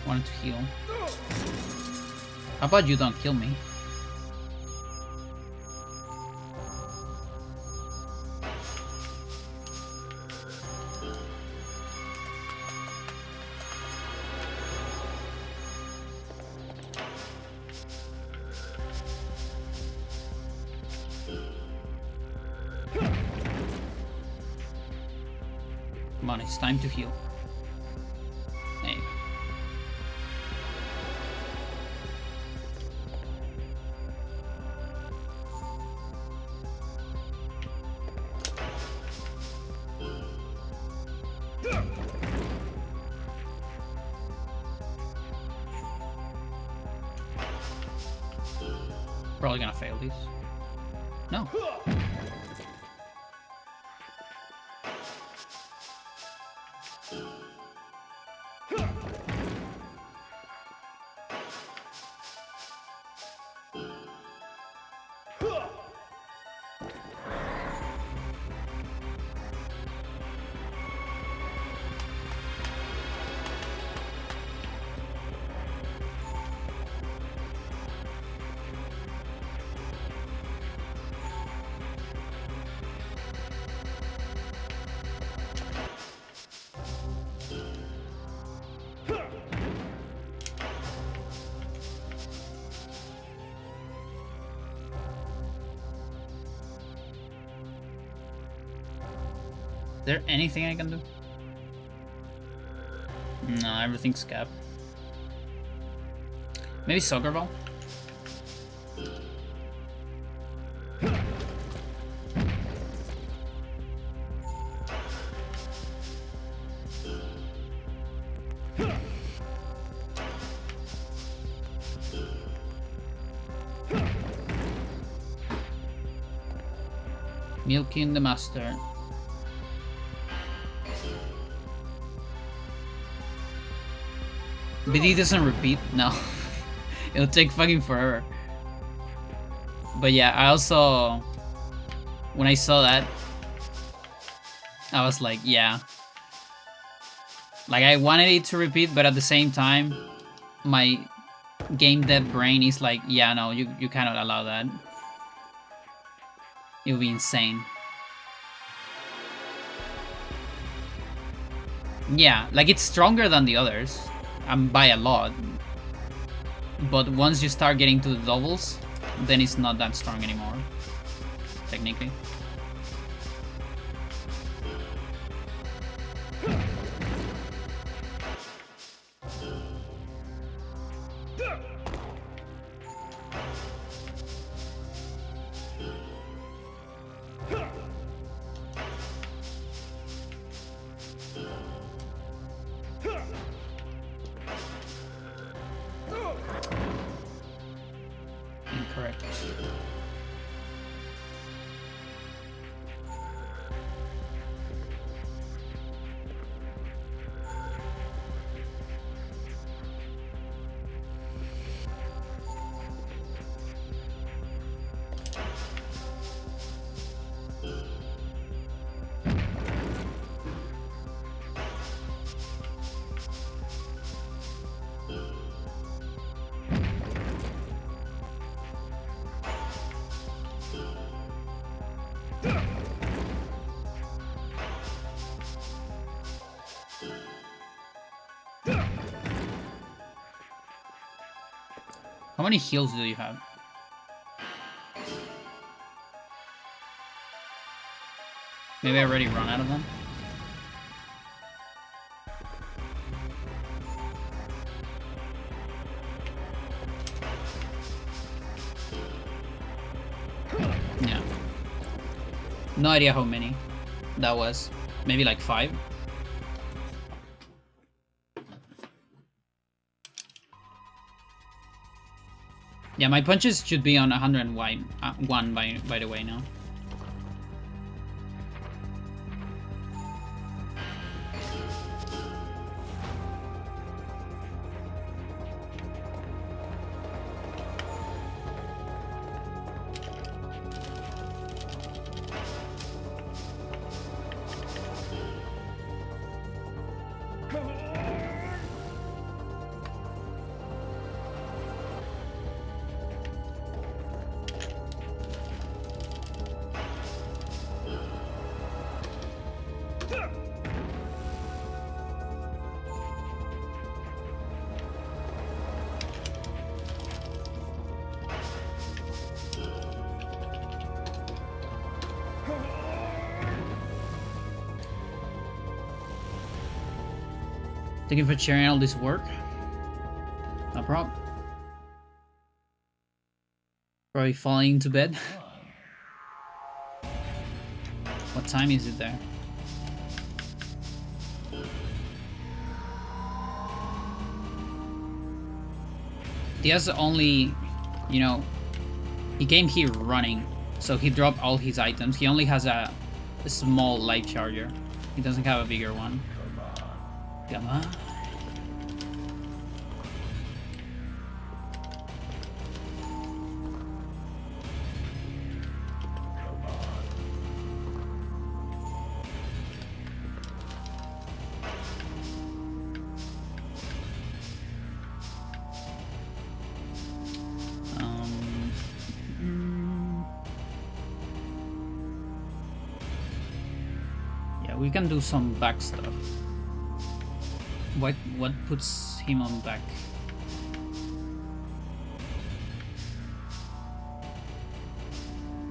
Wanted to heal. How about you don't kill me? Come on, it's time to heal. Hey. Probably gonna fail these. No. Is there anything I can do? No, everything's capped. Maybe Soccer Ball? Milking the Master. BD doesn't repeat? No. It'll take fucking forever. But yeah, I also... When I saw that, I was like, yeah. Like, I wanted it to repeat, but at the same time, my game dev brain is like, yeah, no, you cannot allow that. It would be insane. Yeah, like, it's stronger than the others. By a lot, but once you start getting to the doubles, then it's not that strong anymore, technically. Incorrect. How many heals do you have? Maybe I already run out of them? Yeah. No idea how many that was. Maybe like 5? Yeah, my punches should be on 101 by the way now. Thank you for sharing all this work. No problem. Probably falling into bed. What time is it there? Diaz only, you know, he came here running, so he dropped all his items. He only has a small life charger. He doesn't have a bigger one. Come on. Yeah, we can do some back stuff. What puts him on back?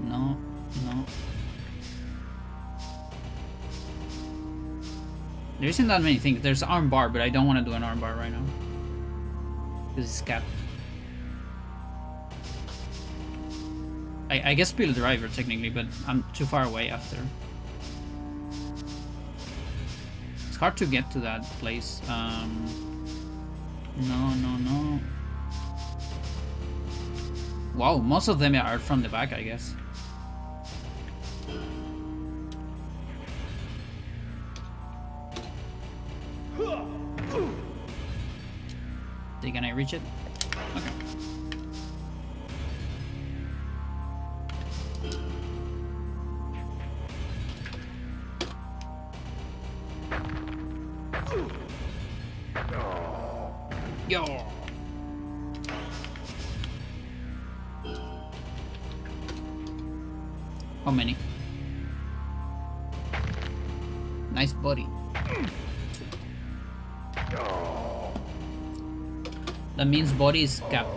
No. There isn't that many things. There's armbar, but I don't want to do an armbar right now. Because it's capped. I guess Peel Driver technically, but I'm too far away after. It's hard to get to that place. No. Wow, most of them are from the back, I guess. Can I reach it? Okay. Yo. How many? Nice body. That means body is capped.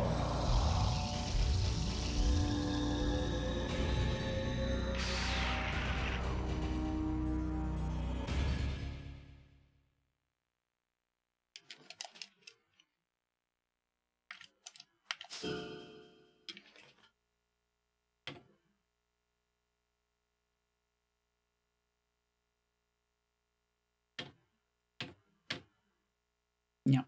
Yeah.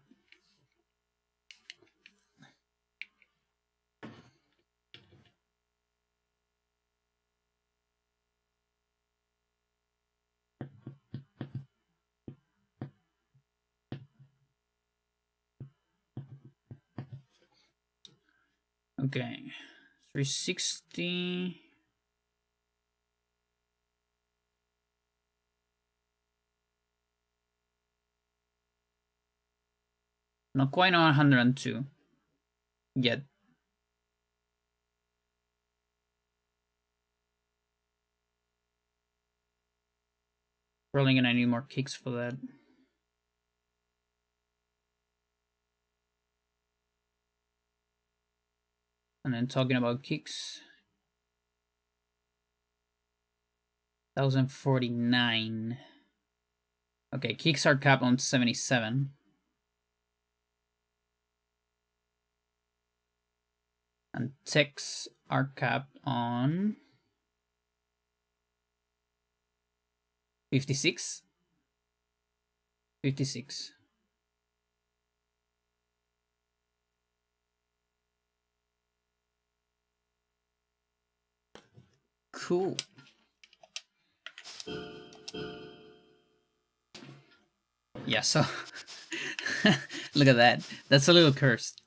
Okay. 360. Not quite on 102 yet. Probably gonna need more kicks for that. And then talking about kicks, 1049. Okay, kicks are capped on 77. And ticks are capped on 56. 56. Cool. Yeah, so look at that. That's a little cursed.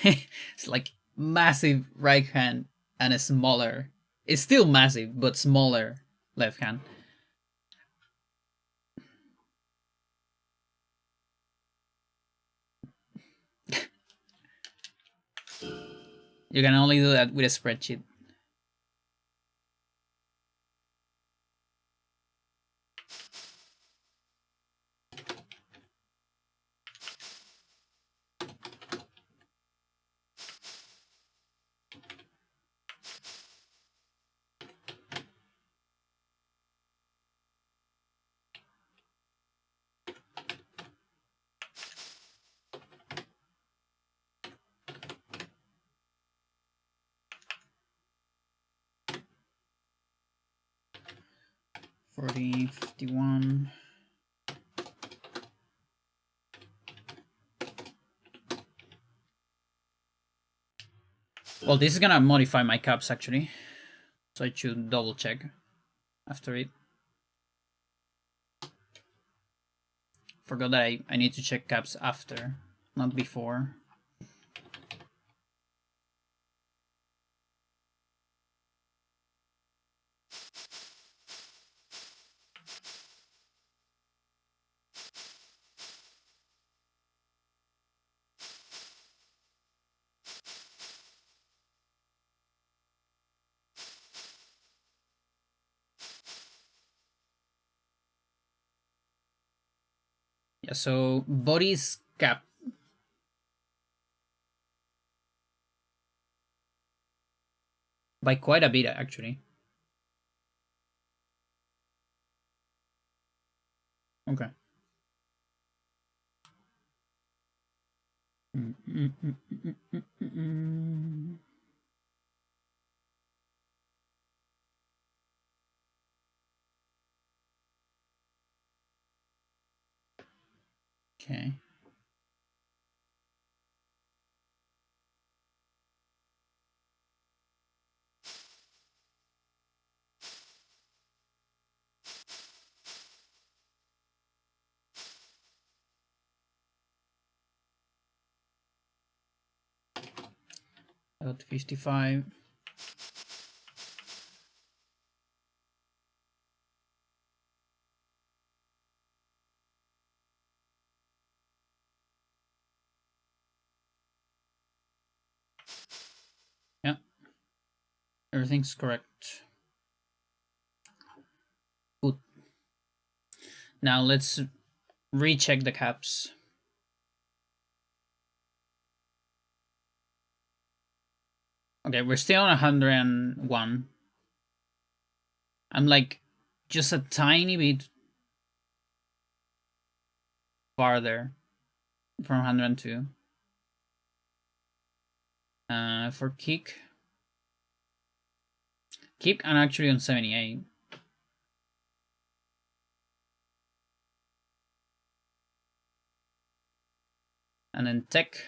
It's like massive right hand and a smaller. It's still massive, but smaller left hand. You can only do that with a spreadsheet. $40, $51. Well, this is gonna modify my caps actually, so I should double check after it. Forgot that I need to check caps after, not before. Yeah, so body's cap. By quite a bit, actually. Okay. Okay. About 55. Yeah. Everything's correct. Good. Now let's recheck the caps. Okay, we're still on 101. I'm like just a tiny bit farther from 102. For kick, I'm actually on 78. And then tech,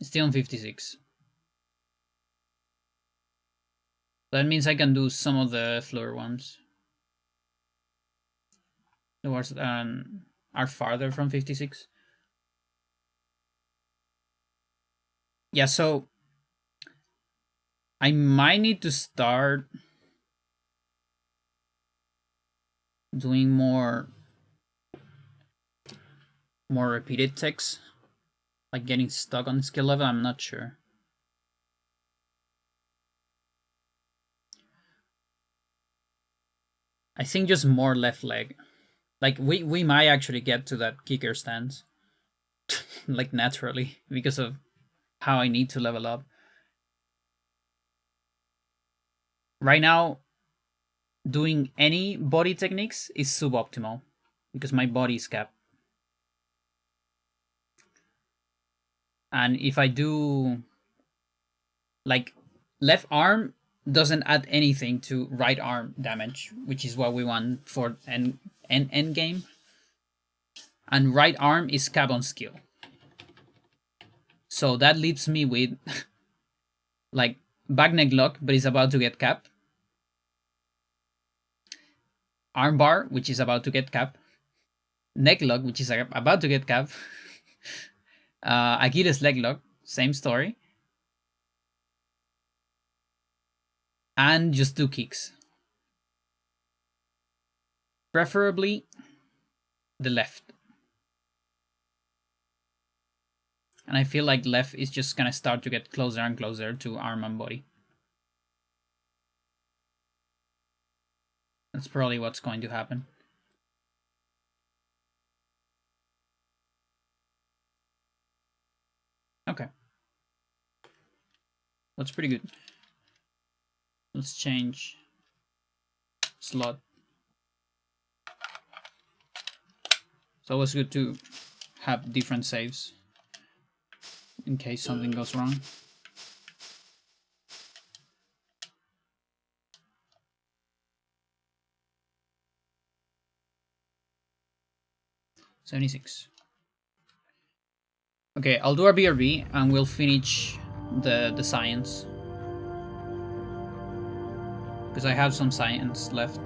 still on 56. That means I can do some of the floor ones. The ones are farther from 56. Yeah, so I might need to start doing more repeated techs, like getting stuck on skill level. I'm not sure. I think just more left leg. Like we might actually get to that kicker stance like naturally because of how I need to level up. Right now, doing any body techniques is suboptimal because my body is capped. And if I do like left arm, doesn't add anything to right arm damage, which is what we want for end game. And right arm is cap on skill. So that leaves me with like back neck lock, but it's about to get cap. Arm bar, which is about to get cap. Neck lock, which is about to get cap. Achilles leg lock, same story. And just 2 kicks. Preferably the left. And I feel like left is just gonna start to get closer and closer to arm and body. That's probably what's going to happen. Okay. That's pretty good. Let's change slot. It's always good to have different saves in case something goes wrong. $76. Okay, I'll do our BRB and we'll finish the science. Because I have some science left.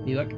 Be back.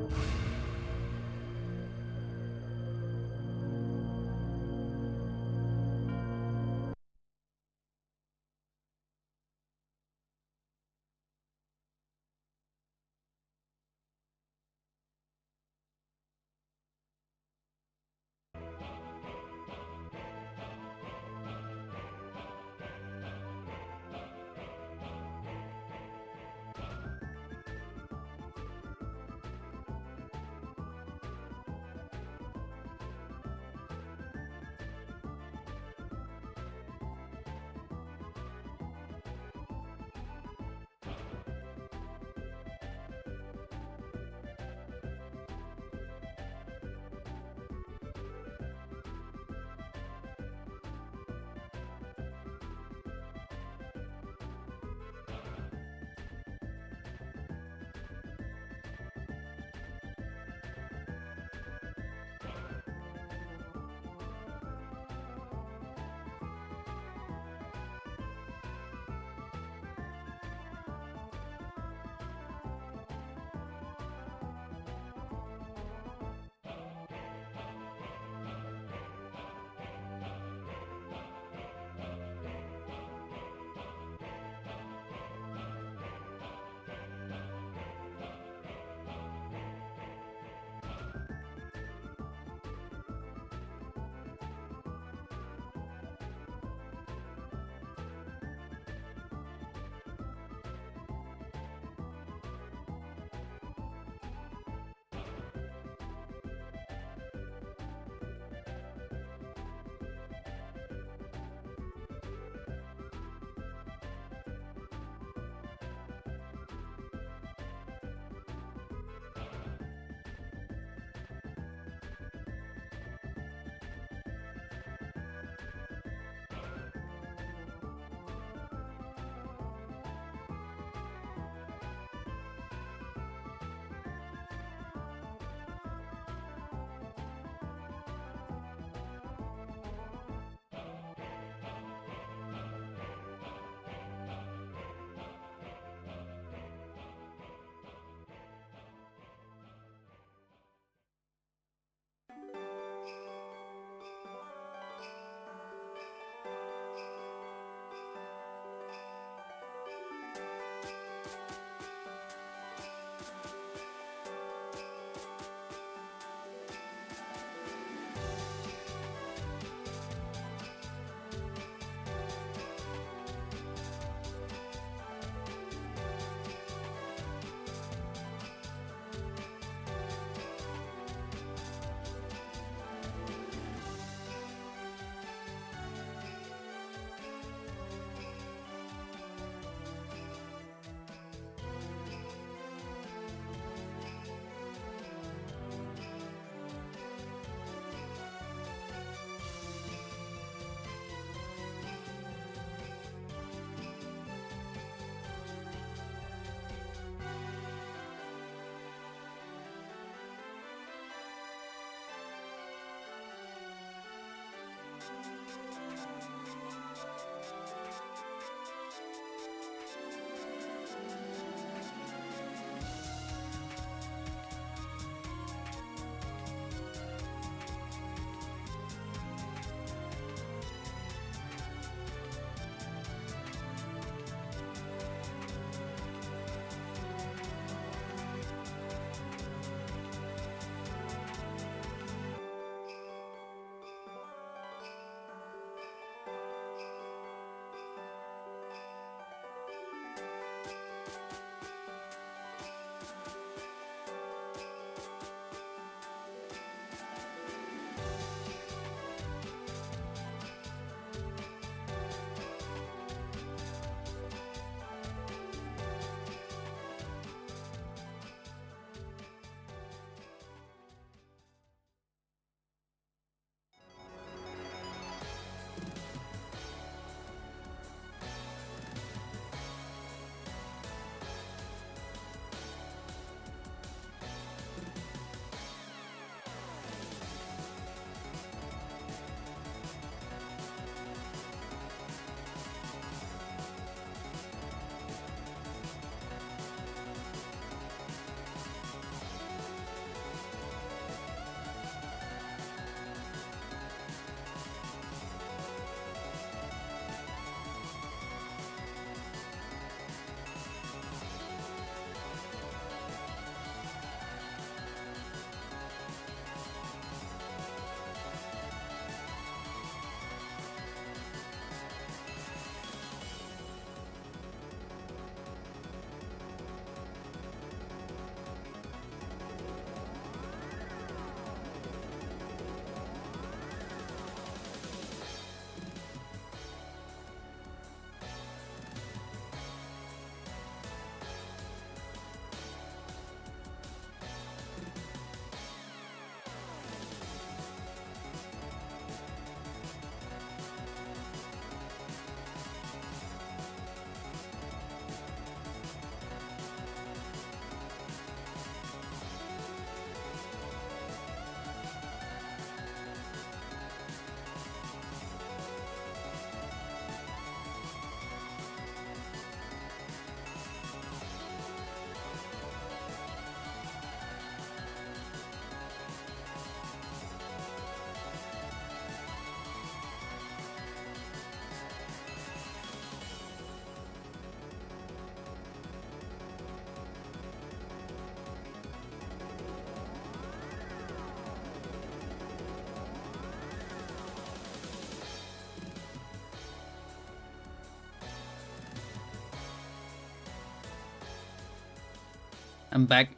I'm back.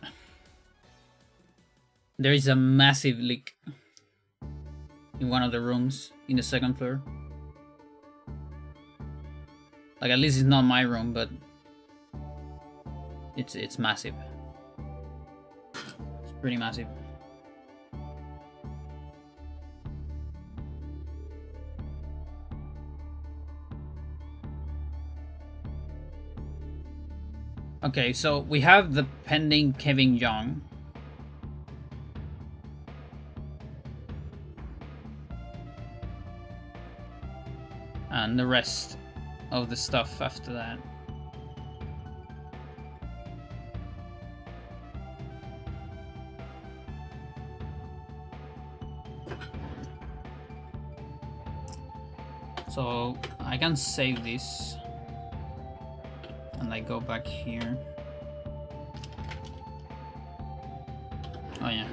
There is a massive leak in one of the rooms in the second floor. Like, at least it's not my room, but it's massive. It's pretty massive. Okay, so we have the pending Kevin Young. And the rest of the stuff after that. So I can save this. And I go back here. Oh yeah.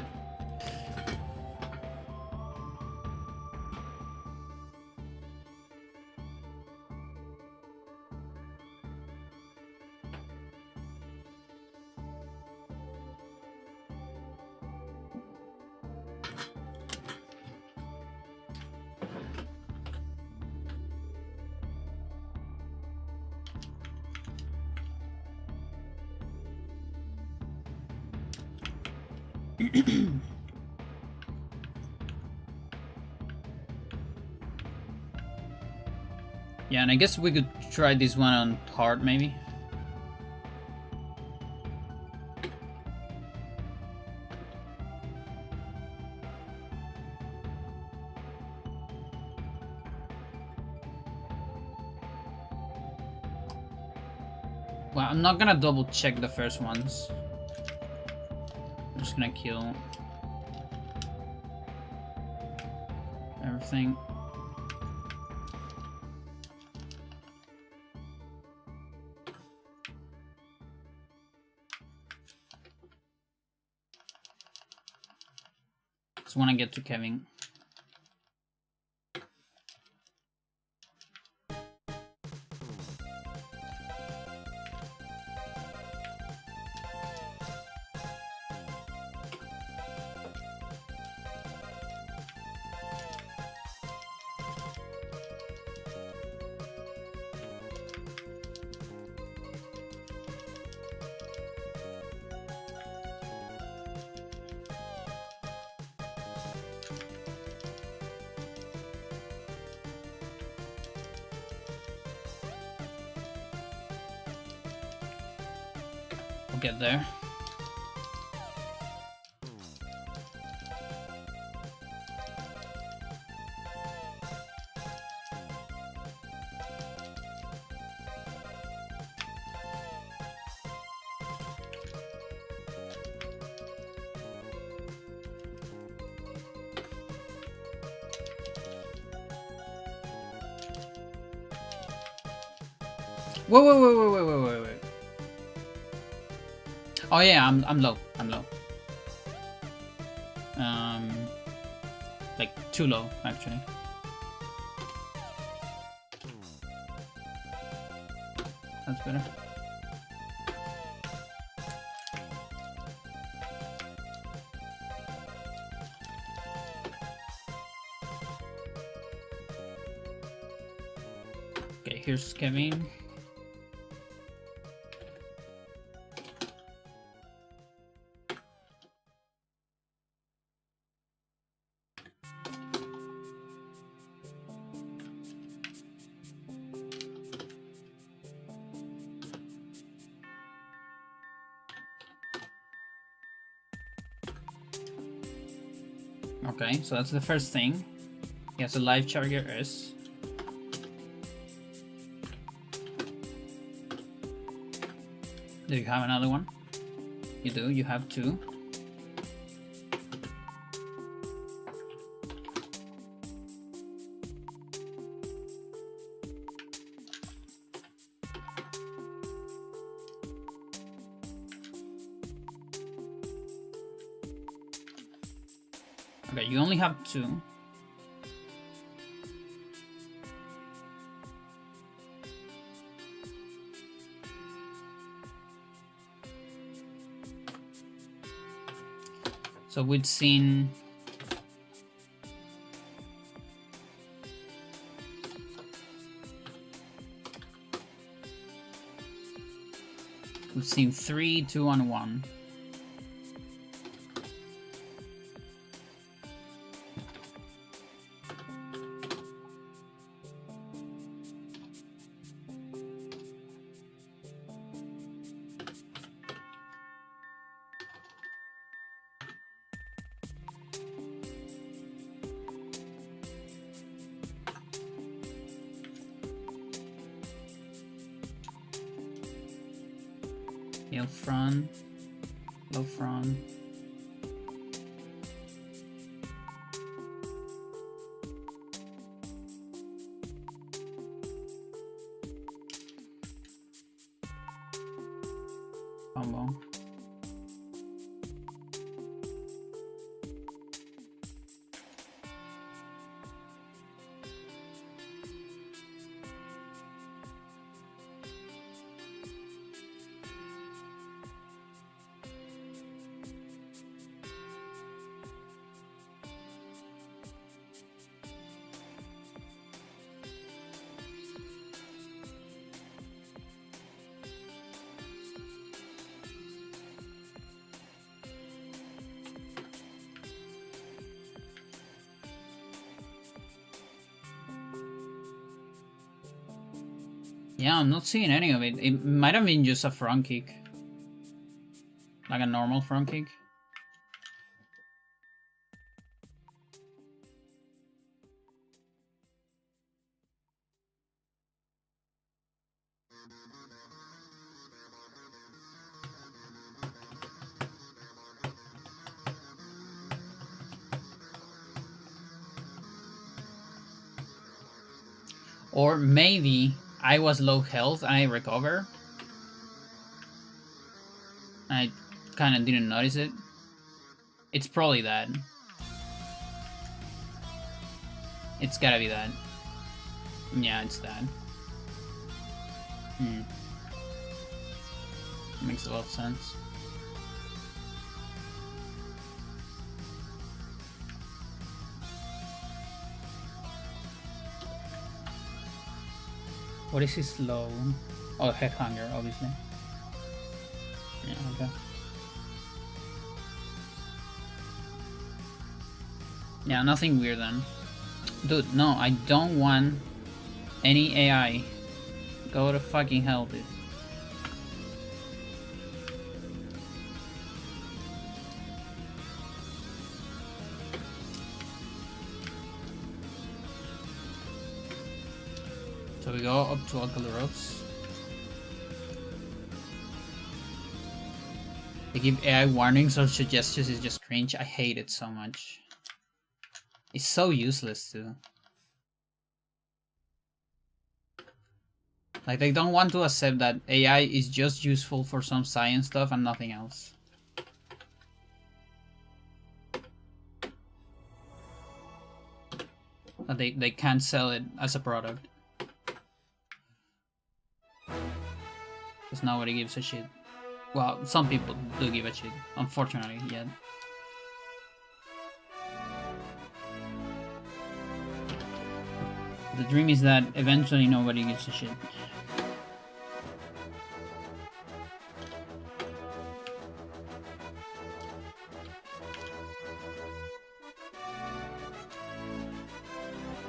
Yeah, and I guess we could try this one on hard, maybe. Well, I'm not gonna double check the first ones. I'm just gonna kill everything. Just wanna get to Kevin. We'll get there. Wait. Oh yeah, I'm low. I'm low. Like too low actually. That's better. Okay, here's Kevin. Okay, so that's the first thing. He has a live charger S. Do you have another one? You do, you have two. Okay, you only have two. So we've seen... We've seen 3, 2, and 1. Heel front, low front. Combo. Yeah, I'm not seeing any of it. It might have been just a front kick. Like a normal front kick. Or maybe I was low health and I recover. I kind of didn't notice it. It's probably that. It's gotta be that. Yeah, it's that. Makes a lot of sense. What is his low? Oh, headhanger, obviously. Yeah, okay. Yeah, nothing weird then. Dude, no, I don't want any AI. Go to fucking hell, dude. So we go up to Alcalá Ropes. They give AI warnings or suggestions, is just cringe. I hate it so much. It's so useless too. Like, they don't want to accept that AI is just useful for some science stuff and nothing else. But they can't sell it as a product. Because nobody gives a shit. Well, some people do give a shit, unfortunately, yet. The dream is that eventually nobody gives a shit.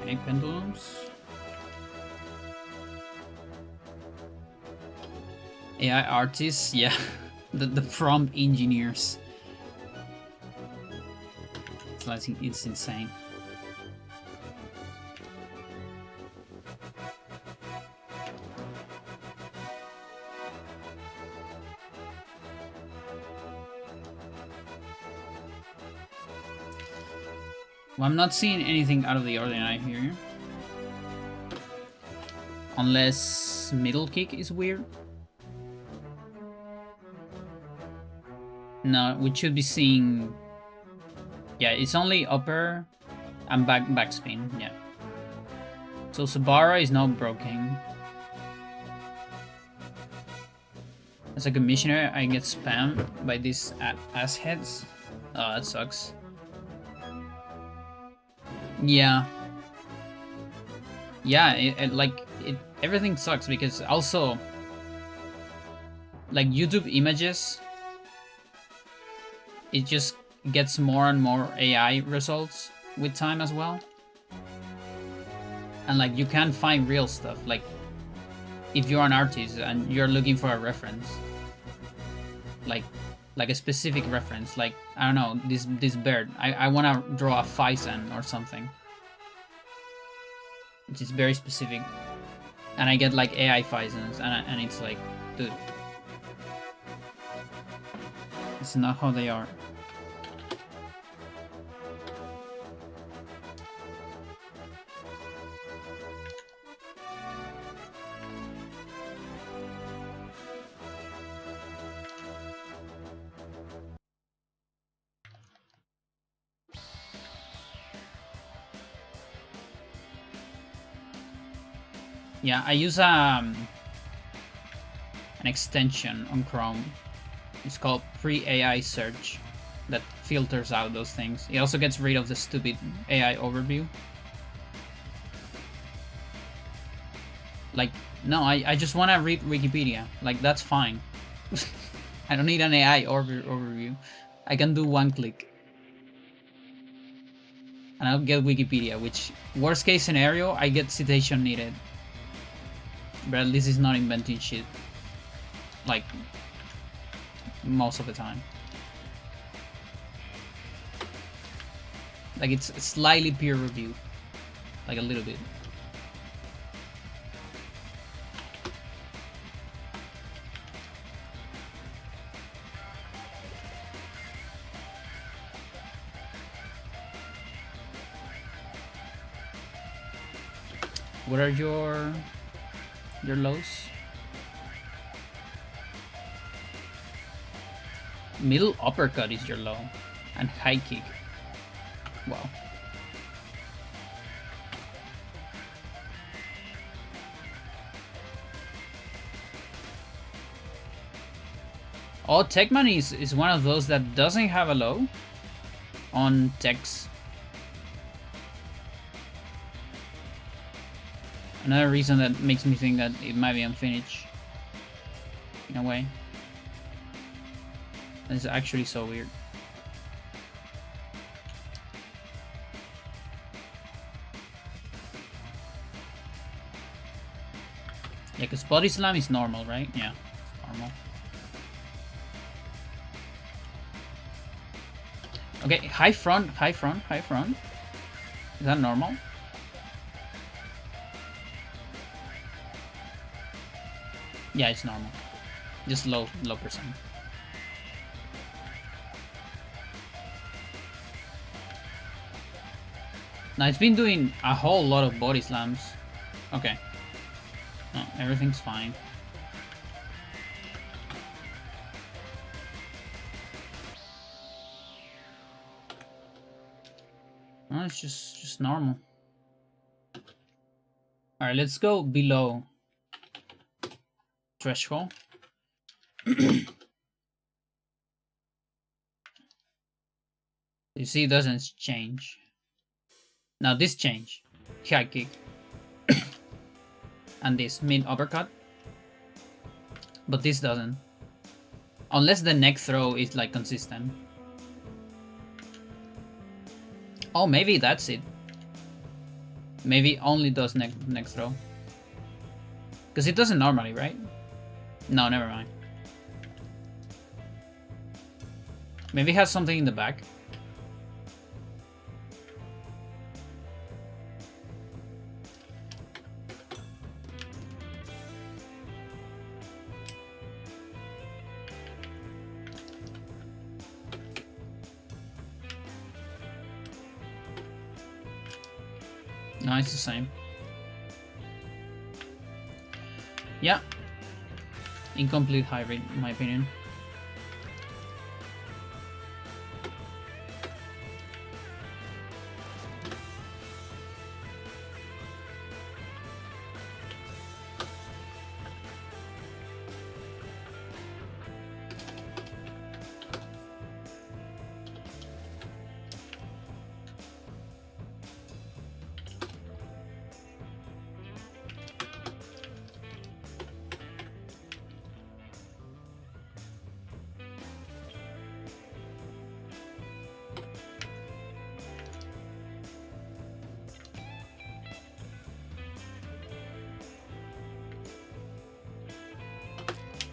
Any pendulums? AI artists, yeah. the prompt engineers. It's insane. Well, I'm not seeing anything out of the ordinary here. Unless middle kick is weird. No, we should be seeing... Yeah, it's only upper and backspin, yeah. So Sabara is not broken. As a commissioner, I get spammed by these ass heads. Oh, that sucks. Yeah. Yeah, everything sucks because also, like YouTube images, it just gets more and more AI results with time as well. And like you can't find real stuff. Like if you're an artist and you're looking for a reference, like a specific reference, like I don't know, this bird. I wanna draw a Phison or something. Which is very specific. And I get like AI Phisons and it's like, dude. It's not how they are. Yeah, I use an extension on Chrome. It's called Pre-AI Search that filters out those things. It also gets rid of the stupid AI overview. Like, no, I just want to read Wikipedia. Like, that's fine. I don't need an AI overview. I can do one click. And I'll get Wikipedia, which, worst case scenario, I get citation needed. But at least it's not inventing shit. Like, most of the time. Like, it's slightly peer reviewed. Like, a little bit. What are your lows? Middle uppercut is your low, and high kick. Wow. Oh, Techman is one of those that doesn't have a low on Tex. Another reason that makes me think that it might be unfinished. In a way. It's actually so weird. Yeah, because body slam is normal, right? Yeah, it's normal. Okay, high front, high front, high front. Is that normal? Yeah, it's normal. Just low percent. Now it's been doing a whole lot of body slams. Okay. No, everything's fine. No, it's just normal. All right, let's go below threshold. You see, it doesn't change. Now this change, high kick, and this mid uppercut, but this doesn't. Unless the neck throw is like consistent. Oh, maybe that's it. Maybe only does neck throw. Because it doesn't normally, right? No, never mind. Maybe it has something in the back. No, it's the same. Yeah. Incomplete hybrid, in my opinion.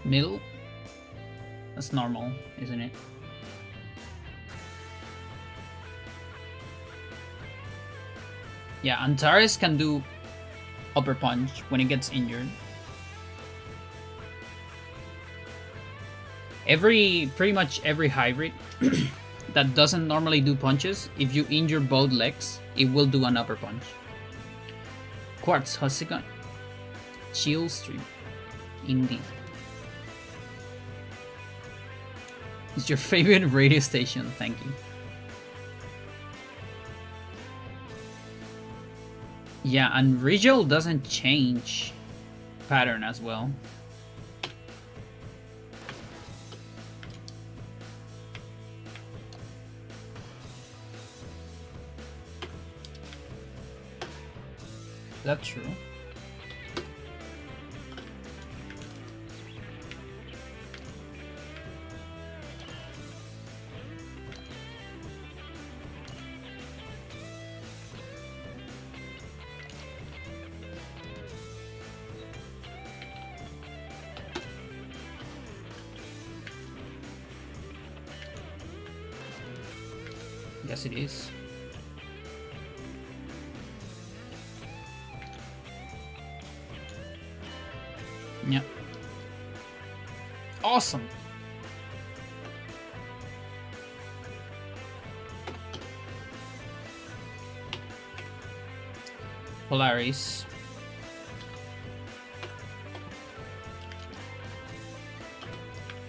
Middle? That's normal, isn't it? Yeah, Antares can do upper punch when he gets injured. Pretty much every hybrid that doesn't normally do punches, if you injure both legs, it will do an upper punch. Quartz Husican. Chill stream. Indeed. It's your favorite radio station, thank you. Yeah, and Rigel doesn't change pattern as well. That's true. Yes, it is. Yep. Awesome. Polaris.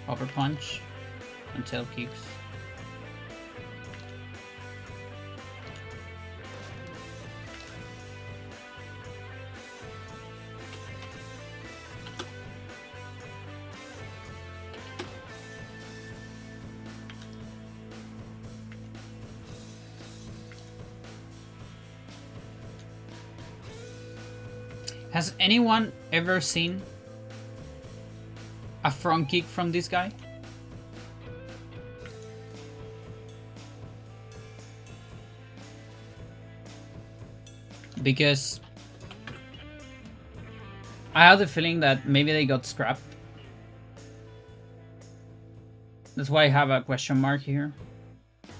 Upper punch and tail kicks. Has anyone ever seen a front kick from this guy? Because I have the feeling that maybe they got scrapped. That's why I have a question mark here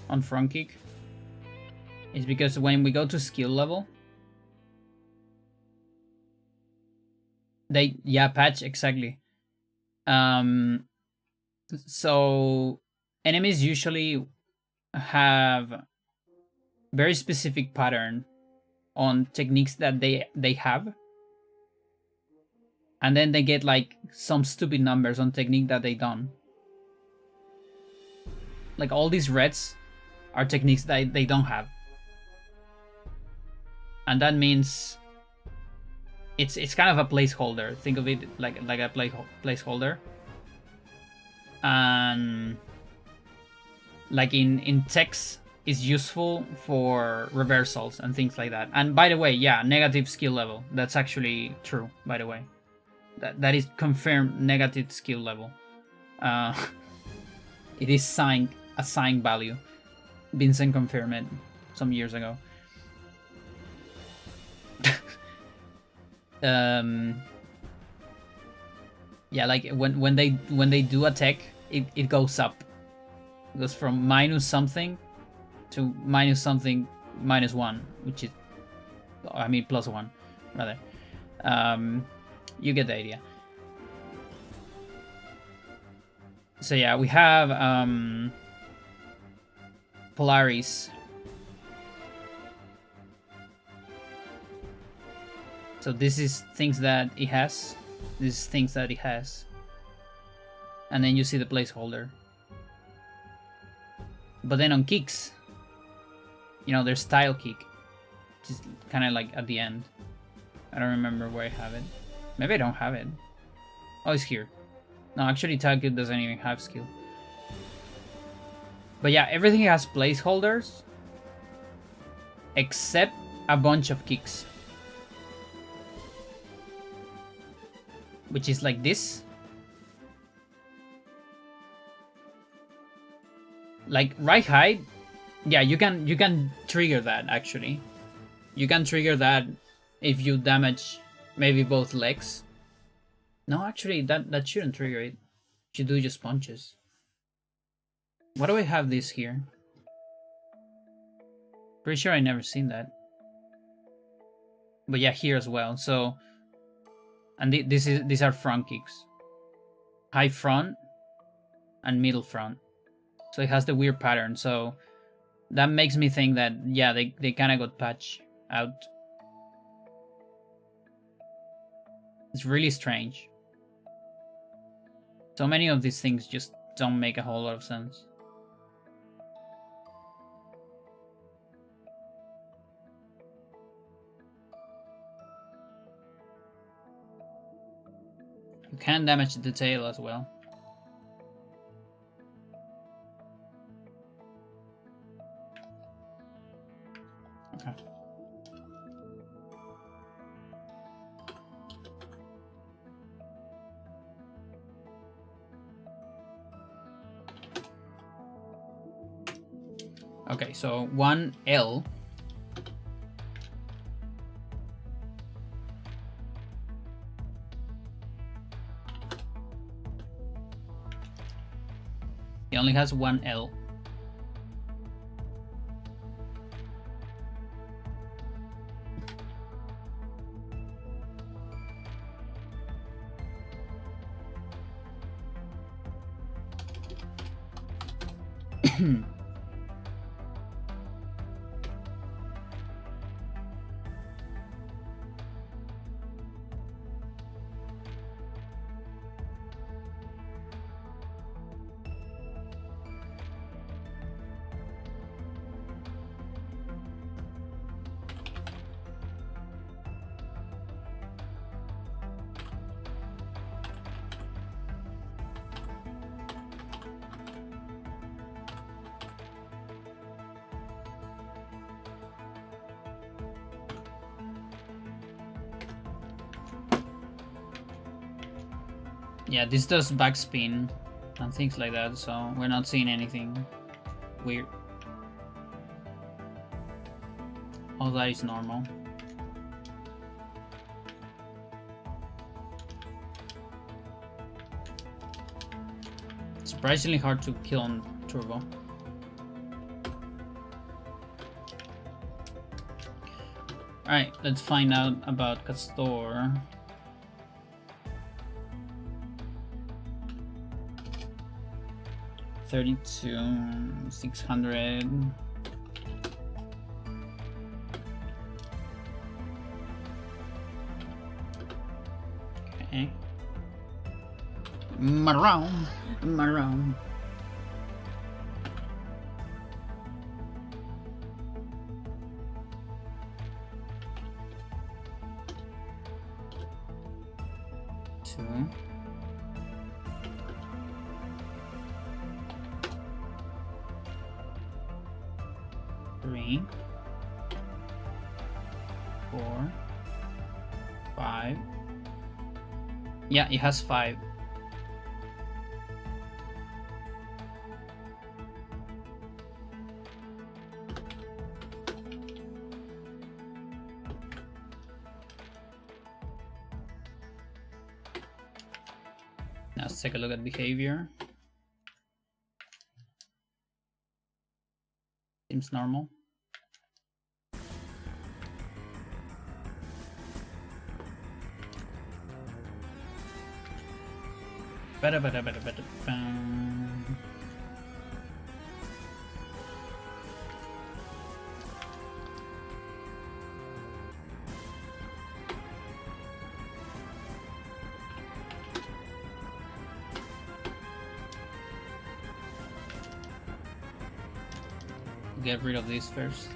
on front kick. It's because when we go to skill level, patch, exactly. So enemies usually have very specific pattern on techniques that they have, and then they get like some stupid numbers on technique that they don't. Like all these reds are techniques that they don't have, and that means it's kind of a placeholder. Think of it like a placeholder. And like in text is useful for reversals and things like that. And by the way, yeah, negative skill level. That's actually true, by the way. That is confirmed negative skill level. It is a signed value. Vincent confirmed it some years ago. Yeah, like when they do attack, it goes up. It goes from minus something to minus something -1, which is, I mean, +1 rather. You get the idea. So yeah, we have Polaris. So this is things that it has. This is things that it has. And then you see the placeholder. But then on kicks, you know, there's style kick. Just kind of like at the end. I don't remember where I have it. Maybe I don't have it. Oh, it's here. No, actually style kick doesn't even have skill. But yeah, everything has placeholders. Except a bunch of kicks. Which is like this. Like right hide, yeah, you can trigger that actually. You can trigger that if you damage maybe both legs. No, actually that shouldn't trigger it. Should do just punches. Why do I have this here? Pretty sure I never seen that. But yeah, here as well. So, and these are front kicks. High front and middle front. So it has the weird pattern. So that makes me think that, yeah, they kind of got patched out. It's really strange. So many of these things just don't make a whole lot of sense. You can damage the tail as well. Okay. Okay, so 1L. He only has 1L. Yeah, this does backspin and things like that, so we're not seeing anything weird. All that is normal. Surprisingly hard to kill on turbo. Alright, let's find out about Castor. $32,600. Okay. Maroon. Two. 3, 4, 5. Yeah, it has 5. Now let's take a look at behavior. Seems normal. Better. Get rid of this first.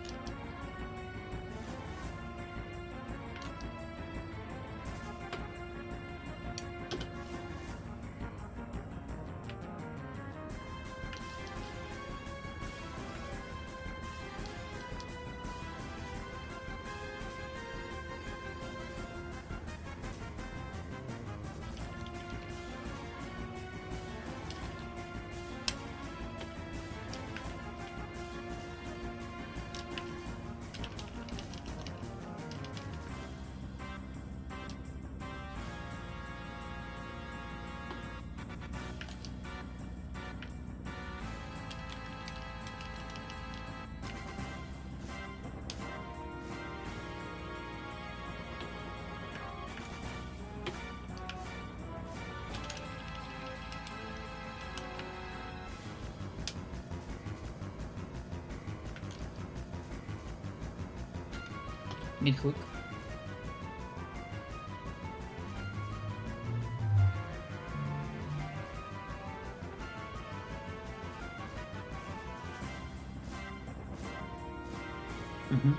Mid hook. Mm-hmm.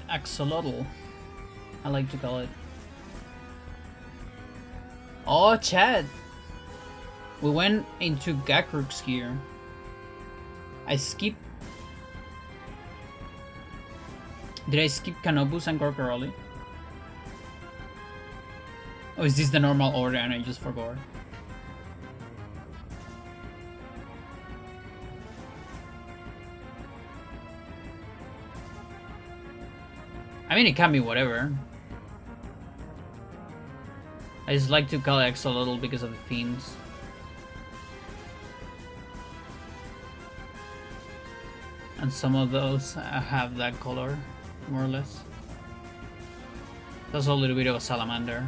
Axolotl, I like to call it. Oh, Chad! We went into Gakruk's gear. I skipped. Did I skip Canobus and Gorkaroli? Oh, is this the normal order and I just forgot? I mean, it can be whatever. I just like to call Axolotl because of the themes. And some of those have that color, more or less. That's a little bit of a salamander.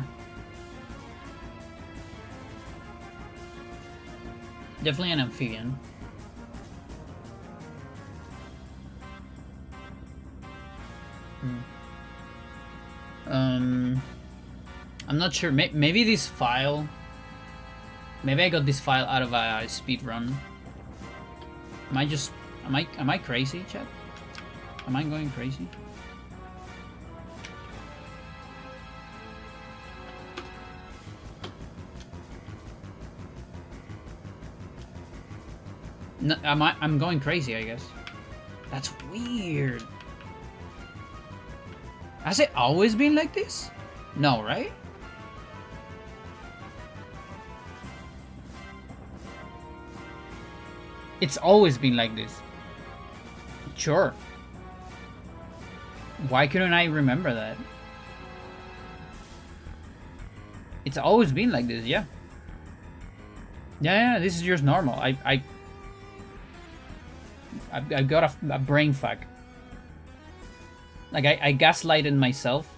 Definitely an amphibian. I'm not sure. Maybe this file. Maybe I got this file out of a speed run. Am I crazy, chat? Am I going crazy? No, I'm going crazy, I guess. That's weird. Has it always been like this? No, right? It's always been like this. Sure. Why couldn't I remember that? It's always been like this, yeah. Yeah, this is just normal. I've got a brain fuck. Like, I gaslighted myself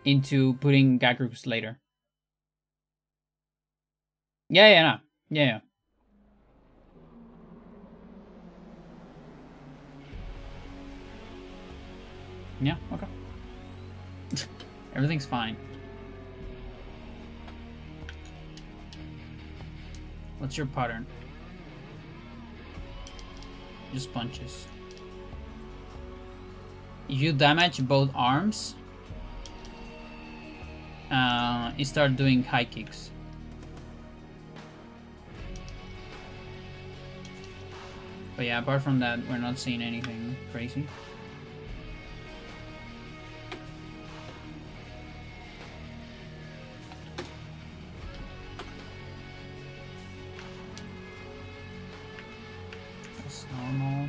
into putting gag groups later. Yeah, no. Yeah. Yeah, okay. Everything's fine. What's your pattern? Just punches. If you damage both arms, you start doing high kicks. But yeah, apart from that, we're not seeing anything crazy. That's normal.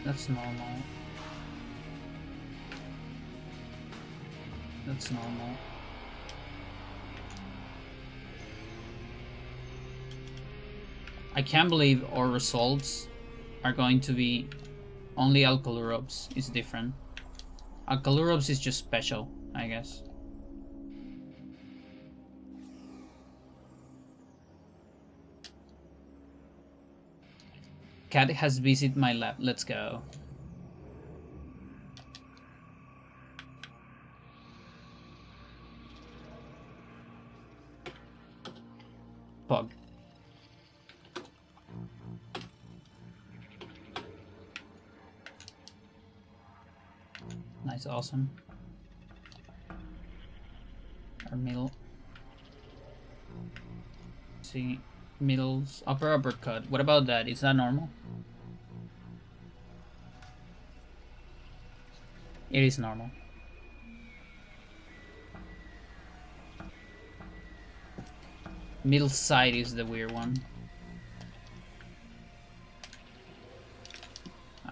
That's normal. That's normal. I can't believe our results are going to be only Alcalurops is different. Alcalurops is just special, I guess. Cat has visited my lab. Let's go. Pug. Nice, awesome. Our middle. See, middles, upper uppercut. What about that? Is that normal? It is normal. Middle side is the weird one.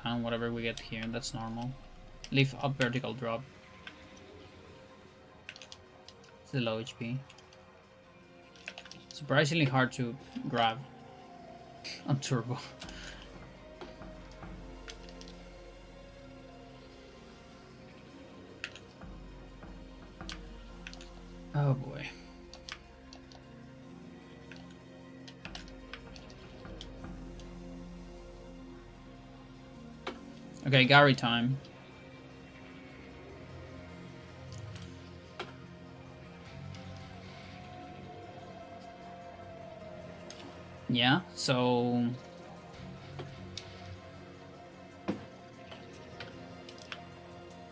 And whatever we get here, that's normal. Lift up vertical drop. It's the low HP. Surprisingly hard to grab on turbo. Oh boy. Okay, Gary time. Yeah, so...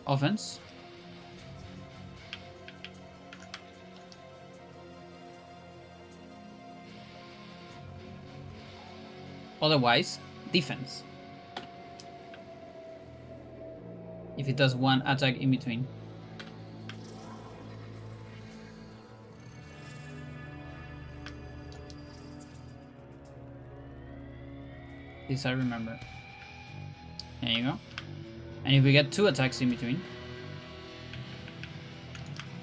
Offense. Otherwise, defense. If it does one attack in between. This I remember. There you go. And if we get 2 attacks in between,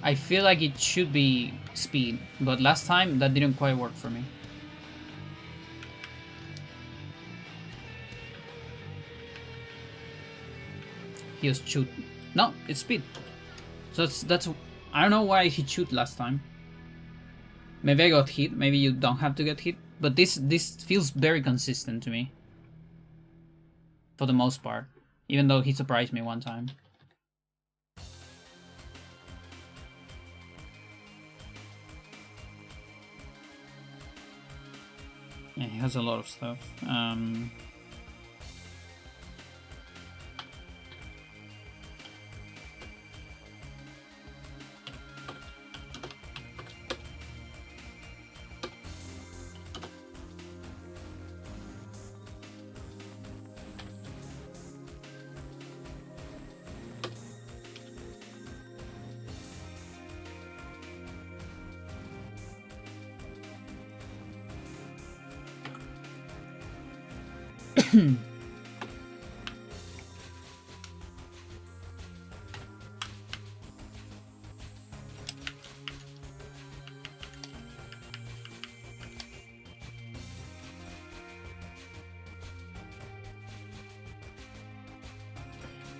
I feel like it should be speed, but last time that didn't quite work for me. He was shoot. No, it's speed. So that's I don't know why he shoot last time. Maybe I got hit. Maybe you don't have to get hit. But this feels very consistent to me. For the most part, even though he surprised me one time. Yeah, he has a lot of stuff.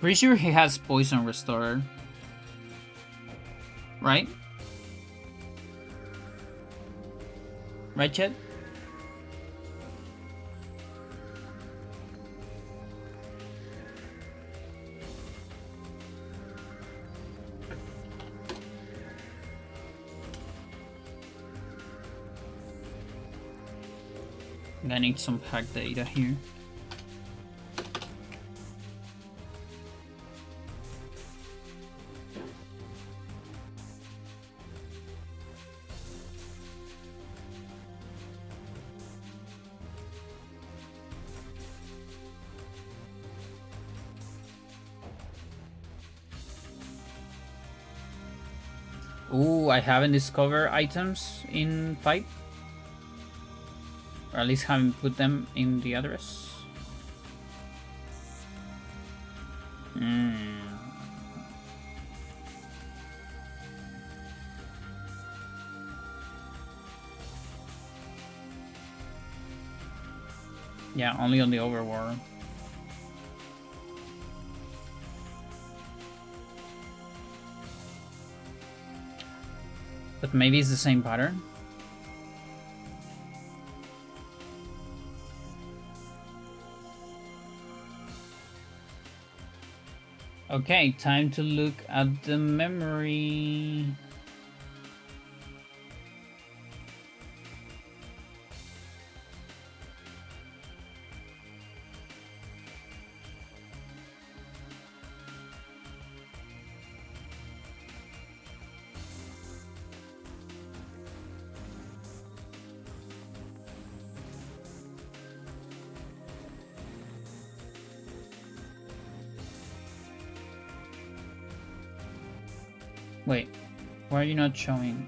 Pretty sure he has Poison Restorer. Right? Right, Chet? I need some pack data here. Ooh, I haven't discovered items in fight. Or at least haven't put them in the address. Yeah, only on the overworld. But maybe it's the same pattern. Okay, time to look at the memory. Wait, why are you not showing?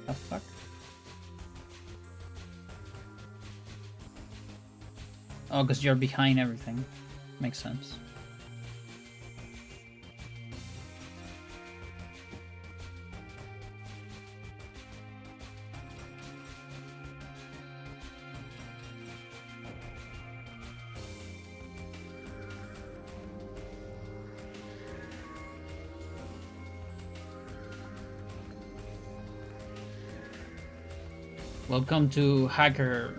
The fuck? Oh, because you're behind everything. Makes sense. Welcome to Hackerland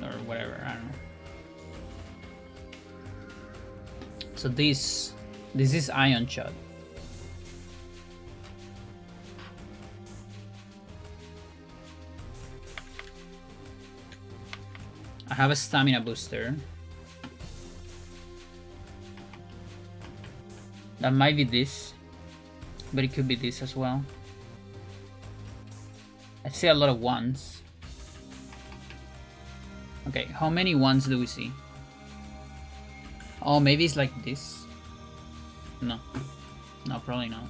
or whatever. I don't know. So this is Ion Shot. I have a stamina booster. That might be this, but it could be this as well. I see a lot of ones. Okay, how many ones do we see? Oh, maybe it's like this. No, probably not.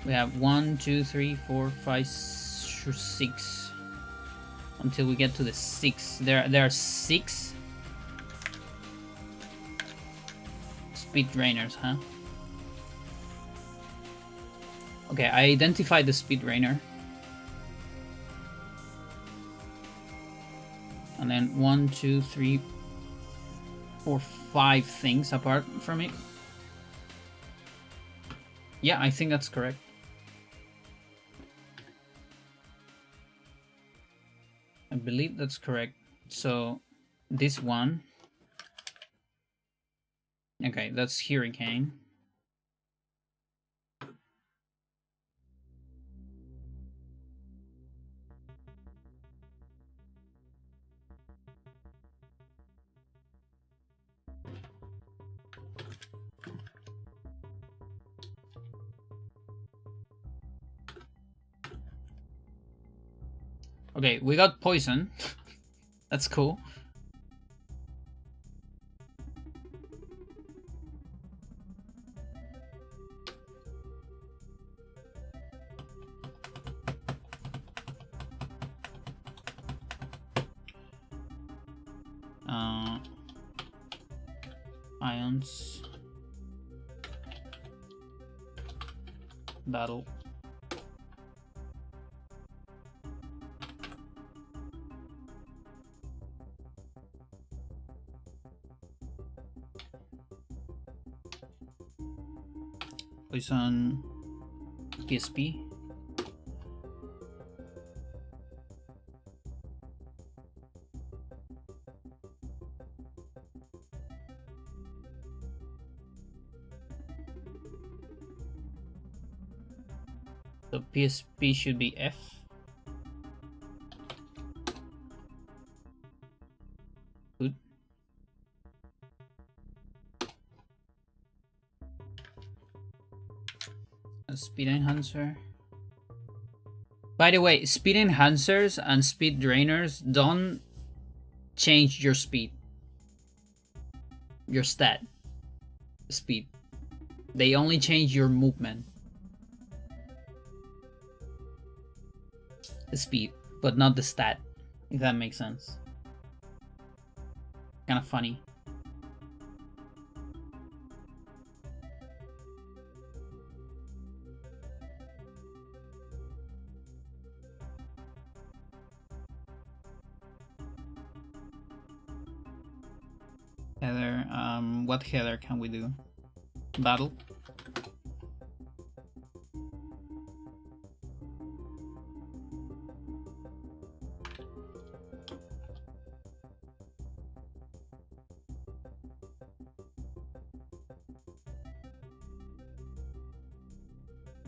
We have 1, 2, 3, 4, 5, 6 until we get to the 6. There are 6 speed drainers, huh? Okay, I identified the speed drainer. And then 1, 2, 3, 4, 5 things apart from it. Yeah, I think that's correct. I believe that's correct. So this one. Okay, that's Hurricane. Okay, we got poison. That's cool. Ions. Battle. Poison. PSP. So PSP should be F. Good. A speed enhancer. By the way, speed enhancers and speed drainers don't change your speed. Your stat. Speed. They only change your movement. The speed, but not the stat, if that makes sense. Kind of funny. Heather, what header can we do? Battle.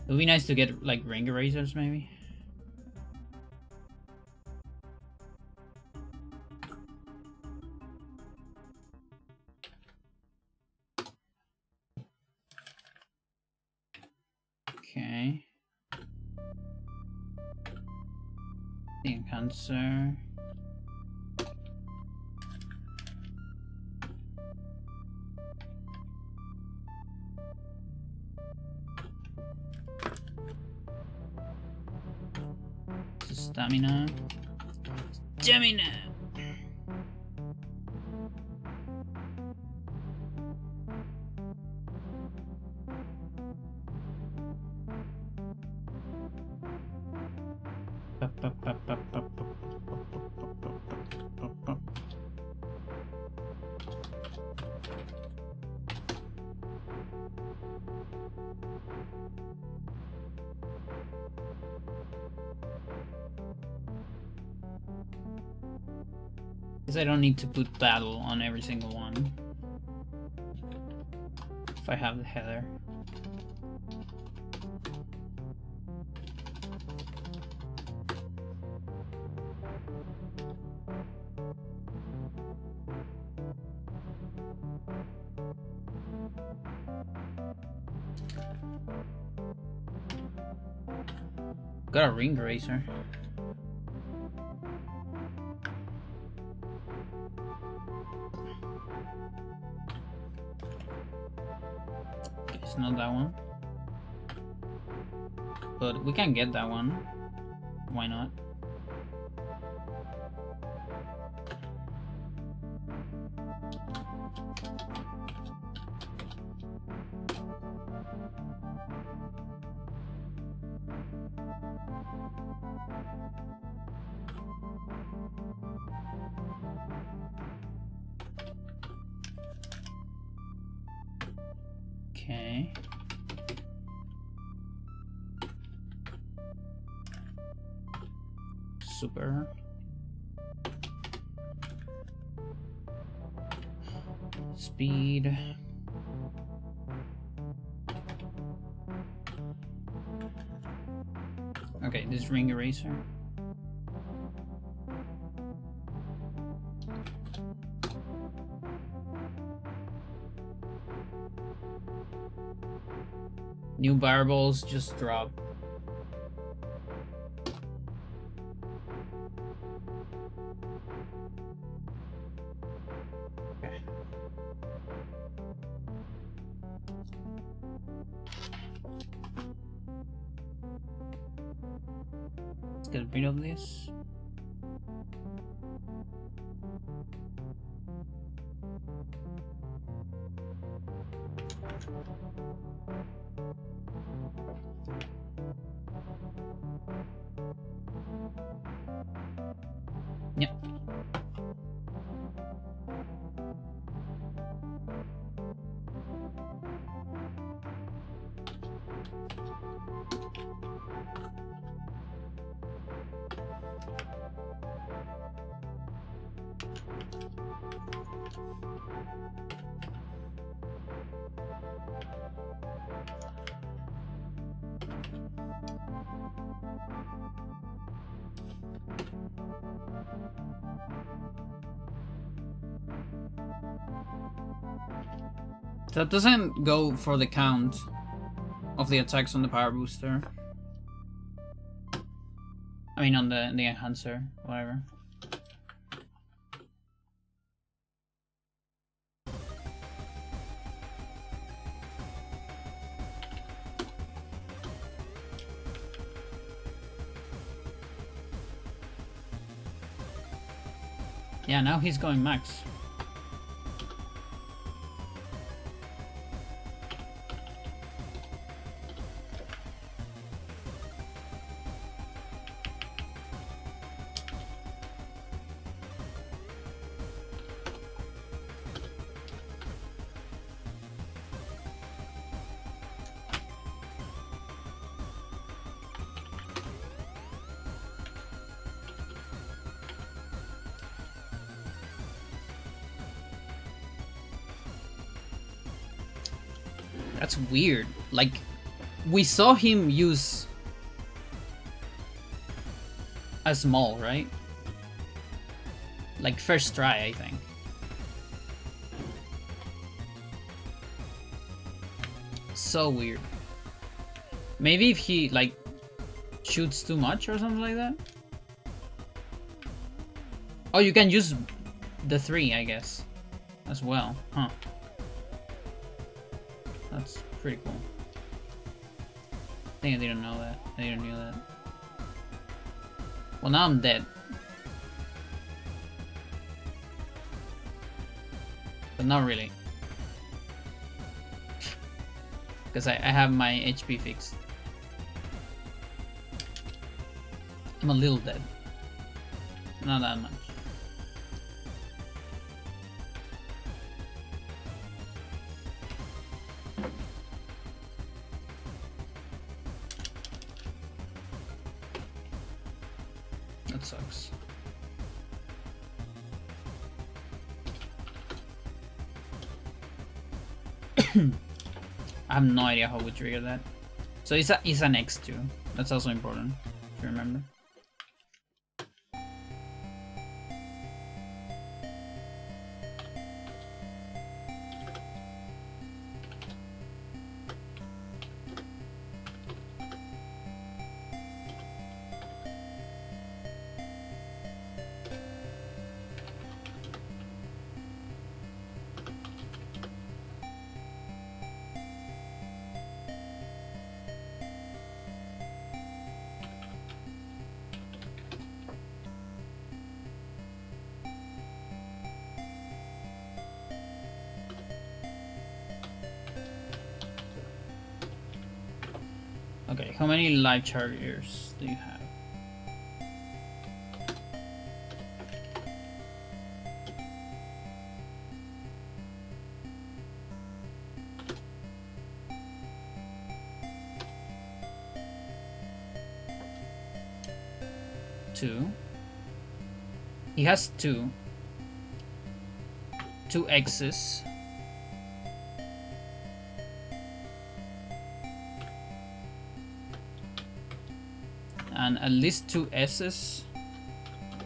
It would be nice to get like ring erasers, maybe. Okay. The enhancer. Stamina. Stamina! Because I don't need to put battle on every single one. If I have the header. Got a ring eraser. It's not that one. But we can get that one. Why not? Okay. Super. Speed. Okay, this ring eraser. New variables just drop. Okay. Let's get rid of this. Yep. That doesn't go for the count of the attacks on the power booster. I mean on the enhancer, whatever. Yeah, now he's going max. That's weird. Like, we saw him use a small, right? Like, first try, I think. So weird. Maybe if he, like, shoots too much or something like that? Oh, you can use the 3, I guess, as well. Huh. That's pretty cool. I think I didn't know that. I didn't know that. Well, now I'm dead. But not really. Because I have my HP fixed. I'm a little dead. Not that much. That sucks. I have no idea how we trigger that. So it's an X2. That's also important to remember. Okay, how many live chargers do you have? Two. He has two. Two X's. And at least two S's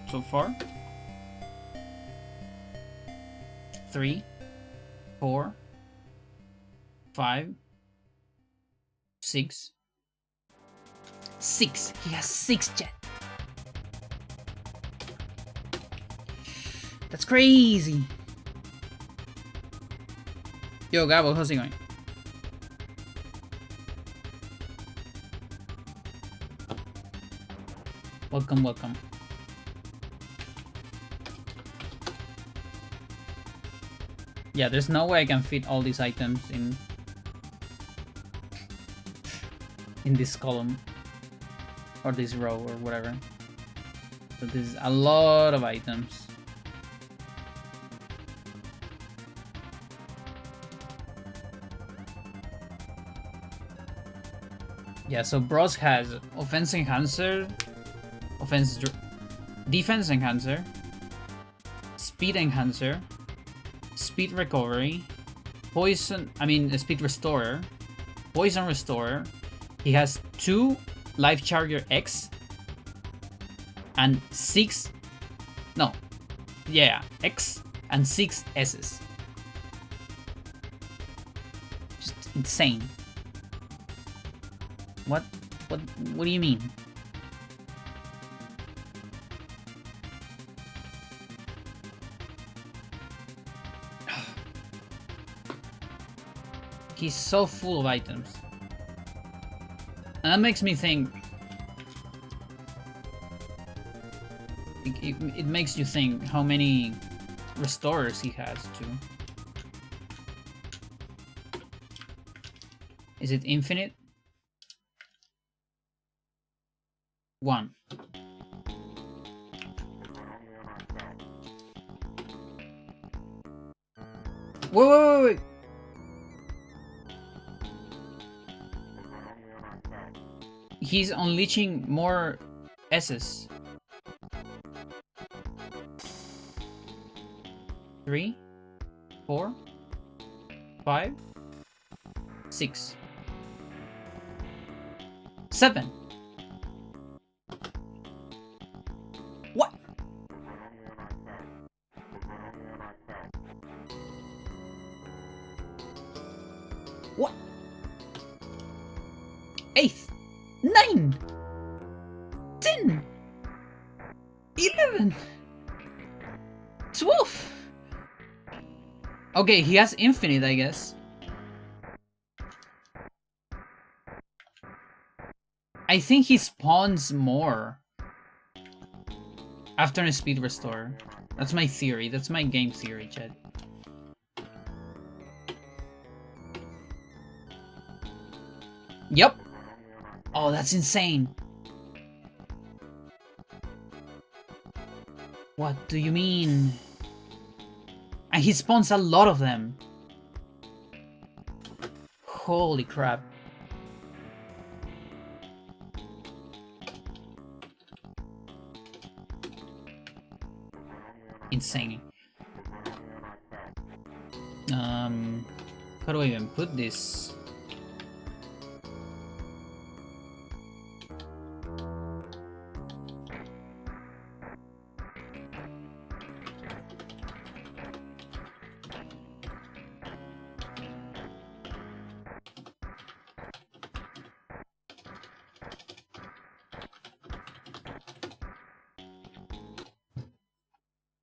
so far. 3, 4, 5, 6. 6. He has 6 jet. That's crazy. Yo, Gabo, how's it going? Welcome, welcome. Yeah, there's no way I can fit all these items in this column or this row or whatever. So there's a lot of items. Yeah, so Bros has offense enhancer, defense enhancer, speed enhancer, speed recovery, speed restorer, poison restorer. He has 2 life charger X and 6, no, yeah, X and 6 S's. Just insane. What do you mean? He's so full of items. And that makes me think... It makes you think how many restorers he has too. Is it infinite? 1. Wait. He's unleashing more S's. 3, 4, 5, 6, 7. What? What? 8, 9, 10, 11, 12. Okay, he has infinite, I guess. I think he spawns more after a speed restore. That's my theory. That's my game theory, chat. Yep. Oh, that's insane. What do you mean? And he spawns a lot of them. Holy crap. Insane. How do I even put this?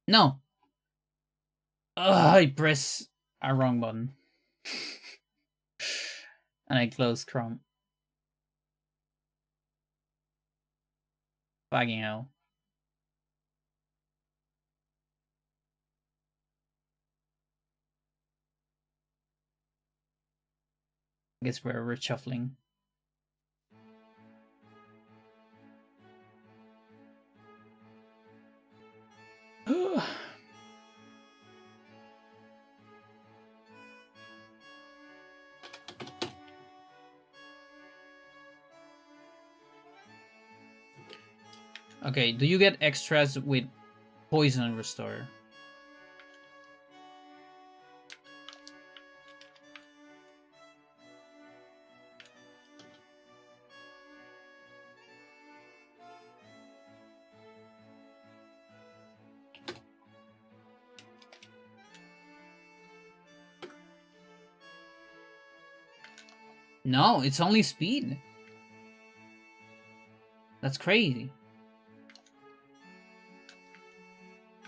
No! Ugh, I press a wrong button. And I close Chrome. Fucking hell. I guess we're reshuffling. Okay, do you get extras with Poison Restore? No, it's only speed. That's crazy.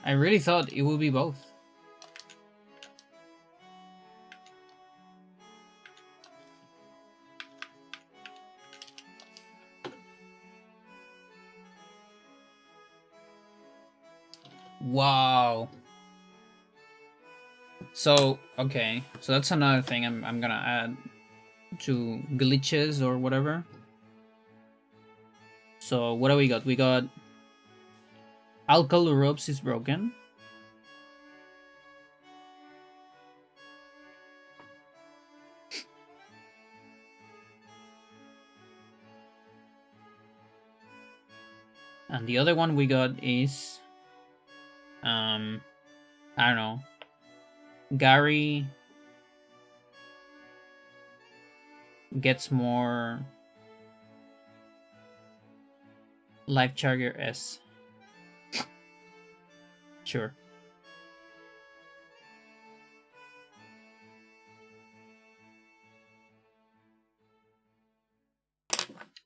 I really thought it would be both. Wow. So, okay. So that's another thing I'm gonna add to glitches or whatever. So what do we got? We got Alcalá ropes is broken. And the other one we got is I don't know. Gary gets more Life Charger S. Sure.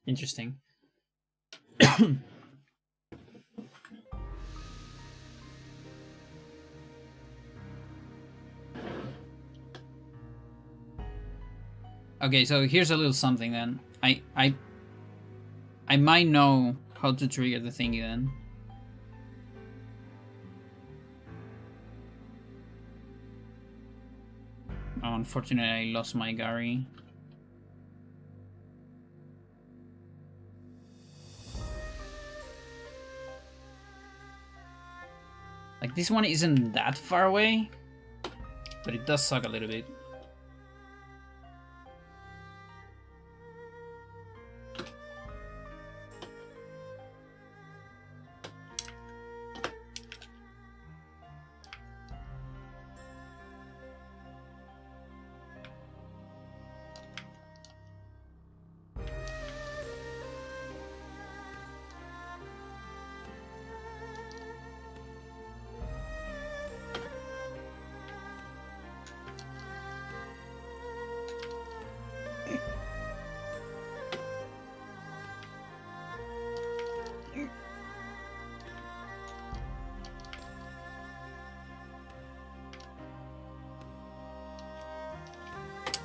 Interesting. Okay, so here's a little something then. I might know how to trigger the thingy then. Oh, unfortunately, I lost my Gary. Like, this one isn't that far away, but it does suck a little bit.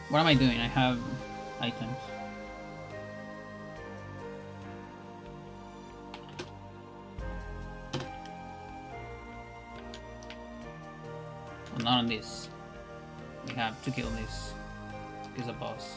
What am I doing? I have items. Well, not on this. We have to kill this. He's a boss.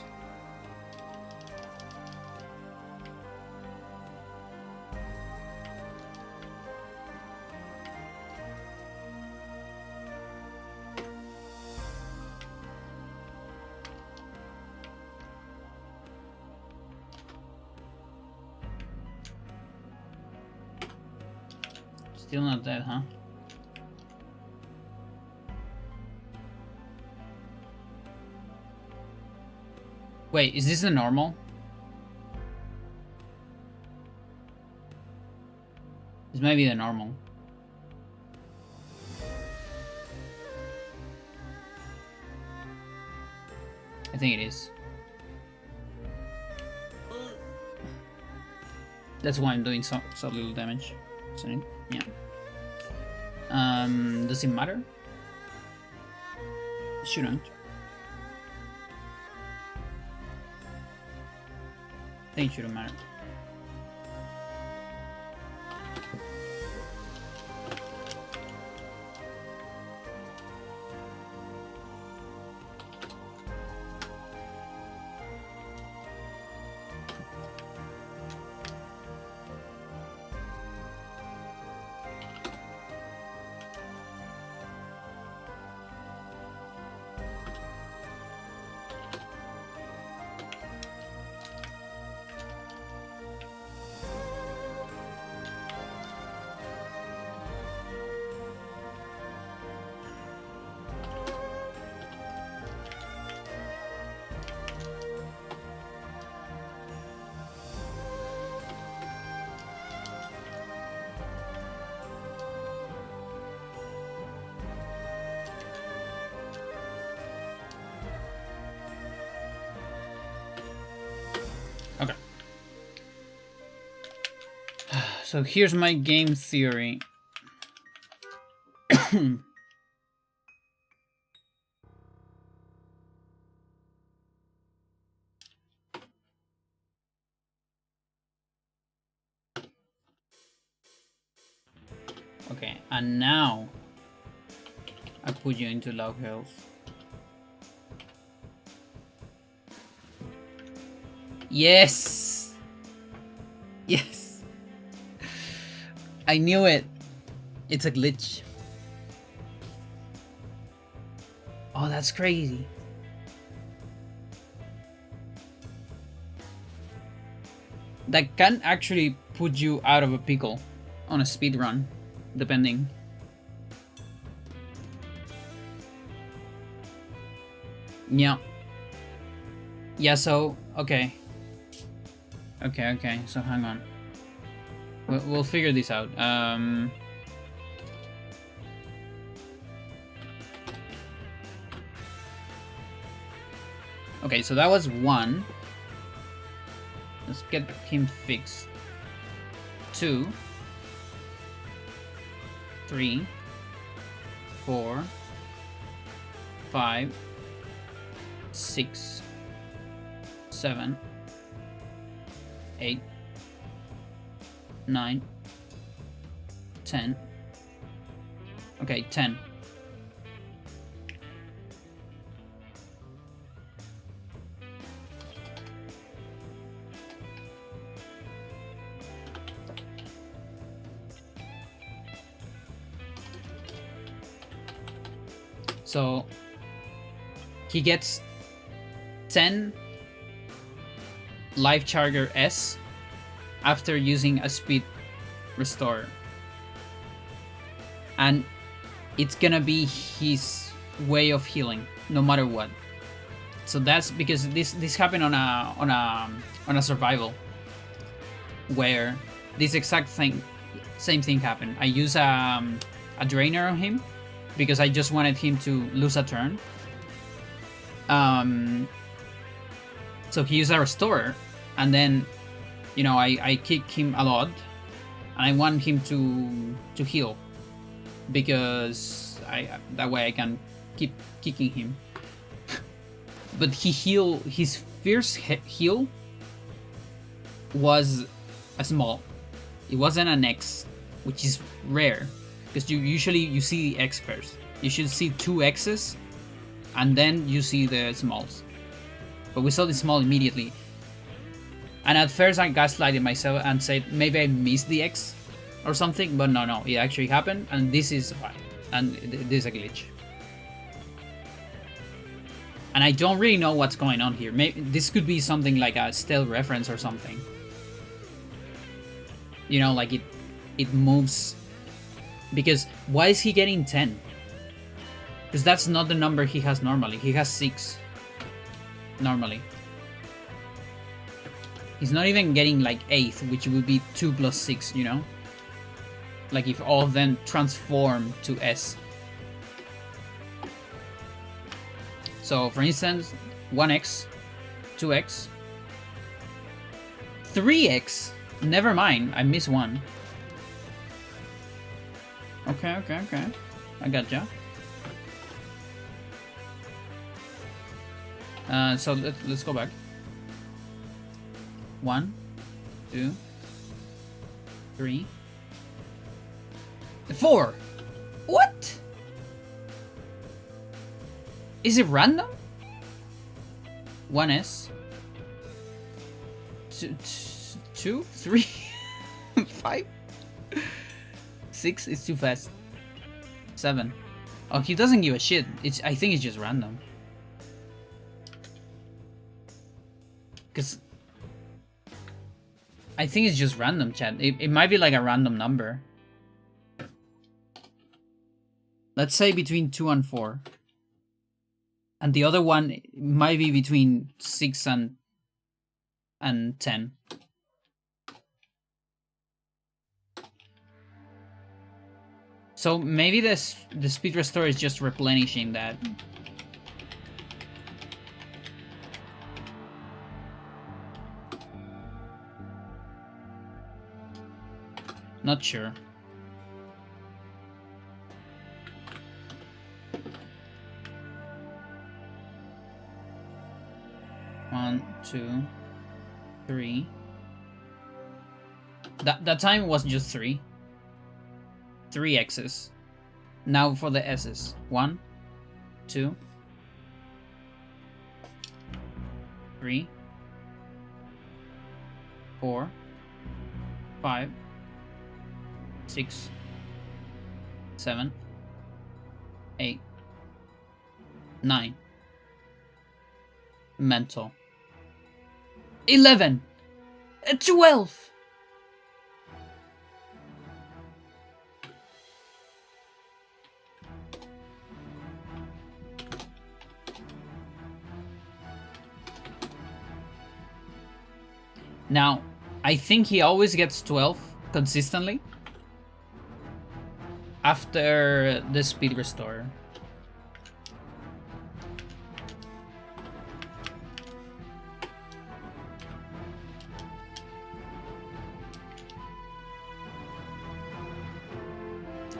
Still not dead, huh? Wait, is this the normal? This might be the normal. I think it is. That's why I'm doing so little damage. So, yeah. Does it matter? It shouldn't. I think it shouldn't matter. Okay. So here's my game theory. Okay, and now I put you into low health. Yes! Yes! I knew it! It's a glitch. Oh, that's crazy. That can actually put you out of a pickle on a speed run, depending. Yeah. Yeah, so, okay. Okay, so hang on. We'll figure this out. Okay, so that was 1. Let's get him fixed. 2, 3, 4, 5, 6, 7, 8, 9, 10. Okay, 10. So he gets 10 Life Charger S after using a speed restore, and it's gonna be his way of healing no matter what. So that's because this happened on a survival where this exact same thing happened. I use a drainer on him because I just wanted him to lose a turn. So he used a restorer, and then, you know, I kick him a lot, and I want him to heal because that way I can keep kicking him. But his first heal was a small. It wasn't an X, which is rare because you see the X first. You should see 2 X's and then you see the smalls. But we saw the small immediately. And at first I gaslighted myself and said maybe I missed the X or something, but no, it actually happened, and this is fine. And this is a glitch. And I don't really know what's going on here. Maybe this could be something like a stealth reference or something. You know, like it moves. Because why is he getting 10? Because that's not the number he has normally. He has 6 normally. He's not even getting like 8th, which would be 2 plus 6, you know? Like if all of them transform to S. So for instance, 1x, 2x, 3x, never mind, I missed one. Okay, I gotcha. So let's go back. 1, 2, 3, 4. What? Is it random? 1s. 2, 3, 5, 6 is too fast. 7. Oh, he doesn't give a shit. I think it's just random. Cause I think it's just random, chat. It might be like a random number. Let's say between 2 and 4. And the other one might be between 6 and 10. So maybe the speed restore is just replenishing that. Not sure. One, 2, 3. That time was just 3. 3 X's. Now for the S's. 1, 2, 3, 4, 5, 6, 7, 8, 9. Mental. 11. 12. Now, I think he always gets 12 consistently after the speed restore.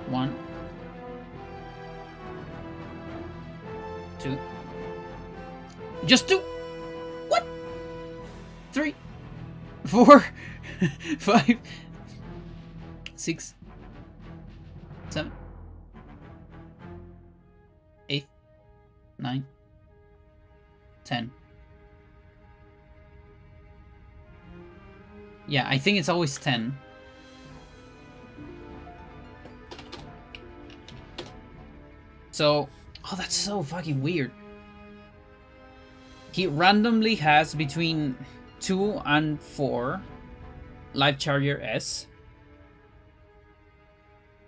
One, 2, just 2. What? 3, 4, 5, 6, 7, 8, 9, 10. Yeah, I think it's always 10. So, oh, that's so fucking weird. He randomly has between 2 and 4 Life Charger S.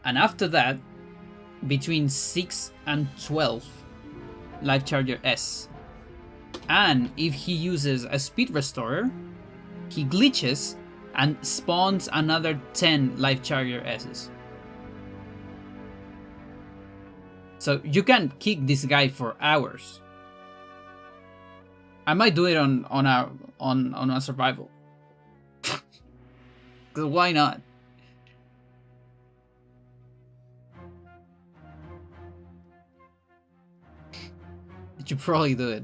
And after that, between 6 and 12 Life Charger S. And if he uses a Speed Restorer, he glitches and spawns another 10 Life Charger S's. So you can kick this guy for hours. I might do it on a survival. Cause why not? You probably do it.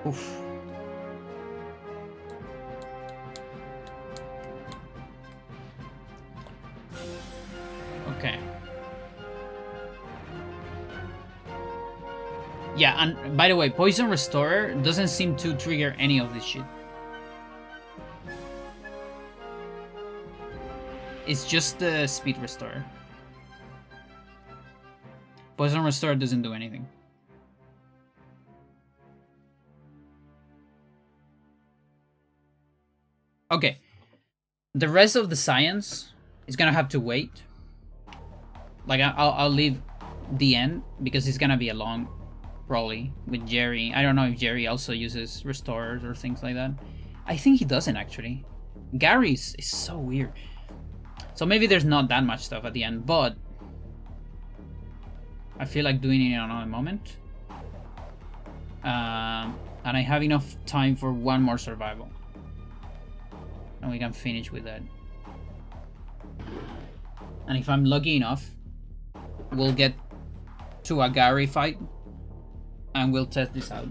Oof. Okay. Yeah, and by the way, Poison Restorer doesn't seem to trigger any of this shit. It's just the Speed Restorer. Poison Restore doesn't do anything. Okay. The rest of the science is gonna have to wait. Like, I'll leave the end, because it's gonna be a long, probably, with Jerry. I don't know if Jerry also uses restorers or things like that. I think he doesn't, actually. Gary's is so weird. So maybe there's not that much stuff at the end, but I feel like doing it in another moment. And I have enough time for one more survival. And we can finish with that. And if I'm lucky enough, we'll get to a Gary fight and we'll test this out.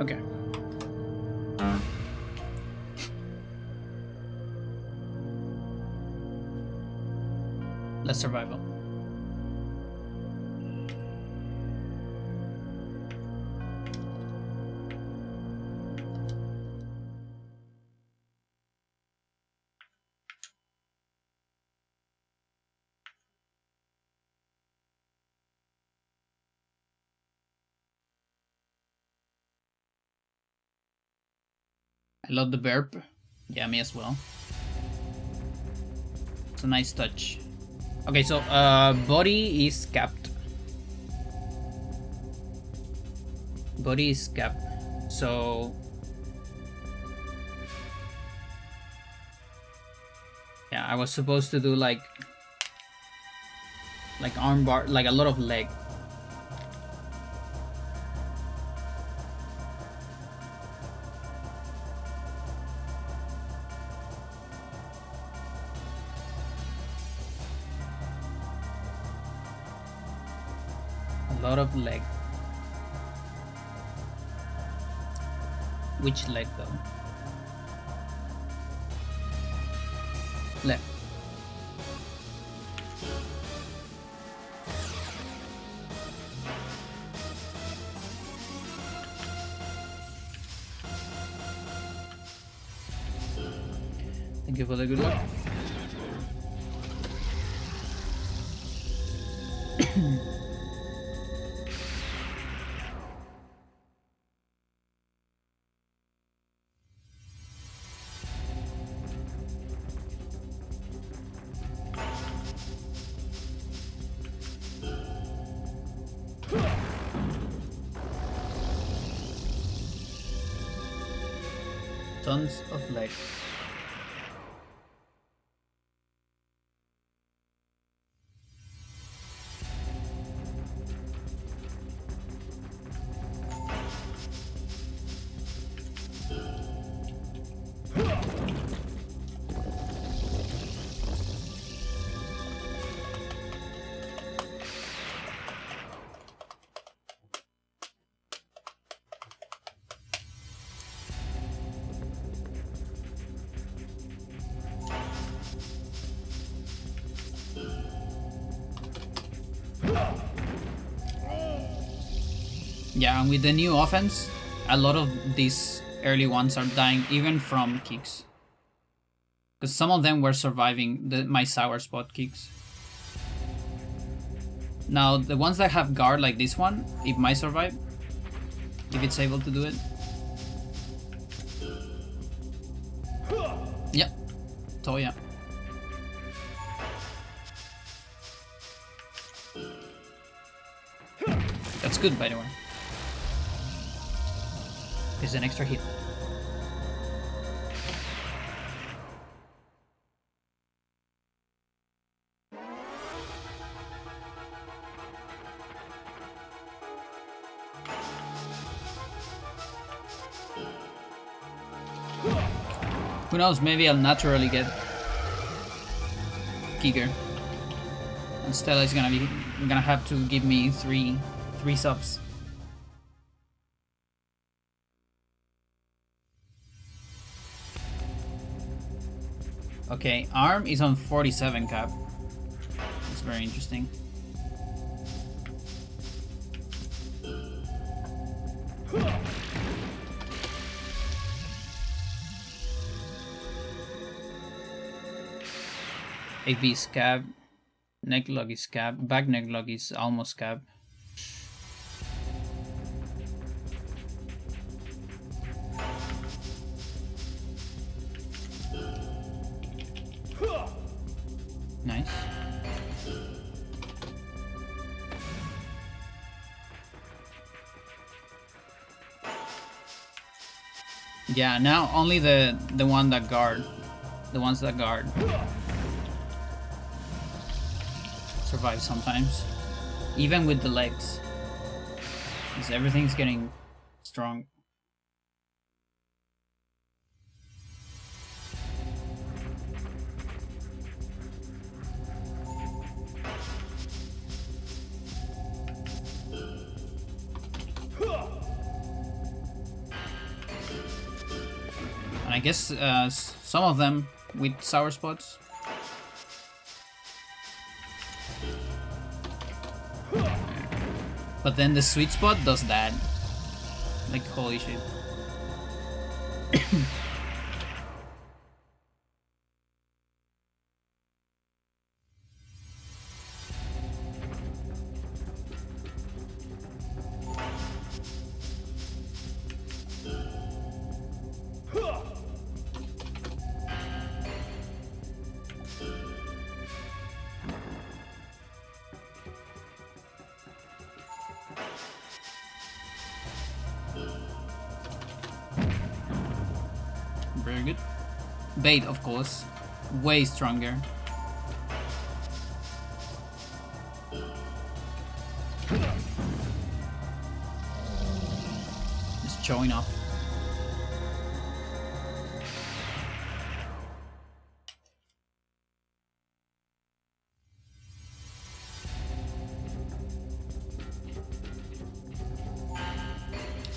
Okay. Let's survival. I love the burp. Yeah, me as well. It's a nice touch. Okay, so body is capped. Body is capped. So yeah, I was supposed to do like arm bar, like a lot of leg. Lot of leg. Which leg though? Left. Thank you for the good luck. Tons of leg. Yeah, and with the new offense, a lot of these early ones are dying even from kicks. Because some of them were surviving my sour spot kicks. Now, the ones that have guard like this one, it might survive. If it's able to do it. Yep. Toya. That's good, by the way. It's an extra hit. Who knows, maybe I'll naturally get Giger. And Stella is gonna have to give me three subs. Okay, Arm is on 47 cap. That's very interesting. AV is cap. Neck log is cap. Back neck log is almost cap. Nice. Yeah, now only the one that guard. The ones that guard survive sometimes. Even with the legs. Because everything's getting strong. And I guess some of them with sour spots. But then the sweet spot does that. Like, holy shit. Very good. Bait, of course. Way stronger. Just showing off.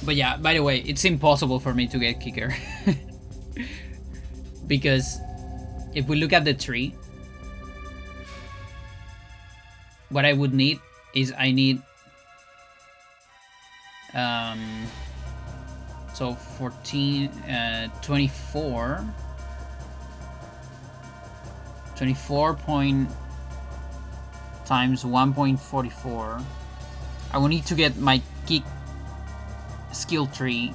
But yeah, by the way, it's impossible for me to get kicker. Because if we look at the tree, what I would need is I need so 14 24 point times 1.44. I will need to get my kick skill tree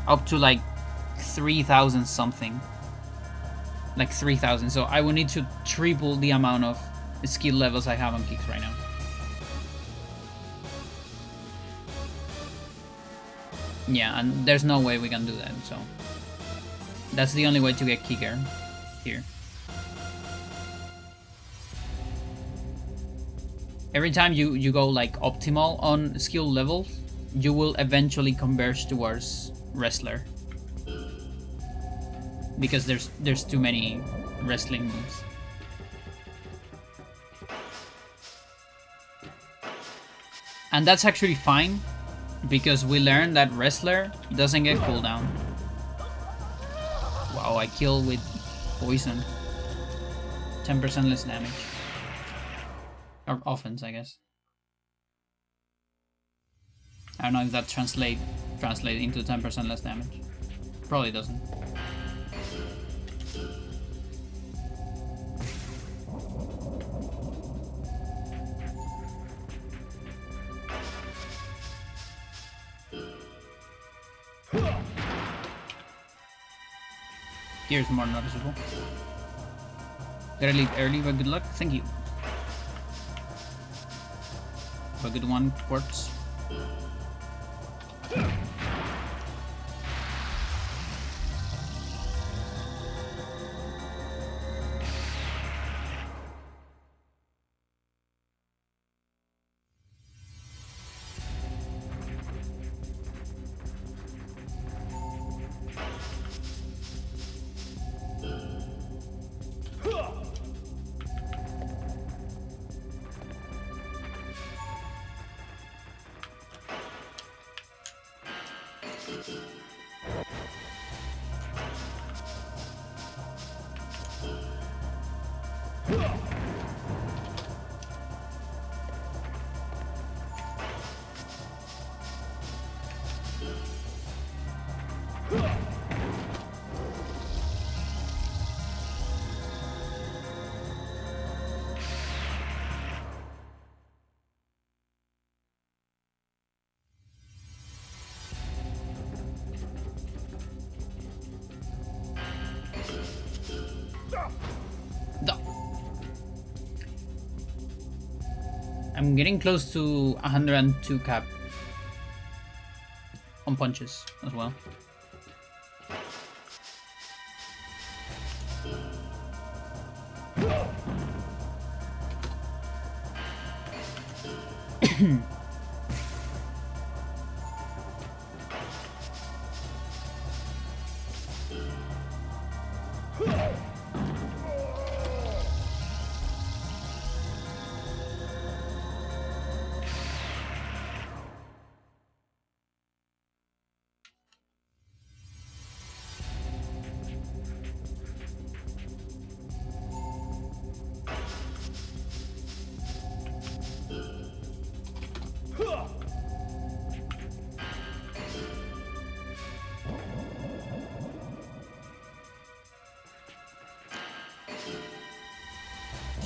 up to like 3,000 something, like 3,000. So I will need to triple the amount of skill levels I have on kicks right now. Yeah, and there's no way we can do that, so that's the only way to get kicker here. Every time you go like optimal on skill levels, you will eventually converge towards wrestler, because there's too many wrestling moves. And that's actually fine, because we learned that wrestler doesn't get cooldown. Wow, I kill with poison. 10% less damage. Or offense, I guess. I don't know if that translate into 10% less damage. Probably doesn't. Here's more noticeable. Gotta leave early, but good luck. Thank you. Have a good one, Quartz. I'm getting close to 102 cap on punches as well.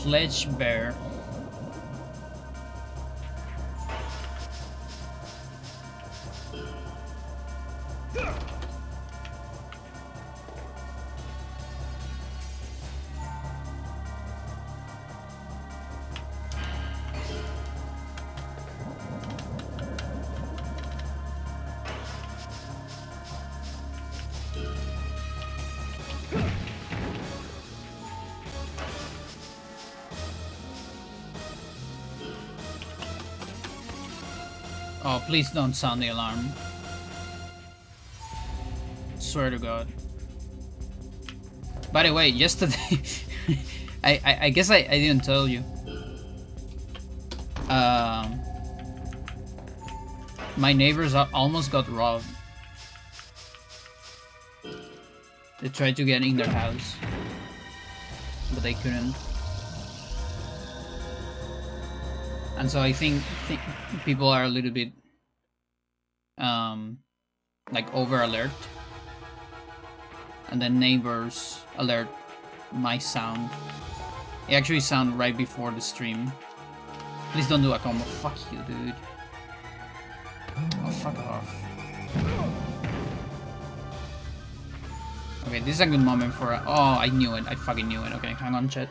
Fledge bear. Oh, please don't sound the alarm. Swear to God. By the way, yesterday, I guess I didn't tell you. My neighbors almost got robbed. They tried to get in their house, but they couldn't. And so I think people are a little bit like over alert, and then neighbors alert my sound. It actually sound right before the stream. Please don't do a combo. Fuck you, dude. Oh, fuck off. Okay, this is a good moment for a... Oh, I knew it. I fucking knew it. Okay, hang on, chat.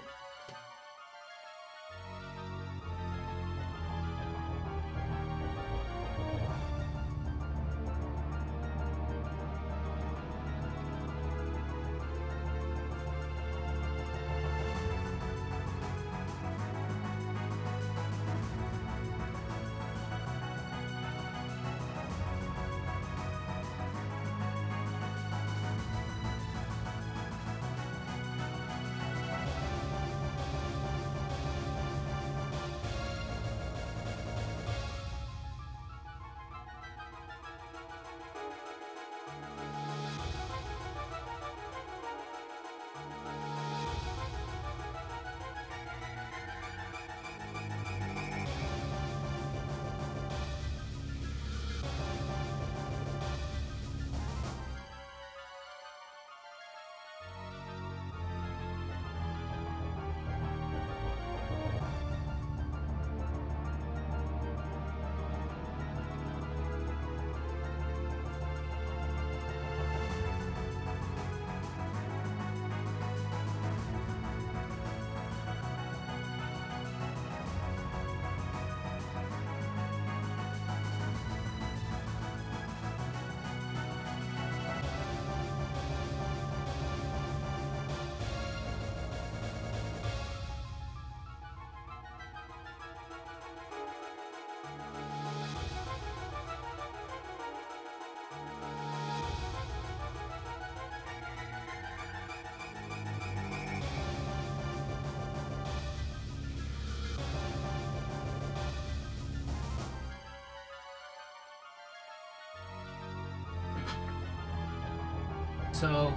So,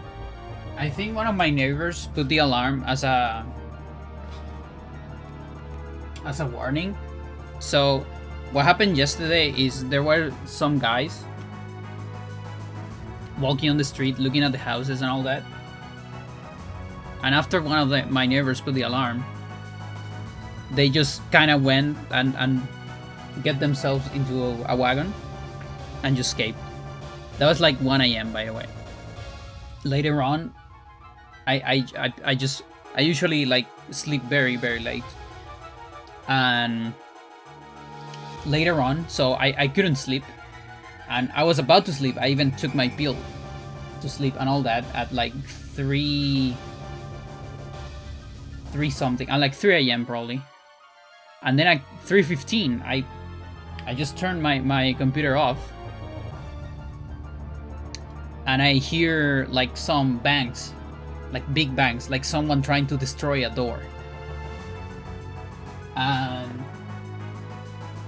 I think one of my neighbors put the alarm as a warning. So, what happened yesterday is there were some guys walking on the street, looking at the houses and all that. And after one of my neighbors put the alarm, they just kind of went and get themselves into a wagon and just escaped. That was like 1 a.m. by the way. Later on, I usually like sleep very, very late. And later on, so I couldn't sleep. And I was about to sleep. I even took my pill to sleep and all that at like 3 something, and like 3 a.m. probably. And then at 3:15, I just turned my computer off. And I hear like some bangs, like big bangs, like someone trying to destroy a door. And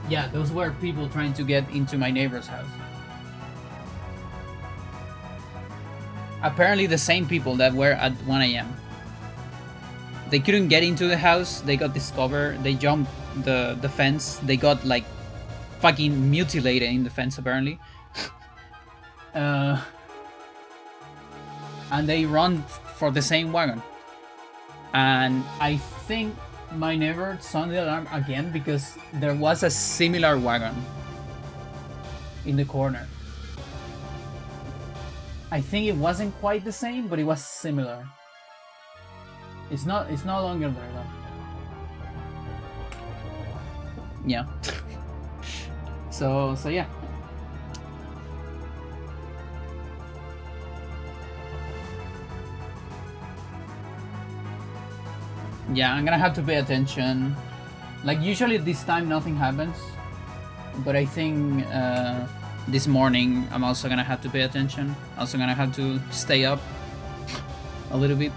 yeah, those were people trying to get into my neighbor's house. Apparently the same people that were at 1 a.m. They couldn't get into the house, they got discovered, they jumped the fence, they got like fucking mutilated in the fence apparently. And they run for the same wagon. And I think my neighbor sounded the alarm again because there was a similar wagon in the corner. I think it wasn't quite the same, but it was similar. It's no longer there though. Yeah. So yeah. Yeah, I'm gonna have to pay attention. Like usually at this time nothing happens, but I think this morning I'm also gonna have to pay attention. Also gonna have to stay up a little bit.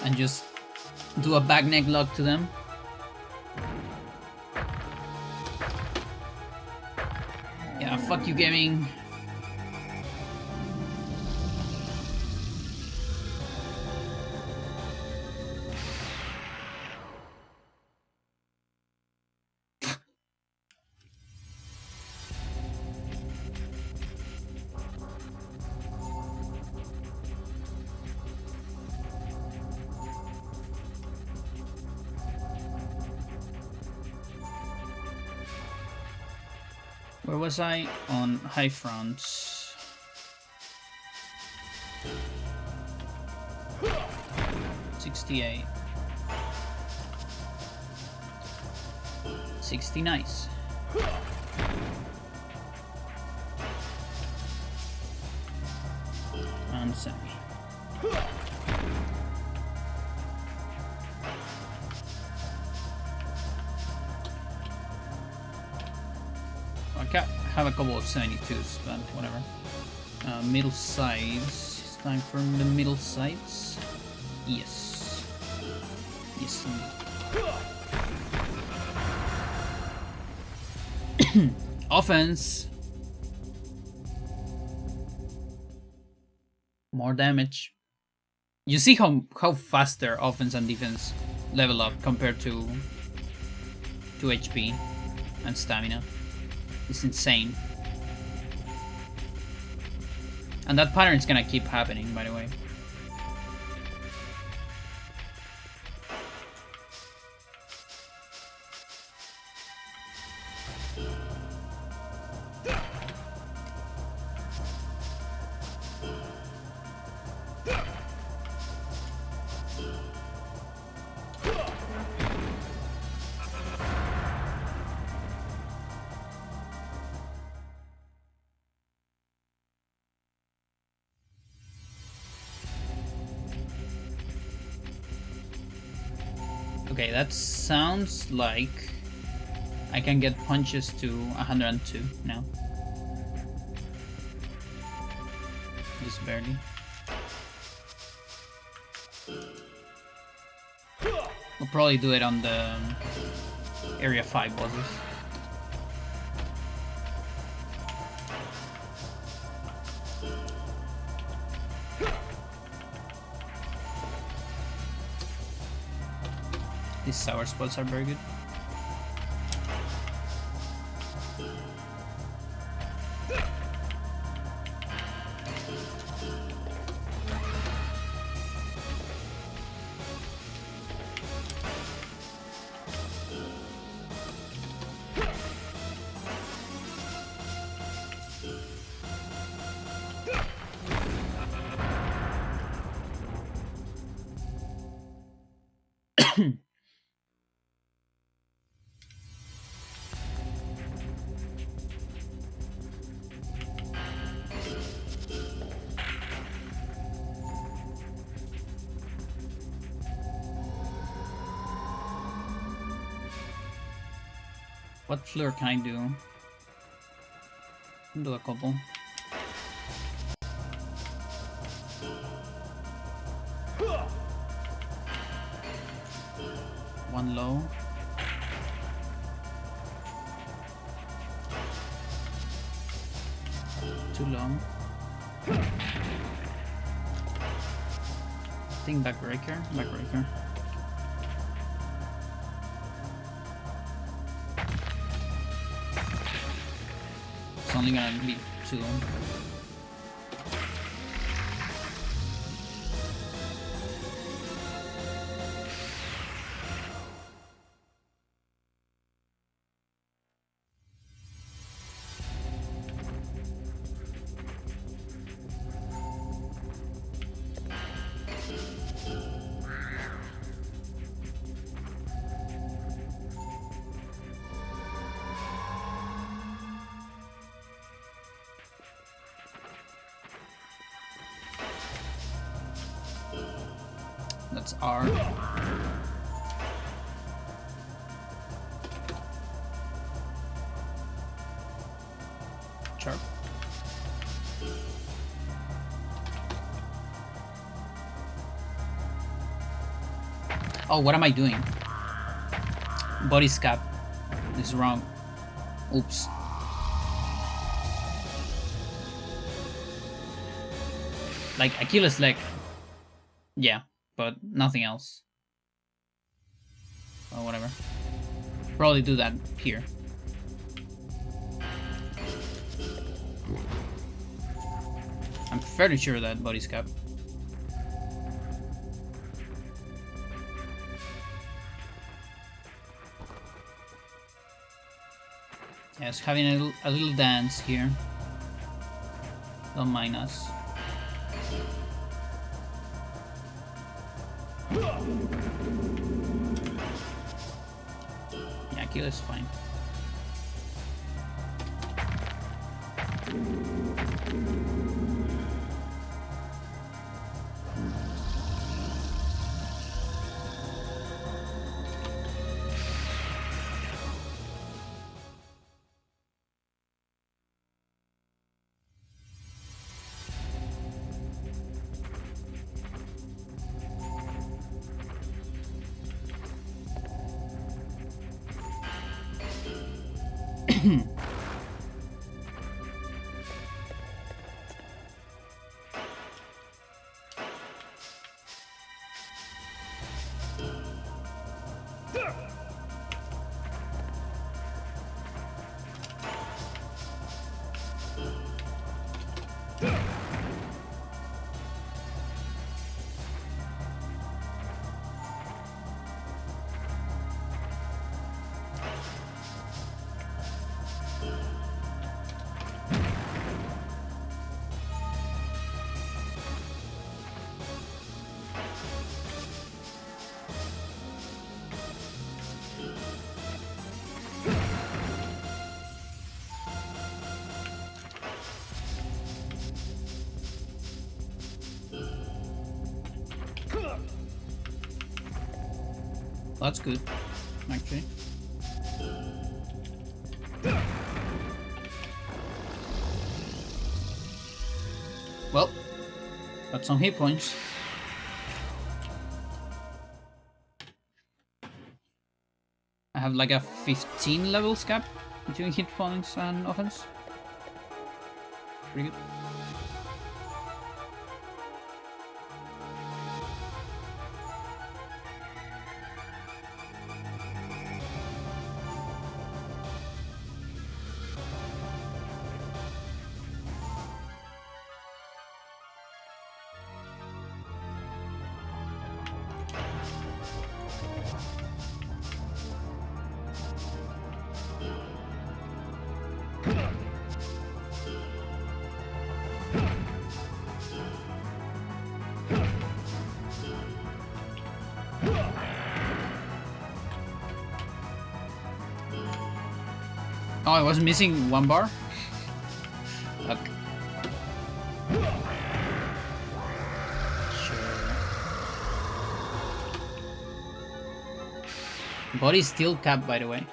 And just do a back neck lock to them. Yeah, fuck you gaming. Where was I? On high fronts. $68. 60 nice. And semi. I have a couple of 72s, but whatever. Middle sides. It's time for the middle sides. Yes. Yes. Offense. More damage. You see how fast their offense and defense level up compared to HP and stamina. It's insane. And that pattern is gonna keep happening, by the way. Okay, that sounds like I can get punches to 102 now. Just barely. We'll probably do it on the Area 5 bosses. These sour spots are very good. What floor can I do? Do a couple. One low. Too long. I think backbreaker. Backbreaker. It's only gonna be too long. That's R. Sharp. Oh, what am I doing? Body scap. This is wrong. Oops. Like Achilles leg. Yeah, but nothing else. Oh, whatever. Probably do that here. I'm fairly sure that body scap. Yes, having a little dance here. Don't mind us. Yeah, kill is fine. That's good, actually. Well, got some hit points. I have like a 15 levels gap between hit points and offense. Pretty good. Oh, I was missing one bar? Okay. Sure. Body's still capped, by the way.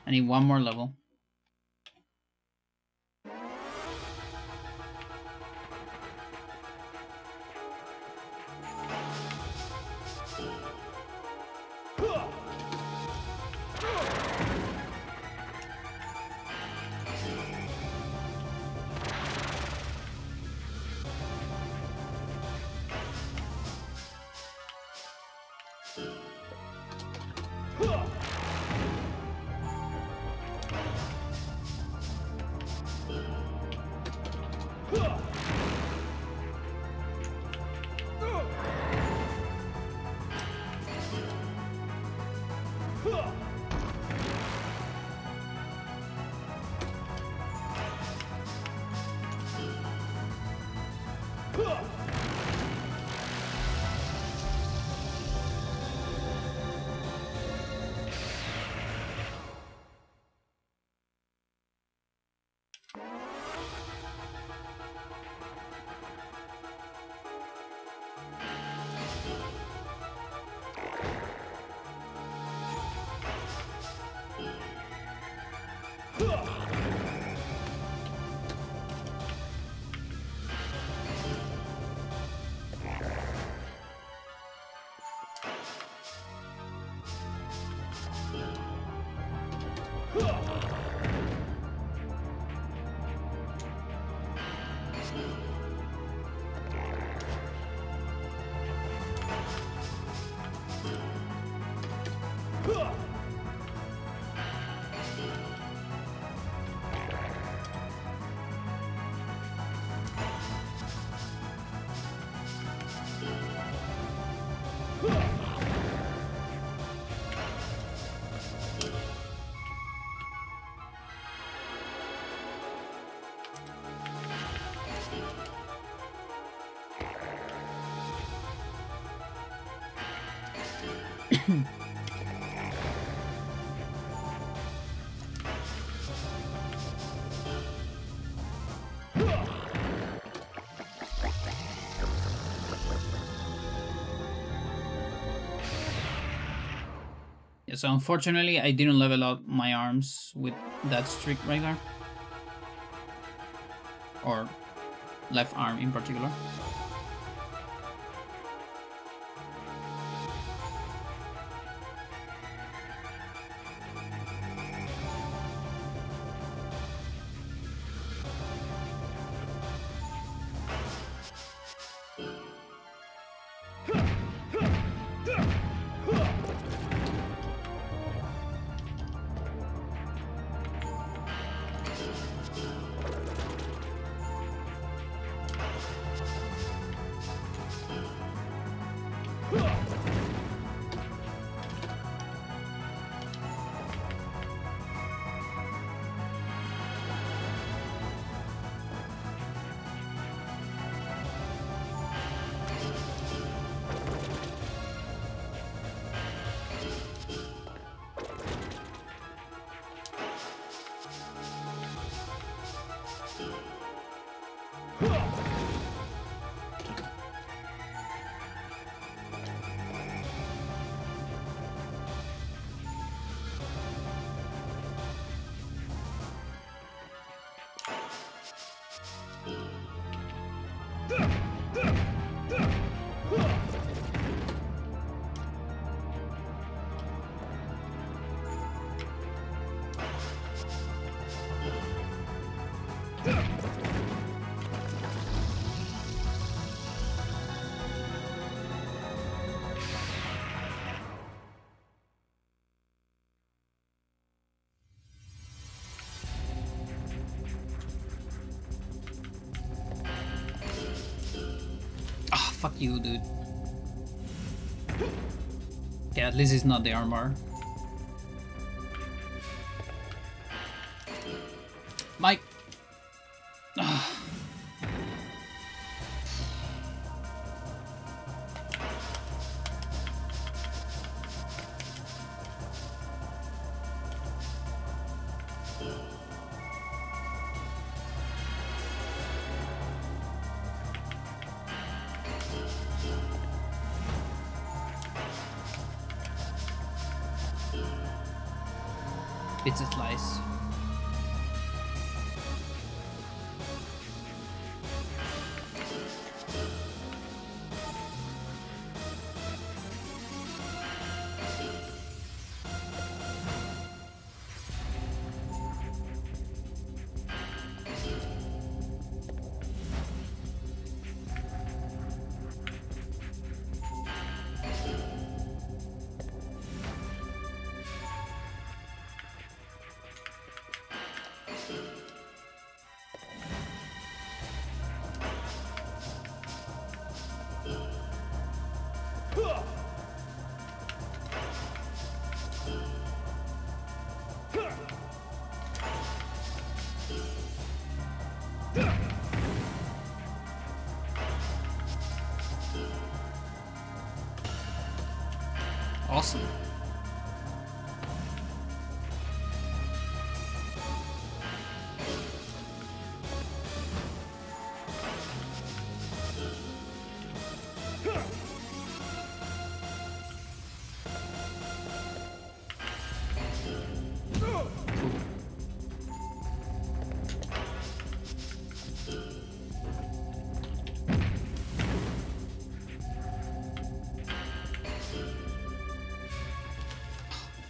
I need one more level. Yeah, so unfortunately, I didn't level up my arms with that streak right there. Or left arm in particular. Fuck you, dude. Yeah, at least it's not the armbar. Mike! Pizza slice. Awesome.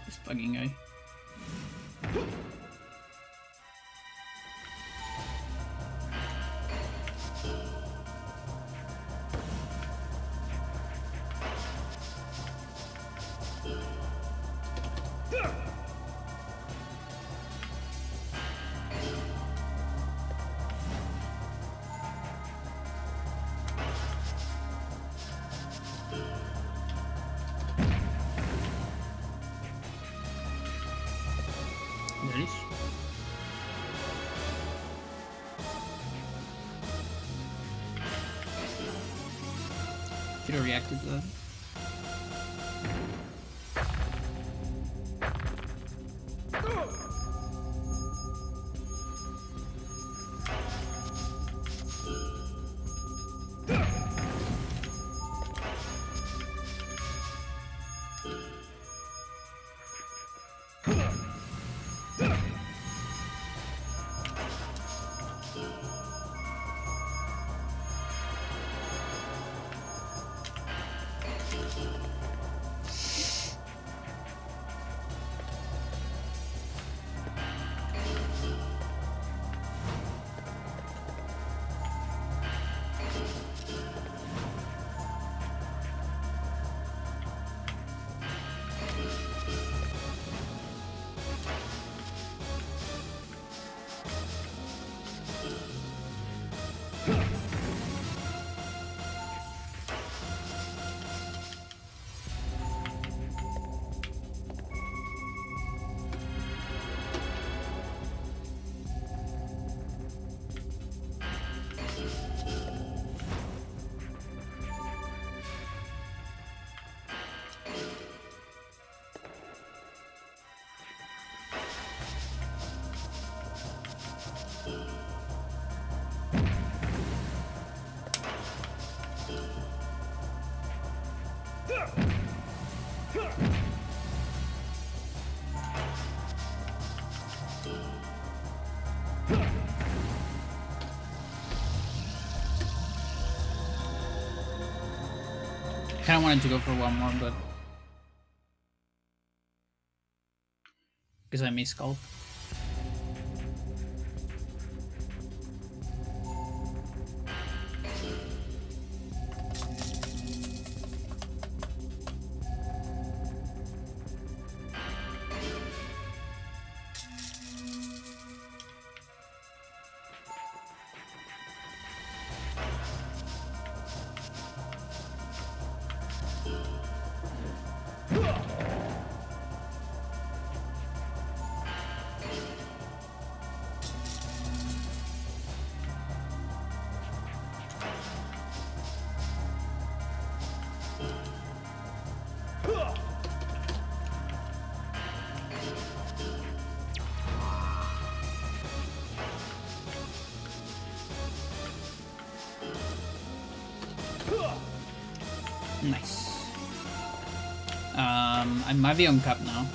This fucking guy. There it is. Should have reacted to that. Kinda wanted to go for one more, but because I missed Sculpt. Nice. I might be on cap now.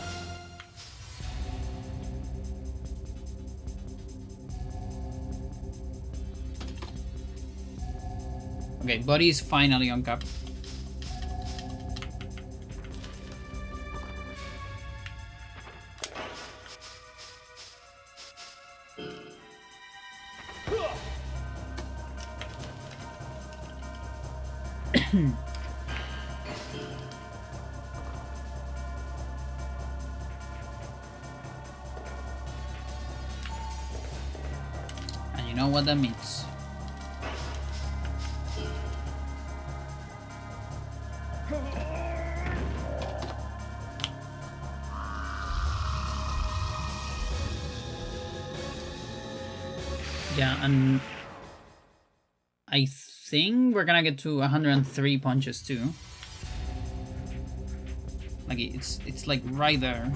Okay, Buddy is finally on cap. And you know what that means. Yeah, and I think we're gonna get to 103 punches too. Like it's like right there.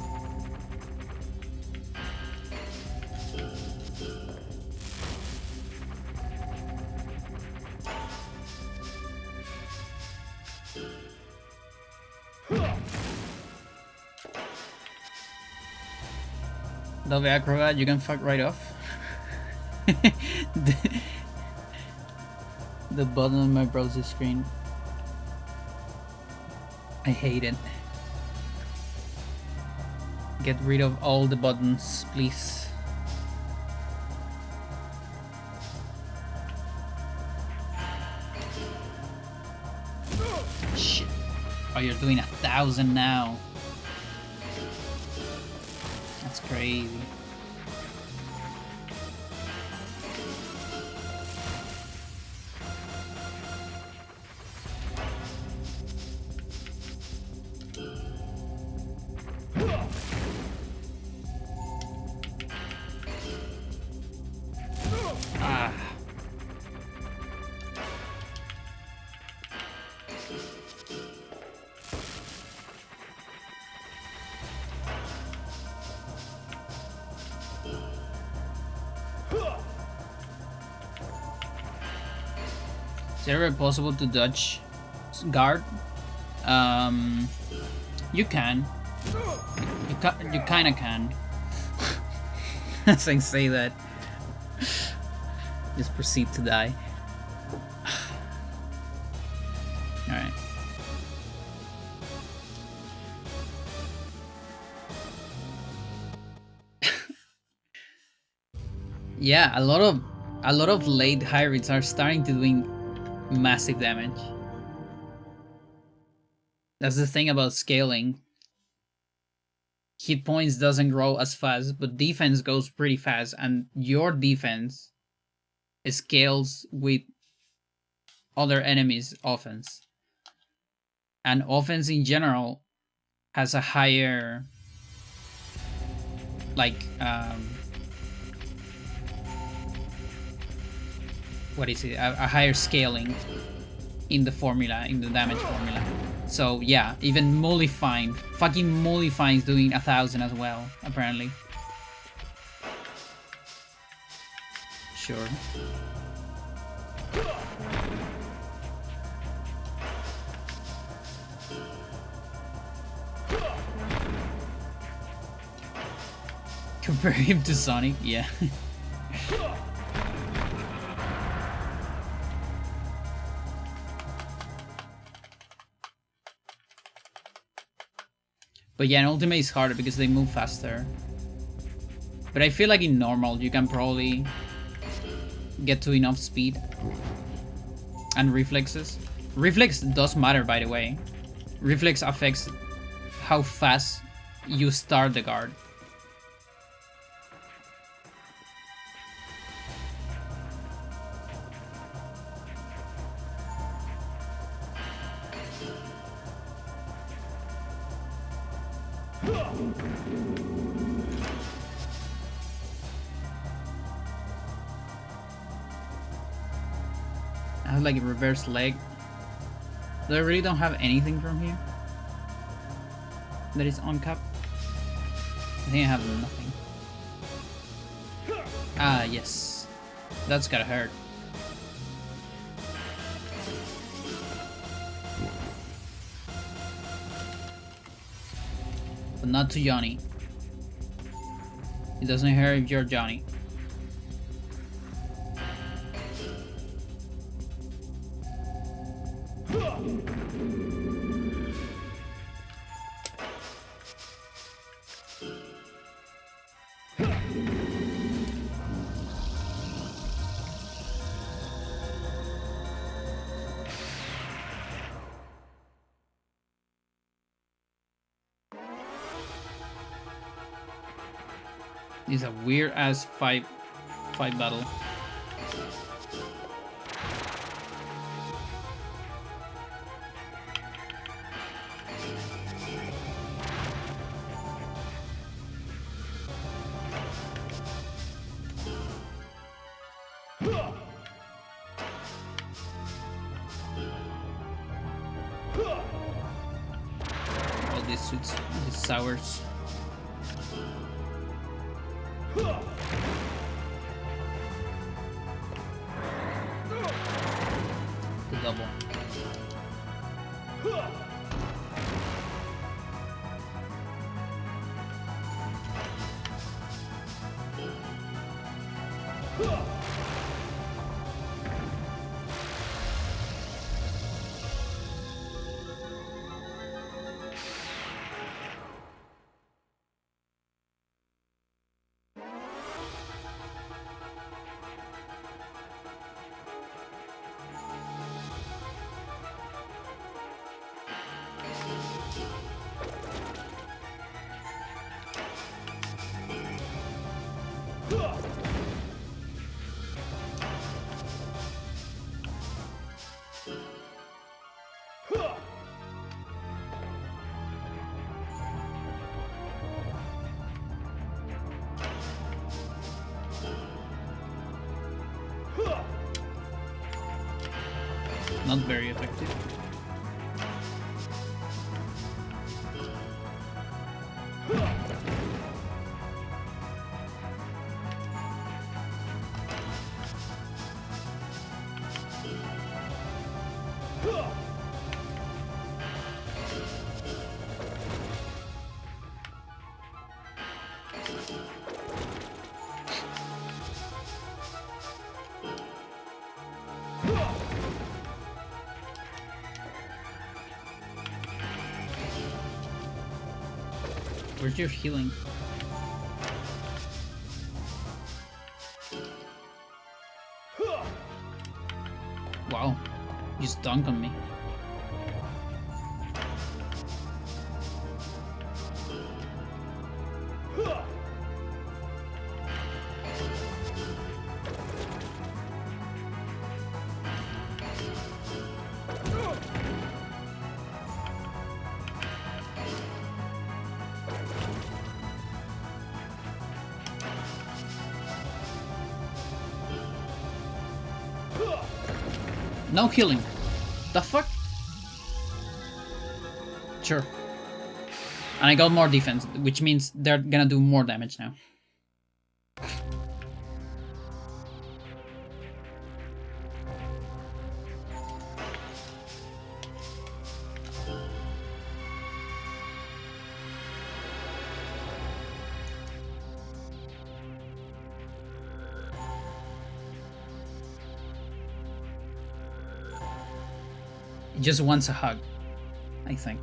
Dove Acrobat, you can fuck right off. the button on my browser screen. I hate it. Get rid of all the buttons, please. Shit. Oh, you're doing 1,000 now. That's crazy. Is it ever possible to dodge guard? You can. You kinda can. As I say that, just proceed to die. Alright. Yeah, a lot of late hybrids are starting to doing massive damage. That's the thing about scaling. Hit points doesn't grow as fast, but defense goes pretty fast, and your defense scales with other enemies' offense. And offense in general has a higher, like, what is it? A higher scaling in the formula, in the damage formula. So yeah, even Mollifine, fucking Mollifine's doing 1,000 as well, apparently. Sure. Compare him to Sonic, yeah. But yeah, in Ultimate is harder because they move faster. But I feel like in normal you can probably get to enough speed and reflexes. Reflex does matter, by the way. Reflex affects how fast you start the guard. I have like a reverse leg. Though I really don't have anything from here that is on cap. I think I have nothing. Ah, yes. That's gotta hurt. But not to Johnny. It doesn't hurt if you're Johnny. It's a weird ass fight battle. All these suits, these sours. The double. Not very effective. Where's your healing? Wow, you just dunked on me. No healing. The fuck? Sure. And I got more defense, which means they're gonna do more damage now. He just wants a hug, I think.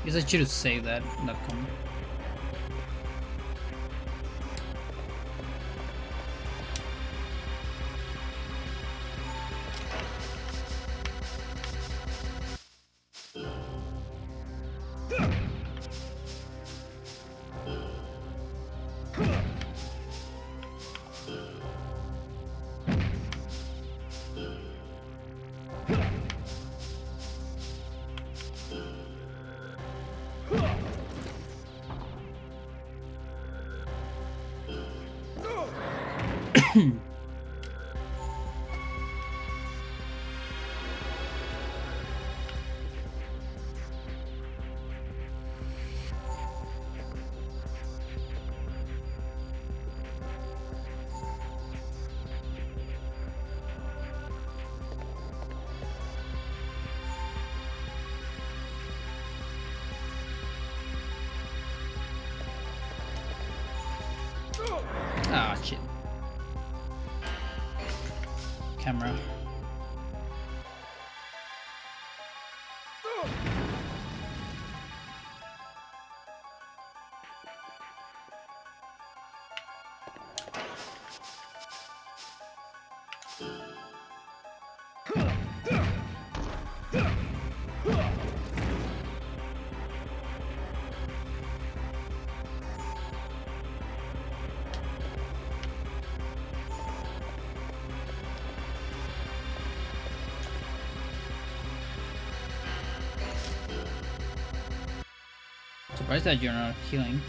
Guess I should have saved that combo. camera. Surprised that you're not healing.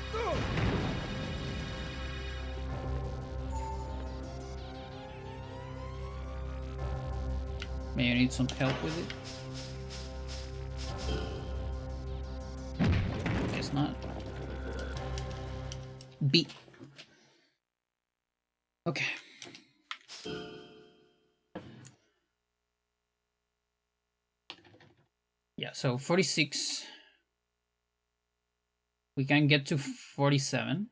Maybe you need some help with it. Guess not. B. Okay. Yeah, so 46. We can get to 47.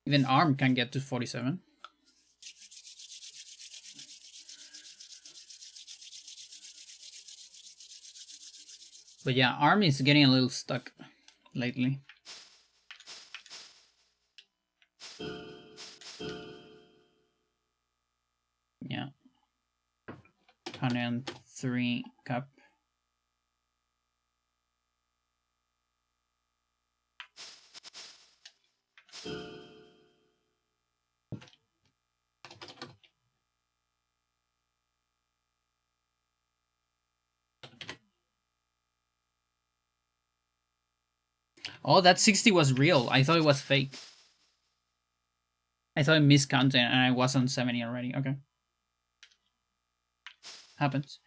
Even ARM can get to 47. But yeah, ARM is getting a little stuck lately. Yeah. 103 cup. Oh, that 60 was real. I thought it was fake. I thought I miscounted and I was on 70 already. Okay. Happens.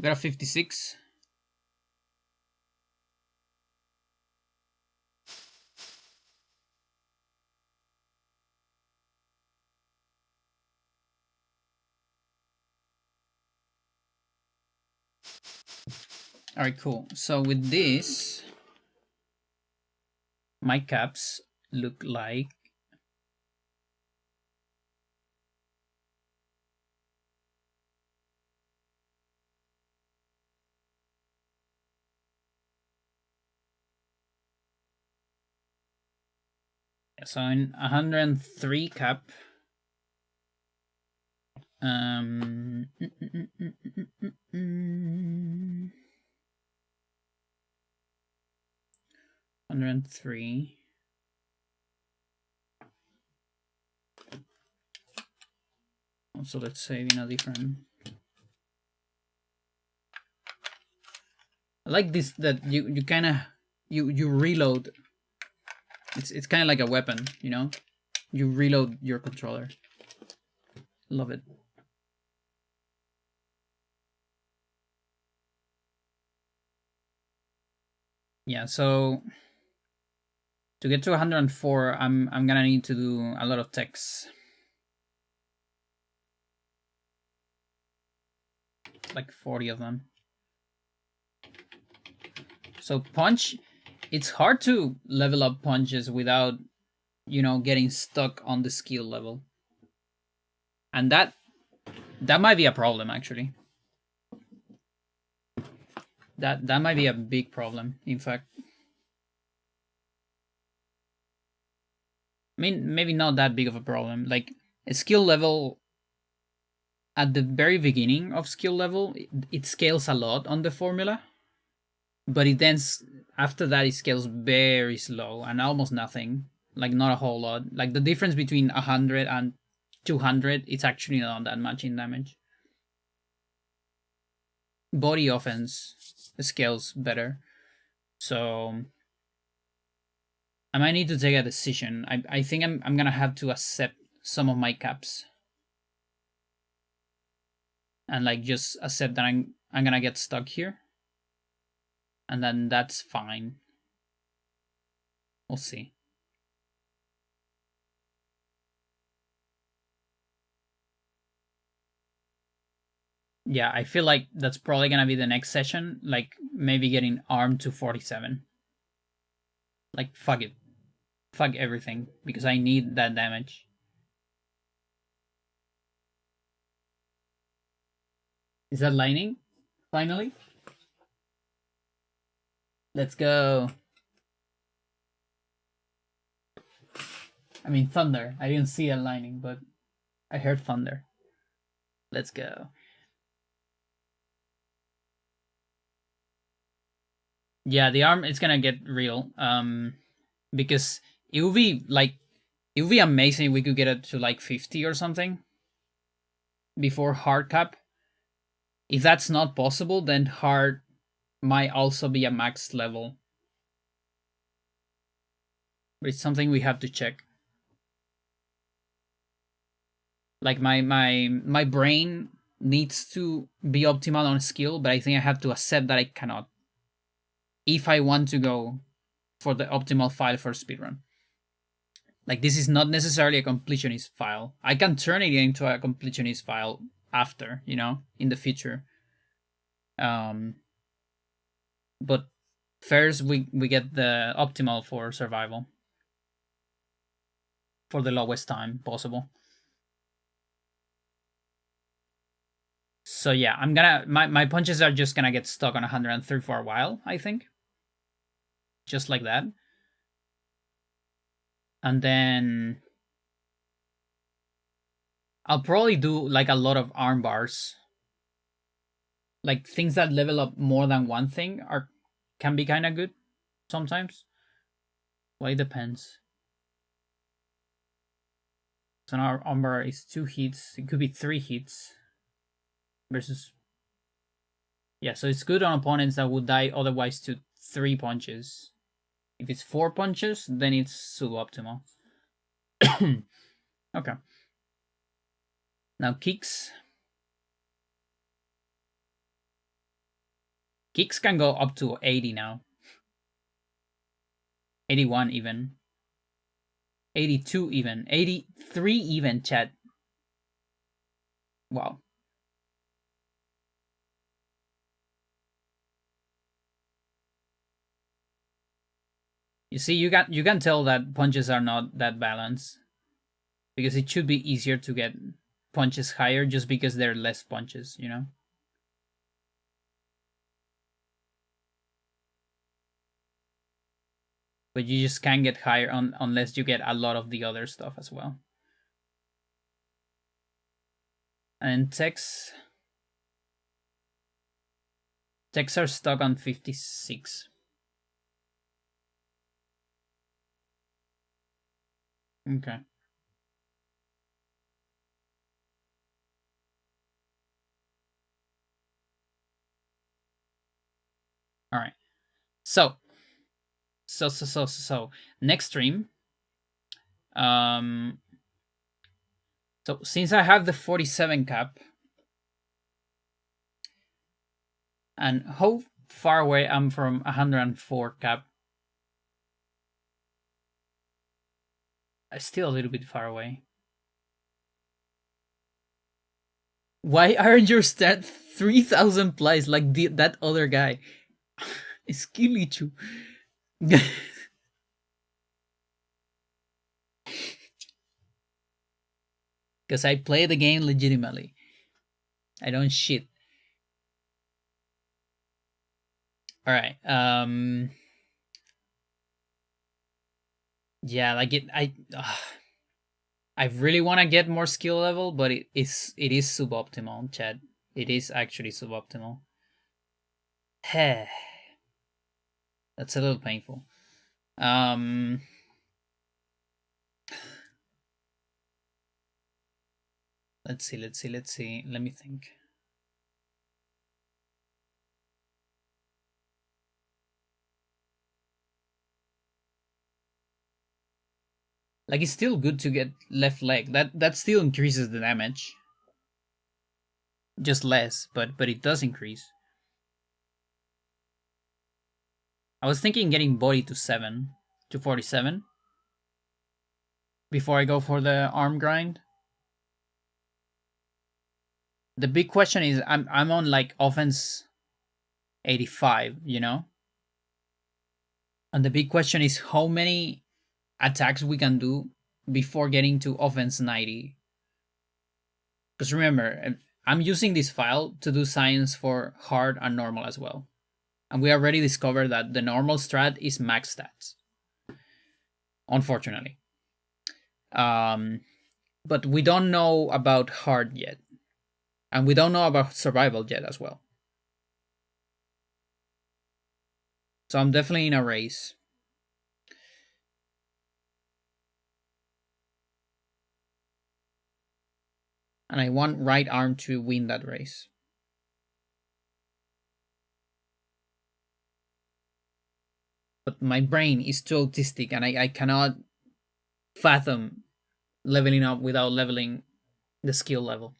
We got a 56. All right, cool. So with this, my caps look like so in 103 cap. 103. Also, let's save in a different. I like this that you kind of you reload. It's kind of like a weapon, you know. You reload your controller. Love it. Yeah, so to get to 104, I'm gonna need to do a lot of techs. Like 40 of them. So punch, it's hard to level up punches without getting stuck on the skill level. And that might be a problem, actually. That might be a big problem, in fact. I mean, maybe not that big of a problem. Like, a skill level at the very beginning of skill level, it scales a lot on the formula, but it then after that it scales very slow and almost nothing, like not a whole lot. Like the difference between 100 and 200, it's actually not that much in damage. Body offense scales better, so I might need to take a decision. I think I'm gonna have to accept some of my caps and like just accept that I'm gonna get stuck here, and then that's fine. We'll see. Yeah, I feel like that's probably gonna be the next session. Like maybe getting armed to 47. Like fuck it, fuck everything because I need that damage. Is that lightning? Finally? Let's go. I mean, thunder. I didn't see a lightning, but I heard thunder. Let's go. Yeah, the arm is gonna get real. Because it would be amazing if we could get it to like 50 or something before hard cap. If that's not possible, then hard might also be a max level. But it's something we have to check. Like my brain needs to be optimal on skill, but I think I have to accept that I cannot if I want to go for the optimal file for speedrun. Like this is not necessarily a completionist file. I can turn it into a completionist file after, in the future. But first we get the optimal for survival for the lowest time possible. So yeah, I'm gonna my punches are just gonna get stuck on 103 for a while, I think. Just like that. And then I'll probably do like a lot of arm bars. Like things that level up more than one thing can be kind of good sometimes. Well, it depends. So now our arm bar is 2 hits. It could be 3 hits versus. Yeah, so it's good on opponents that would die otherwise to 3 punches. If it's 4 punches, then it's suboptimal. Okay. Now kicks. Kicks can go up to 80 now. 81 even. 82 even. 83 even, chat. Wow. You see, you can tell that punches are not that balanced. Because it should be easier to get punches higher just because there are less punches, But you just can't get higher unless you get a lot of the other stuff as well. And techs are stuck on 56. Okay. All right. So next stream. So since I have the 47 cap, and how far away I'm from 104 cap? I'm still a little bit far away. Why aren't your stat 3,000 plays like that other guy? It's Kilichu. Because I play the game legitimately. I don't shit. Alright, yeah, like I really want to get more skill level, but it is suboptimal, Chad. It is actually suboptimal. That's a little painful. Let's see. Let me think. Like, it's still good to get left leg. That still increases the damage. Just less, but it does increase. I was thinking getting body to 47 before I go for the arm grind. The big question is I'm on like offense 85, you know? And the big question is how many attacks we can do before getting to offense 90. Because remember, I'm using this file to do science for hard and normal as well. And we already discovered that the normal strat is max stats. Unfortunately. But we don't know about hard yet. And we don't know about survival yet as well. So I'm definitely in a race. And I want right arm to win that race. But my brain is too autistic and I cannot fathom leveling up without leveling the skill level.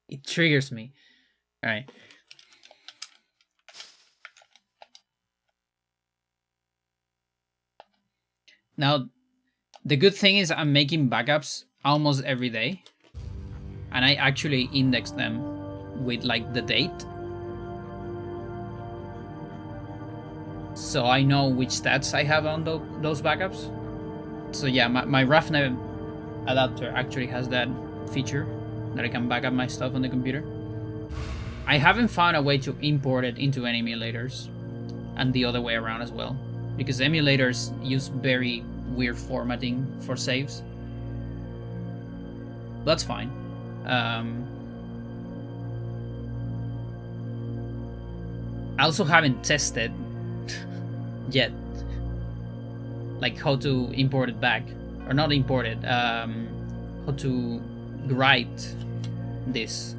It triggers me. Alright. Now, the good thing is I'm making backups almost every day. And I actually index them with like the date. So I know which stats I have on those backups. So yeah, my RAFNet adapter actually has that feature that I can back up my stuff on the computer. I haven't found a way to import it into any emulators, and the other way around as well, because emulators use very weird formatting for saves. That's fine. I also haven't tested yet, like how to import it back, or not import it, how to write this.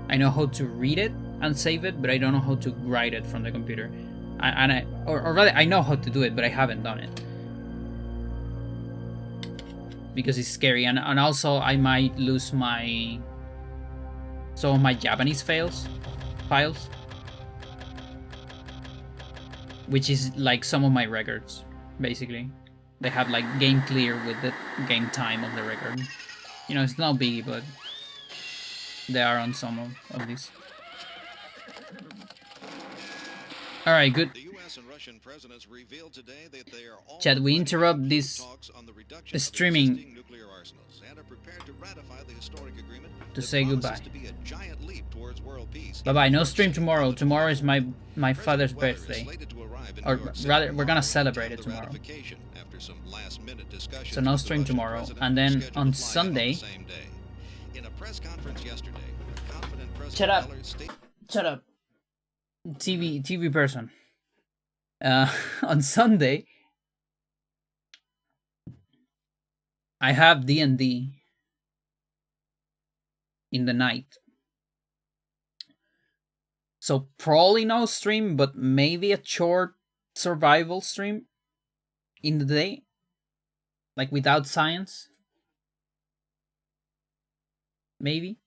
I know how to read it and save it, but I don't know how to write it from the computer. Or rather, I know how to do it, but I haven't done it because it's scary, and also I might lose some of my Japanese files, which is like some of my records. Basically, they have like game clear with the game time of the record. You know, it's not big, but they are on some of these. All right, good. Chad, we interrupt this streaming to say goodbye. Bye-bye. No stream tomorrow. Tomorrow is my father's birthday. Or rather, we're gonna celebrate it tomorrow. So no stream tomorrow. And then on Sunday... Shut up. Shut up. TV person. On Sunday, I have D&D in the night. So probably no stream, but maybe a short survival stream in the day, like without science. Maybe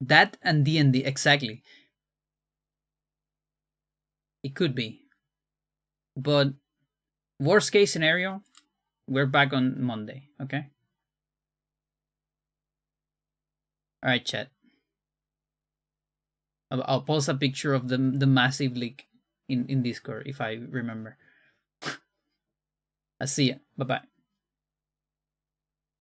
that and D&D, exactly. It could be, but worst case scenario, we're back on Monday. Okay. All right, chat. I'll post a picture of the massive leak in Discord if I remember. I'll see ya. Bye bye.